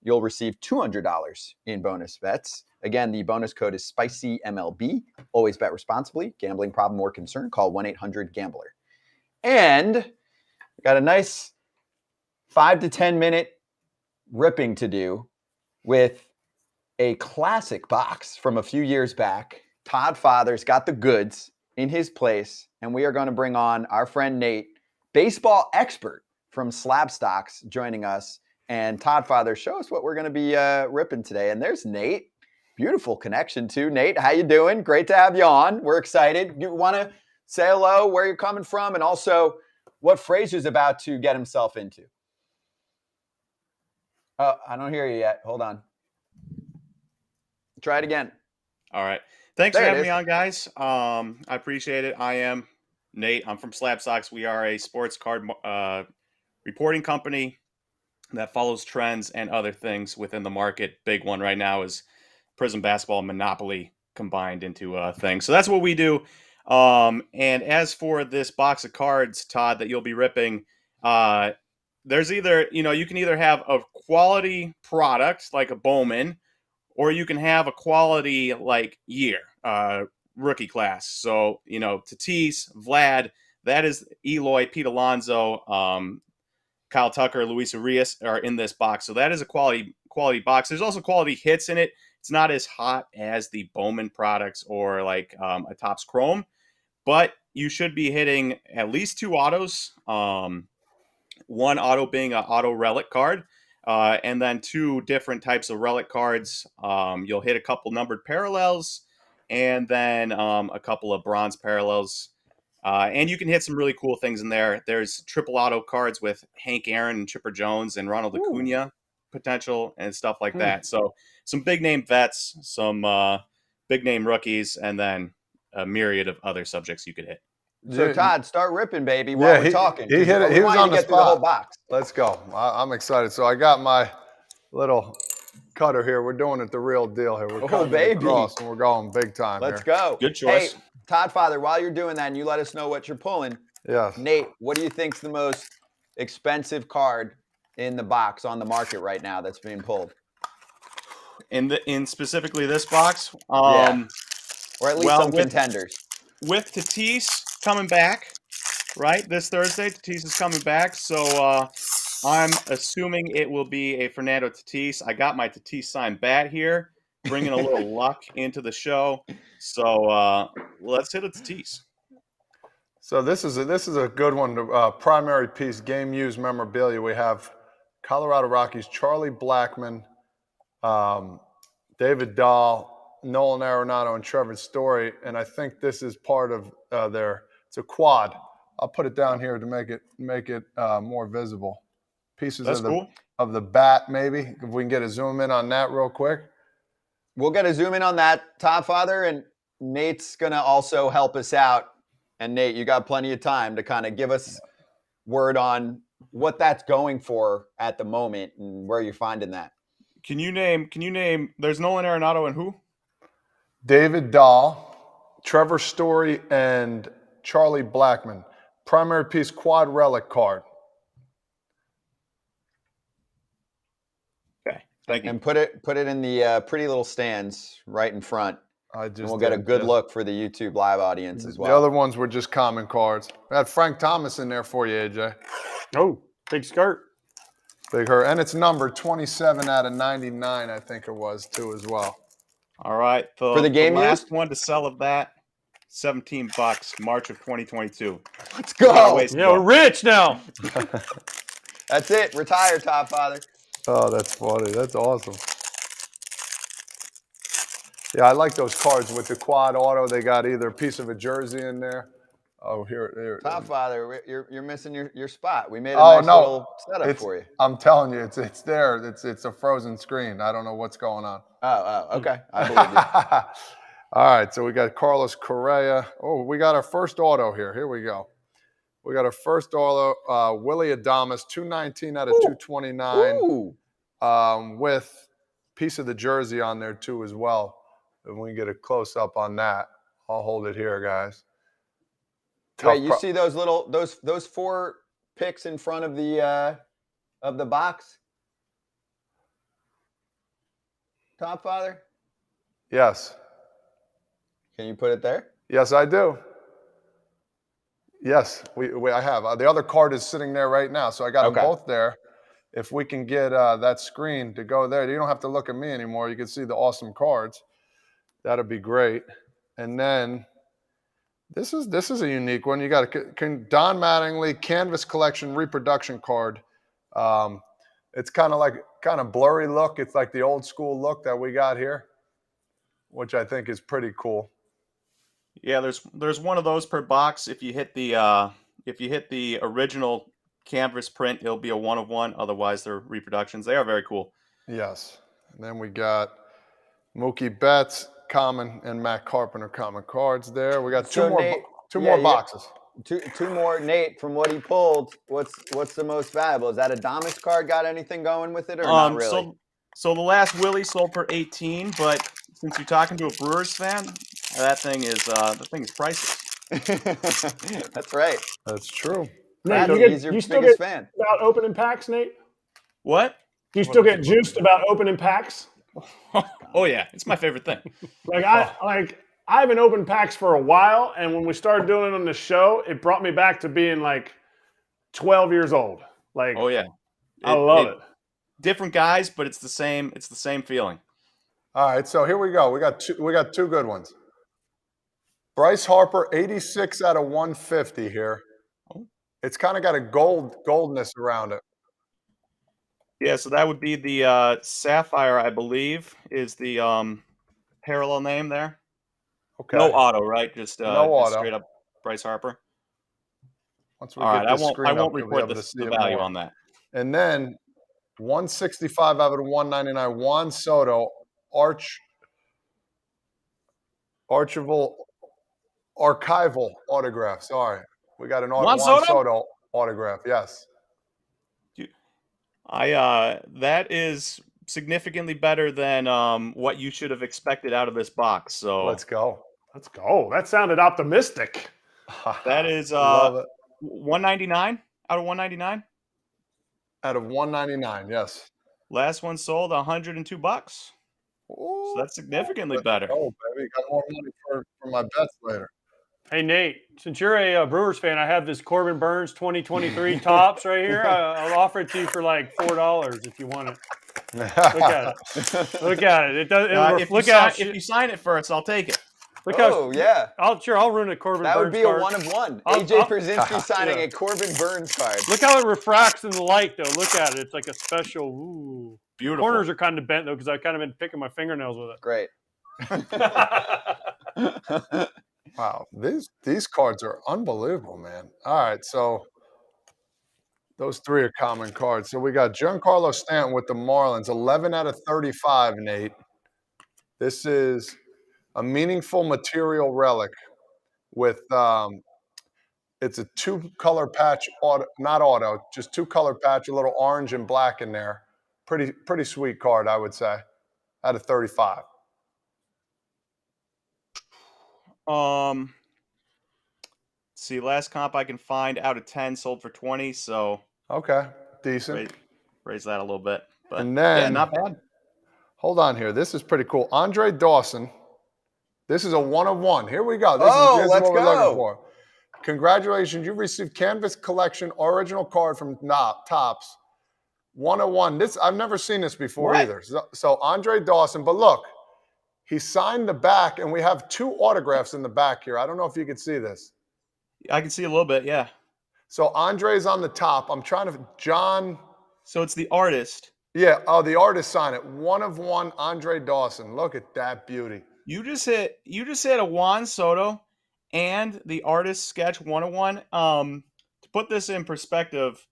you'll receive $200 in bonus bets. Again, the bonus code is SPICYMLB. Always bet responsibly. Gambling problem or concern, call 1-800-GAMBLER. And got a nice 5 to 10 minute ripping to do with a classic box from a few years back. Todd Father's got the goods in his place, and we are going to bring on our friend Nate, baseball expert from Slabstox, joining us. And Todd Father, show us what we're going to be ripping today. And there's Nate. Beautiful connection too. Nate, how you doing? Great to have you on. We're excited. You want to say hello, where you're coming from, and also what Frazier's about to get himself into? Oh, I don't hear you yet. Hold on. Try it again. All right. Thanks There for it having me is. on, guys. I appreciate it. I am Nate. I'm from Slabstox. We are a sports card reporting company that follows trends and other things within the market. Big one right now is Prism Basketball and Monopoly combined into a thing. So that's what we do. And as for this box of cards, Todd, that you'll be ripping, there's either, you can either have a quality product like a Bowman, or you can have a quality like year, rookie class. So, Tatis, Vlad, that is Eloy, Pete Alonso, Kyle Tucker, Luis Arias are in this box. So that is a quality box. There's also quality hits in it. It's not as hot as the Bowman products or like a Topps Chrome, but you should be hitting at least 2 autos. One auto being an auto relic card, and then 2 different types of relic cards. You'll hit a couple numbered parallels, and then a couple of bronze parallels. And you can hit some really cool things in there. There's triple auto cards with Hank Aaron and Chipper Jones and Ronald Acuna potential and stuff like that. So some big name vets, some big name rookies, and then a myriad of other subjects you could hit. So Todd, start ripping, baby, while we're talking. He hit it. He was on the spot. The whole box. Let's go. I'm excited. So I got my little cutter here. We're doing it the real deal here. We're cutting it across, and we're going big time. Let's go. Good choice. Hey, Todd Father, while you're doing that, and you let us know what you're pulling. Yes. Nate, what do you think's the most expensive card in the box on the market right now that's being pulled? In specifically this box, yeah. Or at least some contenders. With Tatis coming back, right? This Thursday, Tatis is coming back. So I'm assuming it will be a Fernando Tatis. I got my Tatis signed bat here, bringing a little luck into the show. So let's hit a Tatis. So this is a good one. Primary piece, game used memorabilia. We have Colorado Rockies, Charlie Blackmon, David Dahl, Nolan Arenado, and Trevor Story. And I think this is part of it's a quad. I'll put it down here to make it more visible. Pieces of the bat, maybe. If we can get a zoom in on that real quick. We'll get a zoom in on that, Todd Father, and Nate's going to also help us out. And Nate, you got plenty of time to kind of give us word on what that's going for at the moment and where you're finding that. Can you name, there's Nolan Arenado and who? David Dahl, Trevor Story, and Charlie Blackmon. Primary piece quad relic card. Okay, thank you. And put it in the pretty little stands right in front. And we'll get a good look for the YouTube live audience as well. The other ones were just common cards. We had Frank Thomas in there for you, AJ. Oh, big skirt. Big hurt. And it's numbered 27 out of 99, I think it was, too, as well. All right. For the game last used? one to sell of that. $17, March of 2022. Let's go. Yeah, we're rich now. That's it. Retire, Top Father. Oh, that's funny. That's awesome. Yeah, I like those cards with the quad auto. They got either a piece of a jersey in there. Oh, here. Top Father, you're missing your spot. We made a Oh, nice no. little setup for you. I'm telling you, it's there. It's a frozen screen. I don't know what's going on. Oh, okay. I believe you. All right, so we got Carlos Correa. Oh, we got our first auto here. Here we go. We got our first auto, Willie Adames, 219 out of 229, with piece of the jersey on there too as well. And we can get a close up on that. I'll hold it here, guys. Wait, you see those little those 4 picks in front of the box? Top Father? Yes. Can you put it there? Yes, I do. Yes, I have. The other card is sitting there right now, so I got them both there. If we can get that screen to go there, you don't have to look at me anymore. You can see the awesome cards. That'd be great. And then this is a unique one. You got Don Mattingly Canvas Collection Reproduction card. It's kind of blurry look. It's like the old school look that we got here, which I think is pretty cool. Yeah, there's one of those per box. If you hit the original canvas print, it'll be a 1 of 1. Otherwise, they're reproductions. They are very cool. Yes. And then we got Mookie Betts common and Matt Carpenter common cards there. We got two more boxes. Two more. Nate, from what he pulled, what's the most valuable? Is that a Adames card got anything going with it or not really? So the last Willie sold for 18, but since you're talking to a Brewers fan, that thing is priceless. That's right. That's true. Nate, he's your biggest fan. About opening packs, Nate? What? Do you still get juiced about opening packs? Oh yeah, it's my favorite thing. I haven't opened packs for a while, and when we started doing it on the show, it brought me back to being like 12 years old. Oh yeah, I love it. Different guys, but it's the same feeling. All right, so here we go. We got two good ones. Bryce Harper, 86 out of 150 here. It's kind of got a goldness around it. Yeah, so that would be the Sapphire, I believe, is the parallel name there. Okay. No auto, right? Just auto. Straight up Bryce Harper. Once we get this screen I up, won't you'll be report able to see the it value more. on that. And then 165 out of 199, Juan Soto, archival autograph. Sorry. We got an Juan Soto autograph. Yes. That is significantly better than what you should have expected out of this box. So let's go. That sounded optimistic. That is 199 out of 199. Out of 199, yes. Last one sold $102. So that's significantly better. Oh, baby, got more money for my bets later. Hey, Nate, since you're a Brewers fan, I have this Corbin Burns 2023 tops right here. I'll offer it to you for like $4 if you want it. Look at it. Look at it. It does. If you sign it first, I'll take it. Yeah. I'll ruin a Corbin Burns card. That would be a 1 of 1. AJ Pierzynski signing a Corbin Burns card. Look how it refracts in the light, though. Look at it. It's like a special. Ooh. Beautiful. Corners are kind of bent, though, because I've kind of been picking my fingernails with it. Great. Wow, these cards are unbelievable, man. All right, so those 3 are common cards. So we got Giancarlo Stanton with the Marlins, 11 out of 35, Nate. This is a meaningful material relic with it's a 2-color patch, just 2-color patch, a little orange and black in there. Pretty sweet card, I would say, out of 35. See, last comp I can find out of 10 sold for 20, so okay, decent. Raise that a little bit, but and then yeah, not bad. Hold on here. This is pretty cool. Andre Dawson. This is a 1 of 1. Here we go. This is what we're looking for. Congratulations. You've received Canvas Collection original card from Topps. 1 of 1. I've never seen this before either. So Andre Dawson, but look, He signed the back, and we have 2 autographs in the back here. I don't know if you can see this. I can see a little bit, yeah. So Andre's on the top. I'm trying to John. So it's the artist. Yeah. Oh, the artist signed it. 1 of 1, Andre Dawson. Look at that beauty. You just hit a Juan Soto and the artist sketch 101. To put this in perspective,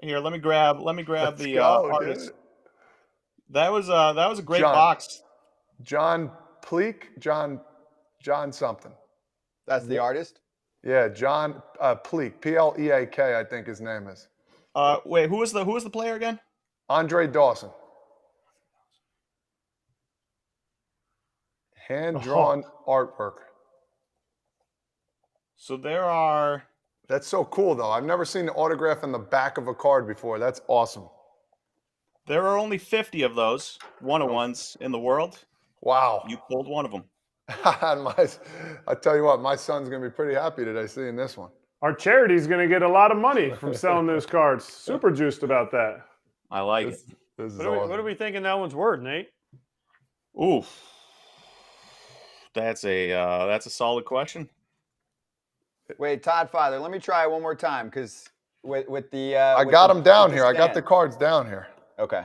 here let me grab Let's the go, artist. dude. That was a great John. box. John Pleak, John something. That's the artist? Yeah, John Pleak, Pleak, I think his name is. Wait, who was the player again? Andre Dawson. Hand-drawn artwork. So there are. That's so cool, though. I've never seen the autograph in the back of a card before. That's awesome. There are only 50 of those 101s in the world. Wow. You pulled one of them. I tell you what, my son's going to be pretty happy today seeing this one. Our charity's going to get a lot of money from selling those cards. Super juiced about that. I like it. This is What awesome. are we thinking that one's worth, Nate? Oof. That's a solid question. Wait, Todd Father, let me try one more time because with the I got them down here. I got the cards down here. Okay.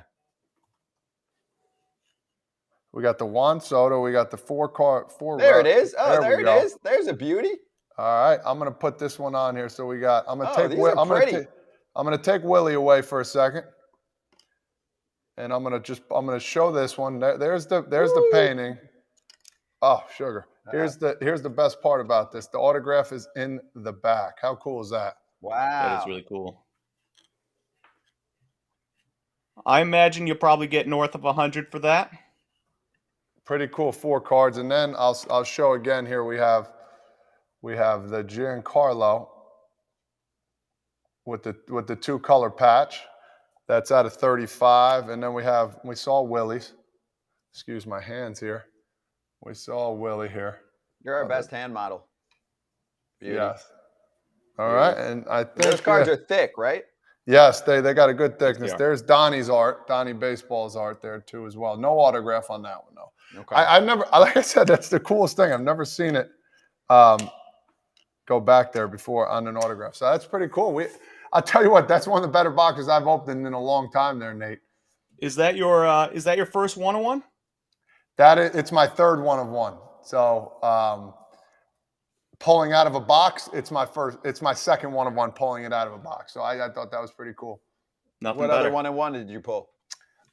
We got the Juan Soto. We got the 4 card. There it is. Oh, there we it go. is. There's a beauty. All right, I'm gonna put this one on here. So we got. I'm gonna Oh, take. these are pretty. I'm gonna take Willie away for a second, and I'm gonna show this one. There's the painting. Oh, sugar. Here's the best part about this. The autograph is in the back. How cool is that? Wow. That is really cool. I imagine you'll probably get north of 100 for that. Pretty cool 4 cards, and then I'll show again here. We have the Giancarlo with the 2 color patch. That's out of 35, and then we saw Willie's. Excuse my hands here. We saw Willie here. You're our best hand model. Beauty. Yes. All right, and I think Those cards are thick, right? Yes, they got a good thickness. Yeah. There's Donnie's art, Donnie Baseball's art there too as well. No autograph on that one though. Okay. I've never, like I said, that's the coolest thing. I've never seen it go back there before on an autograph. So that's pretty cool. I'll tell you what, that's one of the better boxes I've opened in a long time there, Nate. Is that your first 101? It's my 3rd 1 of 1. So pulling out of a box, it's my 2nd 1 of 1 pulling it out of a box. So I thought that was pretty cool. Nothing What better. other 1-on-1 did you pull?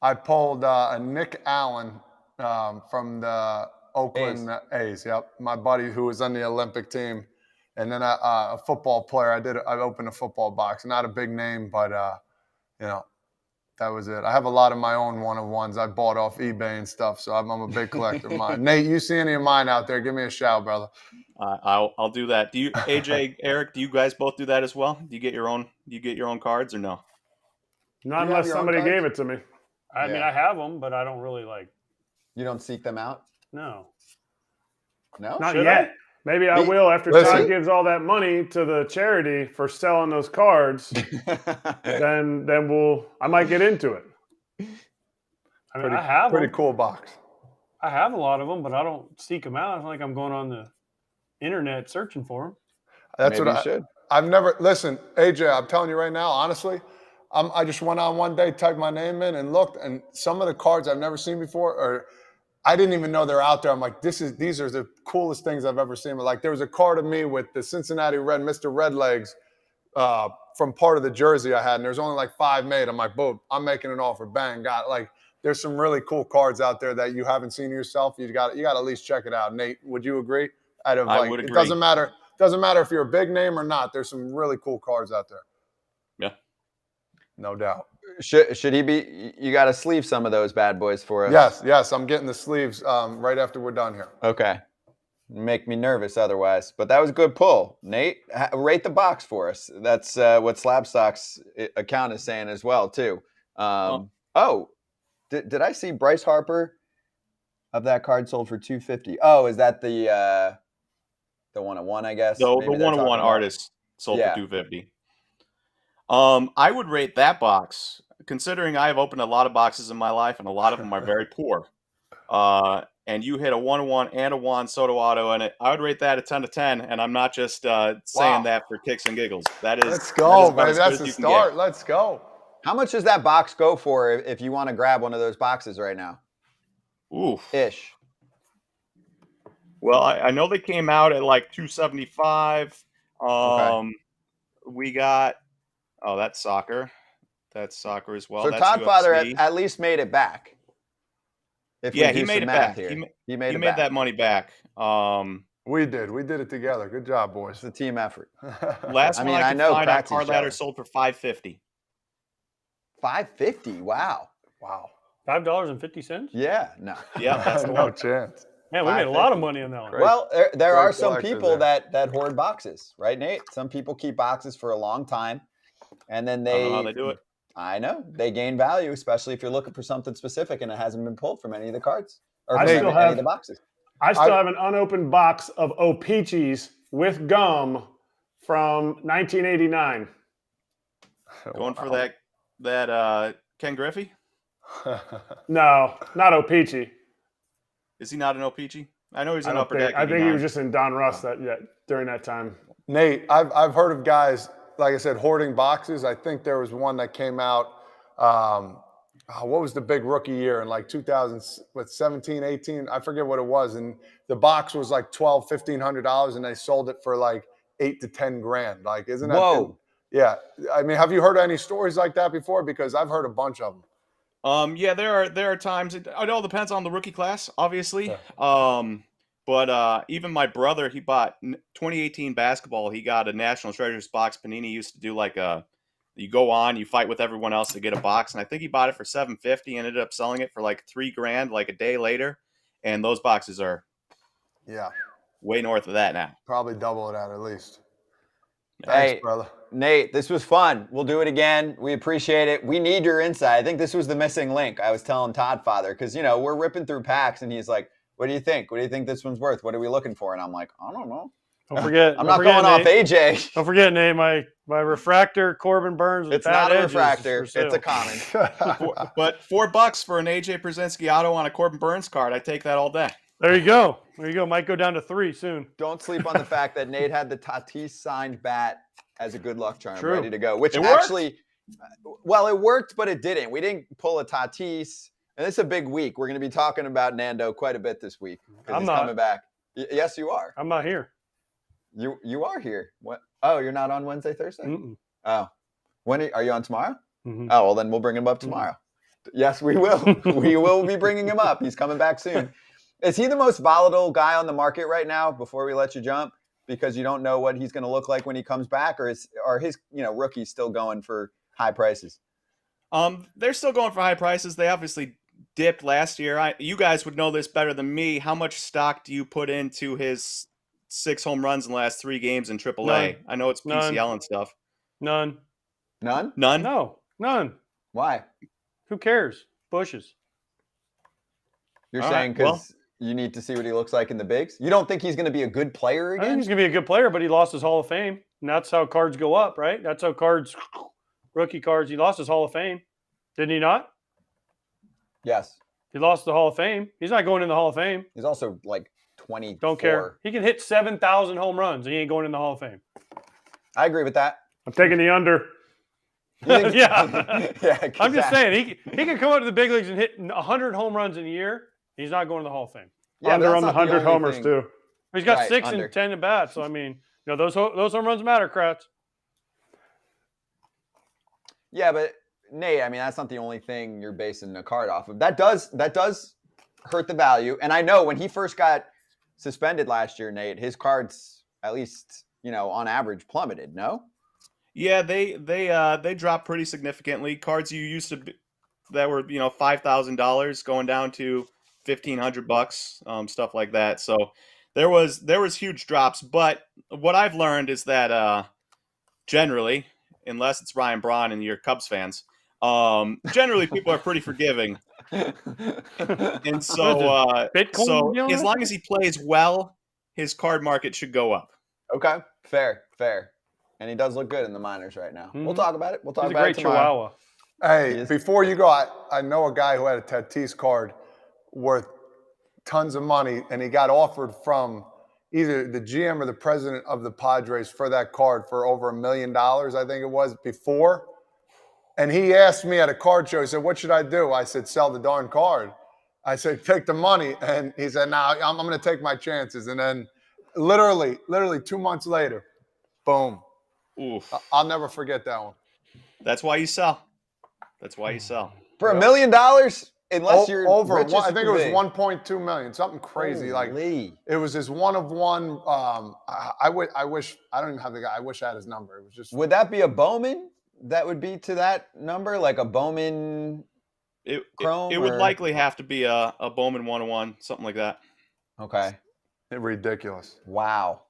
I pulled a Nick Allen from the Oakland A's. Yep, my buddy who was on the Olympic team, and then a football player. I opened a football box. Not a big name, but that was it. I have a lot of my own 1-of-1s I bought off eBay and stuff, so I'm a big collector of mine. Nate, you see any of mine out there? Give me a shout, brother. I'll do that. Do you, AJ, Eric? Do you guys both do that as well? Do you get your own cards or no? Not You have unless your own somebody cards? gave it to me. I mean, I have them, but I don't really like. You don't seek them out? No. No? Not Should yet. Maybe I will after Listen. Todd gives all that money to the charity for selling those cards. then I might get into it. I mean, I have Pretty them. cool box. I have a lot of them, but I don't seek them out. It's not like I'm going on the internet searching for them. That's Maybe what you should. I've never listen, AJ. I'm telling you right now, honestly, I just went on one day, typed my name in, and looked, and some of the cards I've never seen before, or I didn't even know they're out there. I'm like, these are the coolest things I've ever seen. But like, there was a card of me with the Cincinnati Red, Mr. Redlegs, from part of the jersey I had, and there's only like 5 made. I'm like, boom, I'm making an offer, bang, got it. Like. There's some really cool cards out there that you haven't seen yourself. You got to at least check it out. Nate, would you agree? I would agree. It doesn't matter if you're a big name or not. There's some really cool cards out there. Yeah. No doubt. Should he be? You got to sleeve some of those bad boys for us. Yes. I'm getting the sleeves right after we're done here. Okay. Make me nervous otherwise. But that was a good pull. Nate, rate the box for us. That's what Slabstox account is saying as well, too. Did I see Bryce Harper of that card sold for $250? Oh, is that the 1-on-1, I guess? The Maybe they're 1-on-1 talking about- artist sold for $250. I would rate that box, considering I have opened a lot of boxes in my life and a lot of them are very poor. and you hit a 1-1 and a Juan Soto auto in it, I would rate that a 10 to 10. And I'm not just saying that for kicks and giggles. That is, Let's go, about baby. as good That's as the you can start. get. Let's go. How much does that box go for if you want to grab one of those boxes right now? Ooh. Ish. Well, I know they came out at like $275. Okay. We got that's soccer. That's soccer as well. So That's Todd Father UFC. at least made it back. If Yeah, we do he made some it math back. here. He made made that money back. We did it together. Good job, boys. It's a team effort. Last I one mean, I I could know find on Kratzy's Card Ladder jealous. sold for $550. $550. Wow. Wow. $5.50. Yeah. No. Yeah, that's the No one. chance. Man, we made a lot of money on that one. Well, there are some collector people there. that hoard boxes, right, Nate? Some people keep boxes for a long time, and then I don't know how they do it. I know they gain value, especially if you're looking for something specific and it hasn't been pulled from any of the cards or I from still any of the boxes. I still have an unopened box of O-Peaches with gum from 1989. Going for that Ken Griffey? No, not O-Peachy. Is he not an OPG? I know he's an I upper deck. think he 89. was just in Don Russ during that time. Nate, I've heard of guys, like I said, hoarding boxes. I think there was one that came out. What was the big rookie year in like 2017, 18? I forget what it was. And the box was like $1,200-$1,500 and they sold it for like $8 to $10 grand. Like, isn't that? Whoa. Yeah. I mean, have you heard any stories like that before? Because I've heard a bunch of them. Yeah, there are times. It all depends on the rookie class, obviously. But even my brother, he bought 2018 basketball. He got a National Treasures box. Panini used to do like you go on, you fight with everyone else to get a box, and I think he bought it for $750. Ended up selling it for like $3 grand, like a day later. And those boxes are way north of that now. Probably double it at least. Thanks, Hey, brother. Nate, this was fun. We'll do it again. We appreciate it. We need your insight. I think this was the missing link. I was telling Todd Father because, we're ripping through packs and he's like, what do you think? What do you think this one's worth? What are we looking for? And I'm like, I don't know. Don't forget. I'm not going off AJ. Don't forget, Nate, my refractor, Corbin Burns. With It's not a edges refractor. for sale. It's a common. But $4 for an AJ Przinsky auto on a Corbin Burns card. I take that all day. There you go. Might go down to 3 soon. Don't sleep on the fact that Nate had the Tatis signed bat as a good luck charm ready to go, which It actually, it worked, but it didn't. We didn't pull a Tatis. And this is a big week. We're going to be talking about Nando quite a bit this week because he's coming back. Yes, you are. I'm not here. You are here. What? Oh, you're not on Wednesday, Thursday? Mm-mm. Oh. When are you on tomorrow? Mm-hmm. Oh, well, then we'll bring him up tomorrow. Mm-hmm. Yes, we will. We will be bringing him up. He's coming back soon. Is he the most volatile guy on the market right now before we let you jump? Because you don't know what he's going to look like when he comes back, or are his rookies still going for high prices? They're still going for high prices. They obviously dipped last year. You guys would know this better than me. How much stock do you put into his 6 home runs in the last 3 games in AAA? None. I know it's PCL and stuff. None. None? No, none. Why? Who cares? Bushes. You're saying because you need to see what he looks like in the bigs? You don't think he's going to be a good player again? I think he's going to be a good player, but he lost his Hall of Fame. And that's how cards go up, right? That's how rookie cards, he lost his Hall of Fame. Didn't he not? Yes. He lost the Hall of Fame. He's not going in the Hall of Fame. He's also like 24. Don't care. He can hit 7,000 home runs. He ain't going in the Hall of Fame. I agree with that. I'm taking the under. Yeah. Exactly. I'm just saying, he can come up to the big leagues and hit 100 home runs in a year. He's not going to the Hall of Fame. Yeah, Under but on the that's not 100 only homers, thing. too. He's got Right, 6 under. and 10 at bats. So, I mean, those home runs matter, Kratz. Yeah, but Nate, I mean, that's not the only thing you're basing a card off of. That does hurt the value. And I know when he first got suspended last year, Nate, his cards, at least, on average, plummeted, no? Yeah, they dropped pretty significantly. Cards you used to that were $5,000 going down to $1,500, stuff like that. So there was huge drops. But what I've learned is that generally, unless it's Ryan Braun and you're Cubs fans, generally people are pretty forgiving. And so as long as he plays well, his card market should go up. Okay, fair. And he does look good in the minors right now. Mm-hmm. We'll talk about it. We'll talk He's about a it great tomorrow. Chihuahua. Hey, before you go, I know a guy who had a Tatis card worth tons of money, and he got offered from either the GM or the president of the Padres for that card for over $1 million, I think it was, before. And he asked me at a card show, he said, what should I do? I said, sell the darn card. I said, take the money. And he said, nah, I'm going to take my chances. And then literally 2 months later, boom. Oof. I'll never forget that one. That's why you sell. That's why you sell. For $1 million, unless you're over. rich I think it was big. 1.2 million, something crazy. Holy. Like it was this one of one. I wish I don't even have the guy. I wish I had his number. It was just. Would that be a Bowman? That would be to that number, like a Bowman. Chrome. It would likely have to be a Bowman 101, something like that. Okay. Ridiculous. Wow.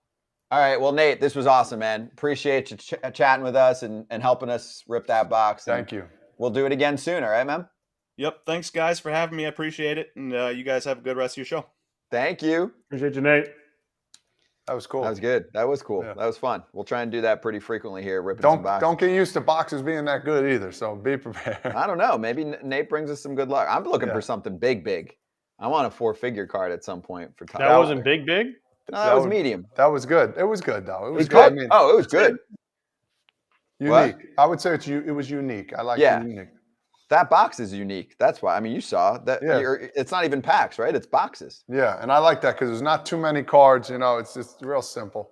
All right. Well, Nate, this was awesome, man. Appreciate you chatting with us and helping us rip that box. Thank you. We'll do it again soon. All right, man? Yep. Thanks, guys, for having me. I appreciate it. And you guys have a good rest of your show. Thank you. Appreciate you, Nate. That was cool. That was good. That was cool. Yeah. That was fun. We'll try and do that pretty frequently here, ripping some boxes. Don't get used to boxes being that good either, so be prepared. I don't know. Maybe Nate brings us some good luck. I'm looking for something big. I want a 4-figure card at some point for Todd. That wasn't big? No, that was medium. That was good. It was good, though. It was good. I mean, it was good. Unique. What? I would say it was unique. I like Yeah. unique. That box is unique. That's why. I mean, you saw that. Yeah. It's not even packs, right? It's boxes. Yeah, and I like that because there's not too many cards. It's just real simple.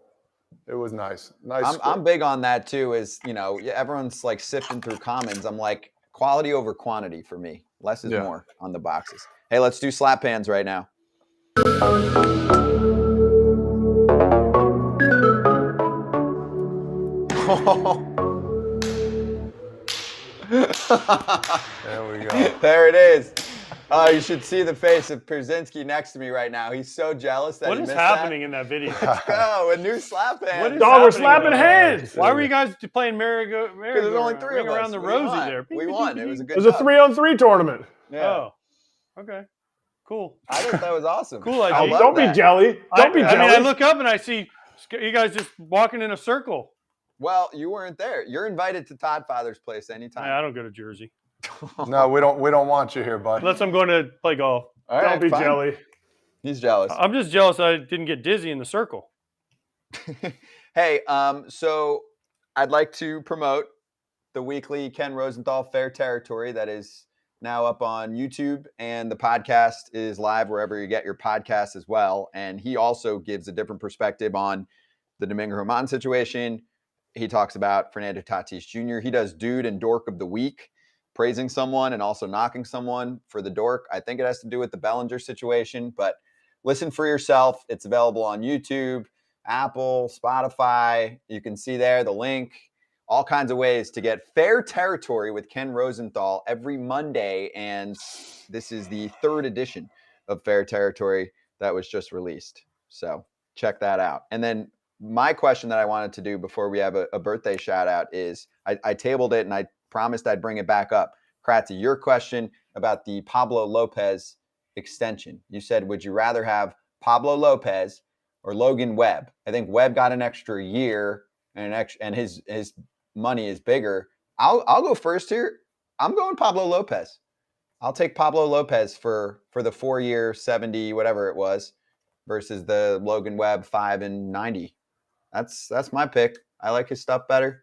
It was nice. I'm big on that too. Is everyone's like sifting through commons. I'm like quality over quantity for me. Less is more on the boxes. Hey, let's do slap hands right now. There we go. There it is. You should see the face of Przynski next to me right now. He's so jealous that What he is missed happening in that video? Let's go. A new slap hand. What is Dog, we're happening slapping there? hands. Why were you guys playing merry-go? Because there's only 3 of us. around the We rosy won. there. We won. It was a good It was a job. 3-on-3 tournament. Yeah. Oh, okay, cool. I thought that was awesome. Cool I idea. love Don't be that. jelly. Don't be I jelly. mean, I look up and I see you guys just walking in a circle. Well, you weren't there. You're invited to Todd Father's place anytime. I don't go to Jersey No, we don't want you here, bud. unless I'm going to play golf. All Don't right, be fine. jelly. He's jealous. I'm just jealous I didn't get dizzy in the circle. Hey, so I'd like to promote the weekly Ken Rosenthal Fair Territory that is now up on YouTube, and the podcast is live wherever you get your podcasts as well. And he also gives a different perspective on the Domingo Germán situation. He talks about Fernando Tatis Jr. He does Dude and Dork of the Week, praising someone and also knocking someone for the dork. I think it has to do with the Bellinger situation, but listen for yourself. It's available on YouTube, Apple, Spotify. You can see there the link, all kinds of ways to get Fair Territory with Ken Rosenthal every Monday. And this is the 3rd edition of Fair Territory that was just released. So check that out. And then my question that I wanted to do before we have a birthday shout out is I tabled it and I promised I'd bring it back up. Kratzy, your question about the Pablo Lopez extension. You said, would you rather have Pablo Lopez or Logan Webb? I think Webb got an extra year and his money is bigger. I'll go first here. I'm going Pablo Lopez. I'll take Pablo Lopez for the 4-year, 70, whatever it was, versus the Logan Webb 5 and 90. That's my pick. I like his stuff better.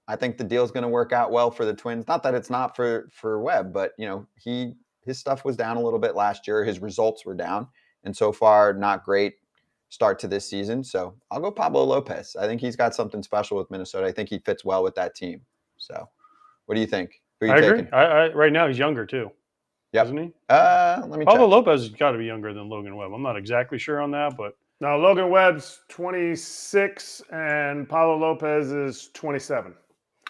I think the deal's going to work out well for the Twins. Not that it's not for Webb, but his stuff was down a little bit last year. His results were down, and so far not great start to this season. So I'll go Pablo Lopez. I think he's got something special with Minnesota. I think he fits well with that team. So what do you think? Who are you taking? Agree. Right now he's younger too. Yep. Isn't he? Let me Pablo check. Lopez has got to be younger than Logan Webb. I'm not exactly sure on that, but Now, Logan Webb's 26 and Pablo Lopez is 27.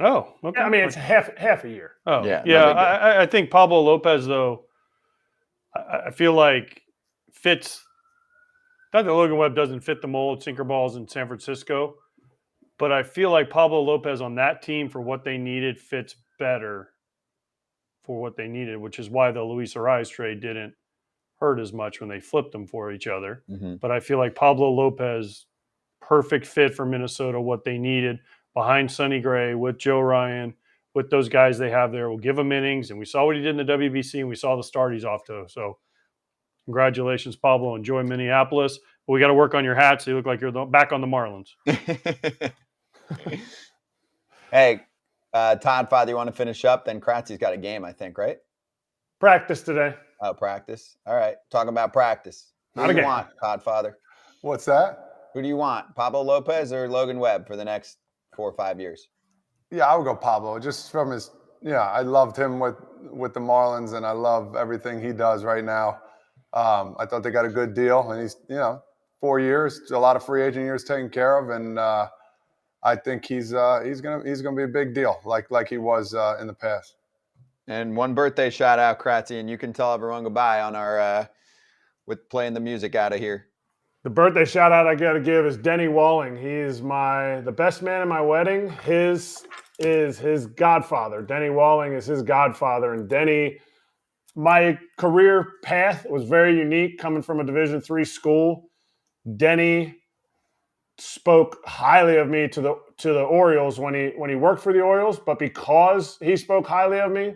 oh, okay. I mean, it's half a year. Oh, Yeah, yeah. no big deal. I think Pablo Lopez, though, I feel like fits. Not that Logan Webb doesn't fit the mold, sinker balls in San Francisco, but I feel like Pablo Lopez on that team for what they needed fits better for what they needed, which is why the Luis Ariz trade didn't hurt as much when they flipped them for each other. Mm-hmm. But I feel like Pablo Lopez, perfect fit for Minnesota, what they needed behind Sonny Gray, with Joe Ryan, with those guys they have there, will give him innings. And we saw what he did in the WBC, and we saw the start he's off to. So Congratulations, Pablo. Enjoy Minneapolis. But we got to work on your hats. So you look like you're back on the Marlins. Hey, Todd, Father, you want to finish up? Then Kratzy's got a game, I think, right? Practice today. Oh, practice. All right. Talking about practice. Who Not do a you game. want, Todd, Father? What's that? Who do you want, Pablo Lopez or Logan Webb for the next 4 or 5 years? Yeah, I would go Pablo. Just from his, I loved him with the Marlins, and I love everything he does right now. I thought they got a good deal, and he's 4 years, a lot of free agent years taken care of, and I think he's gonna be a big deal, like he was in the past. And one birthday shout out, Kratzy, and you can tell everyone goodbye on our with playing the music out of here. The birthday shout out I got to give is Denny Walling. He is the best man at my wedding. His is his godfather. Denny Walling is his godfather. And Denny, my career path was very unique coming from a Division III school. Denny spoke highly of me to the Orioles when he worked for the Orioles, but because he spoke highly of me,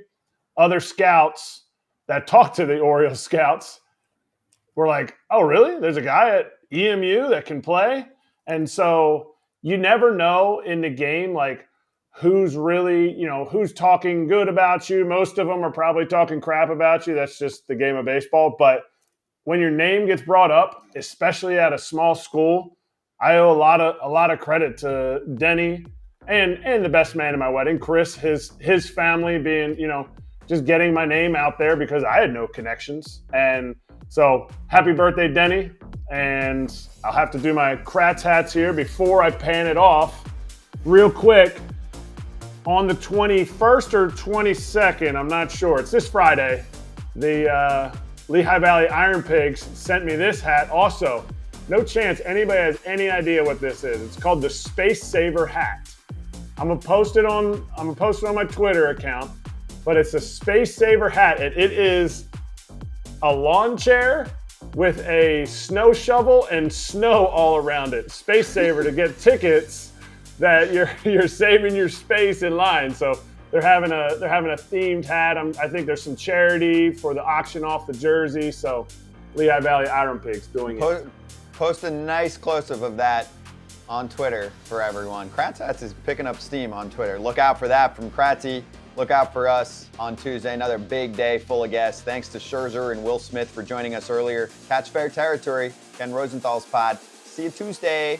other scouts that talked to the Orioles scouts were like, oh, really? There's a guy at EMU that can play? And so you never know in the game, like, who's really, who's talking good about you. Most of them are probably talking crap about you. That's just the game of baseball. But when your name gets brought up, especially at a small school, I owe a lot of credit to Denny and the best man at my wedding, Chris, his family being, just getting my name out there because I had no connections. And so happy birthday, Denny. And I'll have to do my Kratz hats here before I pan it off real quick. On the 21st or 22nd, I'm not sure. It's this Friday. The Lehigh Valley Iron Pigs sent me this hat also. No chance anybody has any idea what this is. It's called the Space Saver hat. I'm gonna post it on my Twitter account, but it's a Space Saver hat. And it is a lawn chair with a snow shovel and snow all around it. Space Saver to get tickets that you're saving your space in line. So they're having a themed hat. I think there's some charity for the auction off the jersey. So Lehigh Valley Iron Pigs doing it. Post a nice close-up of that on Twitter for everyone. Kratz Hats is picking up steam on Twitter. Look out for that from Kratzy. Look out for us on Tuesday. Another big day full of guests. Thanks to Scherzer and Will Smith for joining us earlier. Catch Fair Territory, Ken Rosenthal's pod. See you Tuesday.